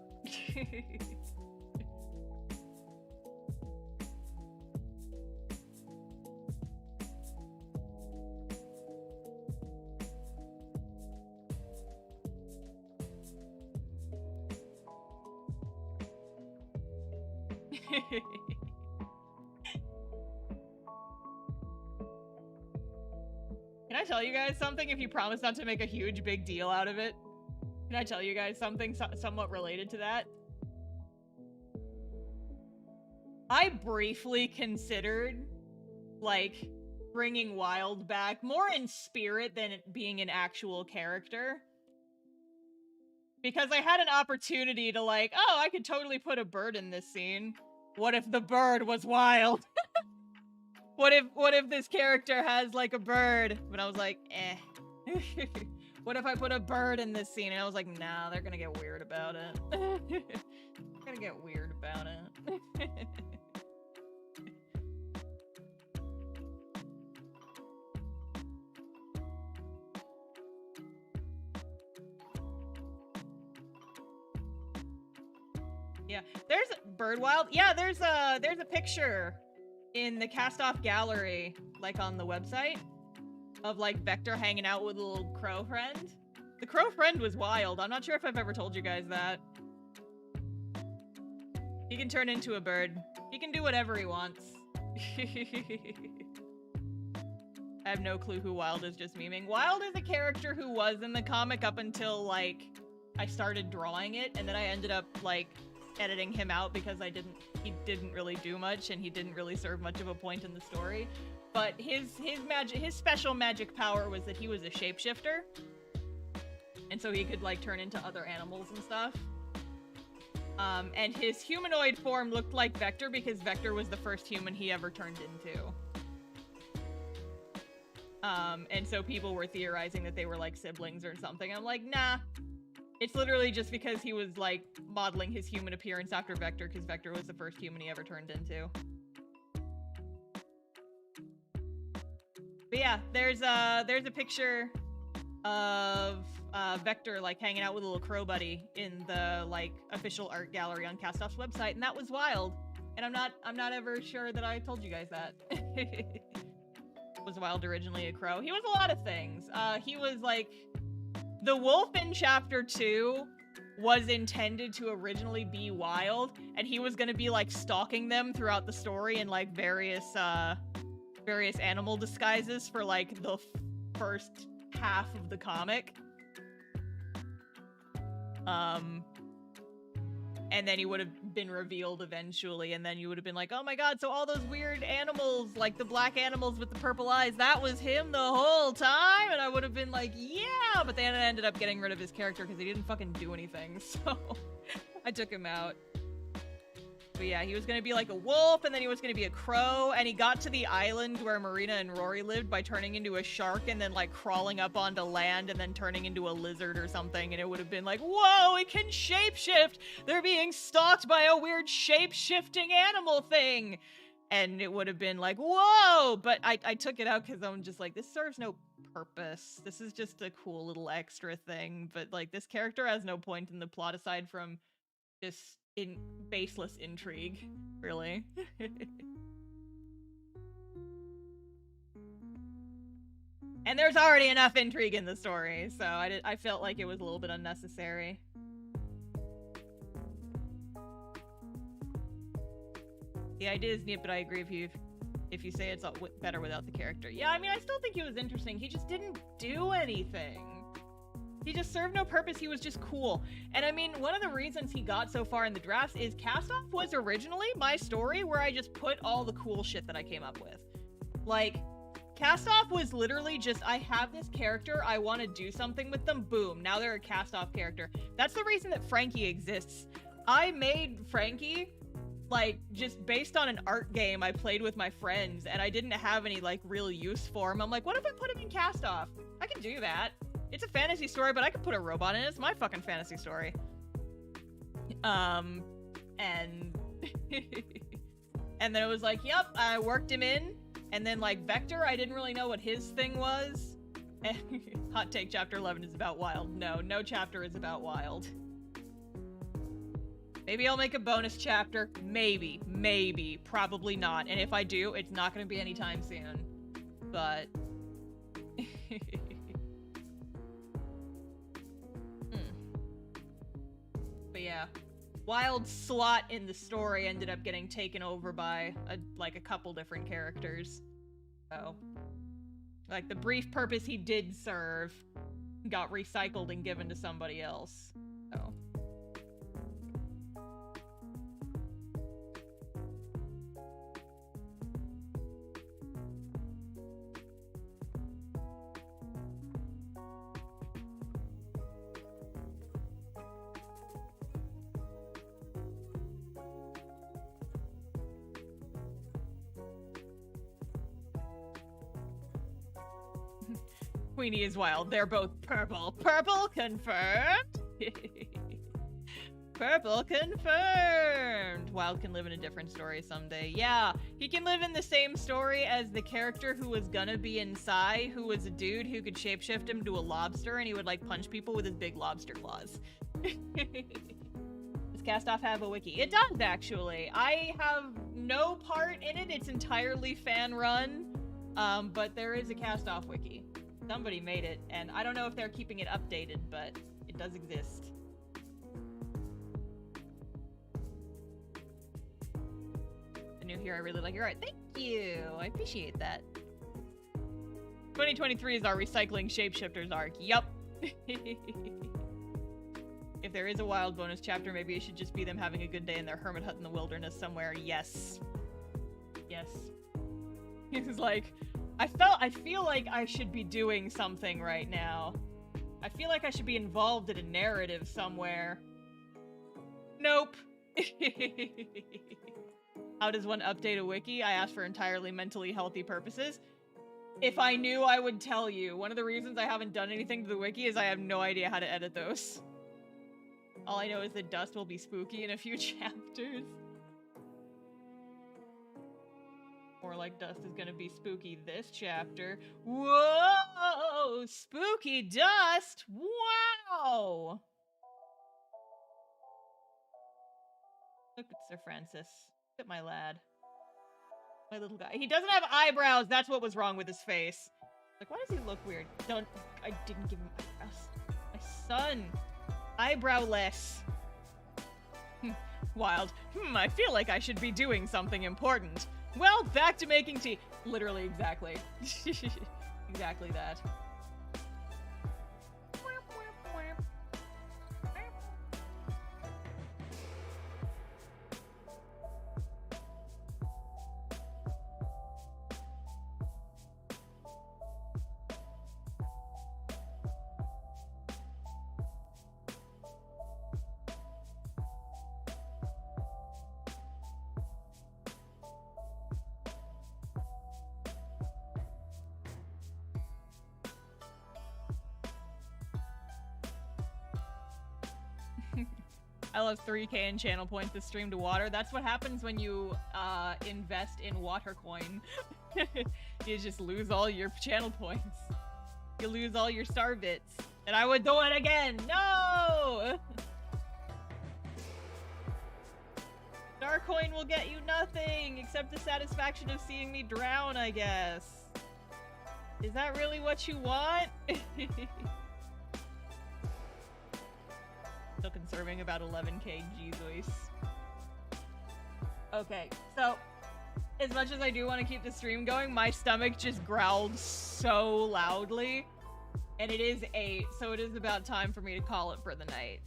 Can I tell you guys something if you promise not to make a huge big deal out of it? Can I tell you guys something somewhat related to that? I briefly considered, like, bringing Wild back, more in spirit than it being an actual character. Because I had an opportunity to, like, oh, I could totally put a bird in this scene. What if the bird was Wild? What if this character has, like, a bird? But I was like, eh. What if I put a bird in this scene? And I was like, nah, they're gonna get weird about it. They're gonna get weird about it. Yeah, there's Bird Wild. Yeah, there's a picture in the Castoff gallery, like on the website, of like Vector hanging out with a little crow friend. The crow friend was Wild. I'm not sure if I've ever told you guys that. He can turn into a bird. He can do whatever he wants. I have no clue who Wild is, just memeing. Wild is a character who was in the comic up until, like, I started drawing it, and then I ended up, like, editing him out because he didn't really do much, and he didn't really serve much of a point in the story. But his special magic power was that he was a shapeshifter. And so he could, like, turn into other animals and stuff. And his humanoid form looked like Vector because Vector was the first human he ever turned into. And so people were theorizing that they were, like, siblings or something. I'm like, nah. It's literally just because he was, like, modeling his human appearance after Vector, because Vector was the first human he ever turned into. But yeah, there's a picture of Vector, like, hanging out with a little crow buddy in the, like, official art gallery on Castoff's website, and that was Wild. And I'm not ever sure that I told you guys that. Was Wild originally a crow? He was a lot of things. He was, like... The wolf in chapter 2 was intended to originally be Wild, and he was gonna be, like, stalking them throughout the story in, like, various animal disguises for, like, the first half of the comic. And then he would have been revealed eventually, and then you would have been like, oh my god, so all those weird animals, like the black animals with the purple eyes, that was him the whole time? And I would have been like, yeah, but then I ended up getting rid of his character because he didn't fucking do anything, so I took him out. But yeah, he was gonna be like a wolf, and then he was gonna be a crow, and he got to the island where Marina and Rory lived by turning into a shark and then like crawling up onto land and then turning into a lizard or something, and it would have been like, whoa, it can shapeshift! They're being stalked by a weird shape-shifting animal thing! And it would have been like, whoa! But I took it out because I'm just like, this serves no purpose. This is just a cool little extra thing, but like this character has no point in the plot aside from just baseless intrigue, really. And there's already enough intrigue in the story, so I felt like it was a little bit unnecessary. The idea is neat, but I agree if you say it's better without the character. Yeah, I mean, I still think he was interesting. He just didn't do anything. He just served no purpose. He was just cool. And I mean, one of the reasons he got so far in the drafts is Castoff was originally my story where I just put all the cool shit that I came up with. Like, Castoff was literally just, I have this character, I want to do something with them, boom, now they're a Castoff character. That's the reason that Frankie exists. I made Frankie, like, just based on an art game I played with my friends, and I didn't have any, like, real use for him. I'm like, what if I put him in Castoff? I can do that. It's a fantasy story, but I could put a robot in it. It's my fucking fantasy story. And... and then it was like, yep, I worked him in. And then, like, Vector, I didn't really know what his thing was. Hot take, chapter 11 is about Wild. No chapter is about Wild. Maybe I'll make a bonus chapter. Maybe. Probably not. And if I do, it's not going to be anytime soon. But... But yeah. Wild's slot in the story ended up getting taken over by, a couple different characters. So... like, the brief purpose he did serve got recycled and given to somebody else. So... Queenie is Wild. They're both purple. Purple confirmed! Purple confirmed! Wild can live in a different story someday. Yeah, he can live in the same story as the character who was gonna be in Psy, who was a dude who could shapeshift him to a lobster, and he would, like, punch people with his big lobster claws. Does Castoff have a wiki? It does, actually. I have no part in it. It's entirely fan-run, but there is a Castoff wiki. Somebody made it, and I don't know if they're keeping it updated, but it does exist. The new hero, I really like your art. Thank you! I appreciate that. 2023 is our recycling shapeshifters arc. Yup. If there is a Wild bonus chapter, maybe it should just be them having a good day in their hermit hut in the wilderness somewhere. Yes. Yes. It's like... I feel like I should be doing something right now. I feel like I should be involved in a narrative somewhere. Nope. How does one update a wiki? I asked for entirely mentally healthy purposes. If I knew, I would tell you. One of the reasons I haven't done anything to the wiki is I have no idea how to edit those. All I know is that Dust will be spooky in a few chapters. More like Dust is gonna be spooky this chapter. Whoa! Spooky Dust! Wow! Look at Sir Francis. Look at my lad. My little guy. He doesn't have eyebrows! That's what was wrong with his face. Like, why does he look weird? I didn't give him eyebrows. My son! Eyebrowless. Wild. I feel like I should be doing something important. Well, back to making tea. Literally, exactly. Exactly that. I'll have 3k in channel points to stream to water. That's what happens when you invest in water coin. You just lose all your channel points. You lose all your star bits. And I would do it again! No! Star coin will get you nothing, except the satisfaction of seeing me drown, I guess. Is that really what you want? Still conserving about 11k, Jesus. Okay, so as much as I do want to keep the stream going, my stomach just growled so loudly. And it is 8, so it is about time for me to call it for the night.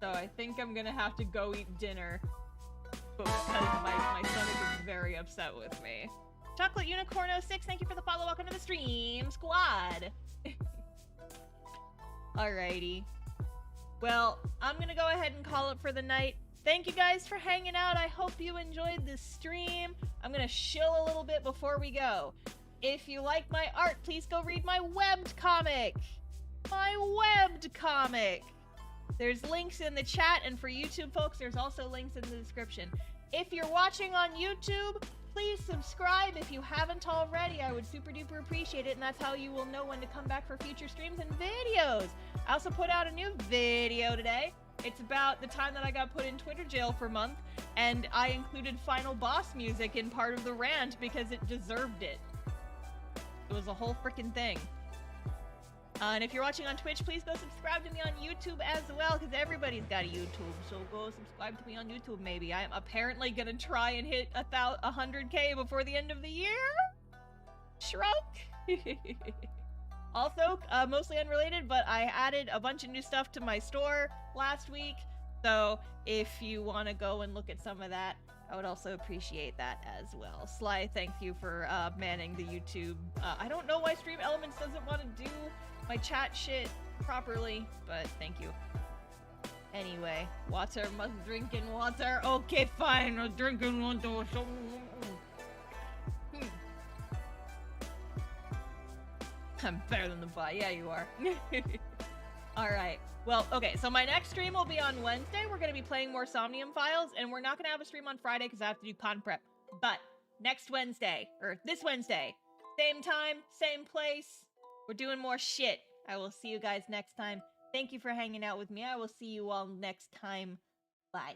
So I think I'm gonna have to go eat dinner. But because my stomach is very upset with me. Chocolate Unicorn 06, thank you for the follow. Welcome to the stream squad. Alrighty. Well, I'm gonna go ahead and call it for the night. Thank you guys for hanging out. I hope you enjoyed this stream. I'm gonna chill a little bit before we go. If you like my art, please go read my webbed comic. My webbed comic. There's links in the chat, and for YouTube folks, there's also links in the description. If you're watching on YouTube, please subscribe if you haven't already. I would super duper appreciate it, and that's how you will know when to come back for future streams and videos. I also put out a new video today. It's about the time that I got put in Twitter jail for a month, and I included Final Boss music in part of the rant because it deserved it. It was a whole freaking thing. And if you're watching on Twitch, please go subscribe to me on YouTube as well, because everybody's got a YouTube, so go subscribe to me on YouTube, maybe. I am apparently gonna try and hit 100k before the end of the year? Shrunk! Also, mostly unrelated, but I added a bunch of new stuff to my store last week, so if you want to go and look at some of that, I would also appreciate that as well. Sly, thank you for manning the YouTube. I don't know why Stream Elements doesn't want to do my chat shit properly, but thank you. Anyway, water, must drinking water. Okay, fine, I'm drinking water. I'm better than the bot. Yeah, you are. Alright. Well, okay, so my next stream will be on Wednesday. We're going to be playing more Somnium Files, and we're not going to have a stream on Friday because I have to do con prep. But next Wednesday, or this Wednesday, same time, same place, we're doing more shit. I will see you guys next time. Thank you for hanging out with me. I will see you all next time. Bye.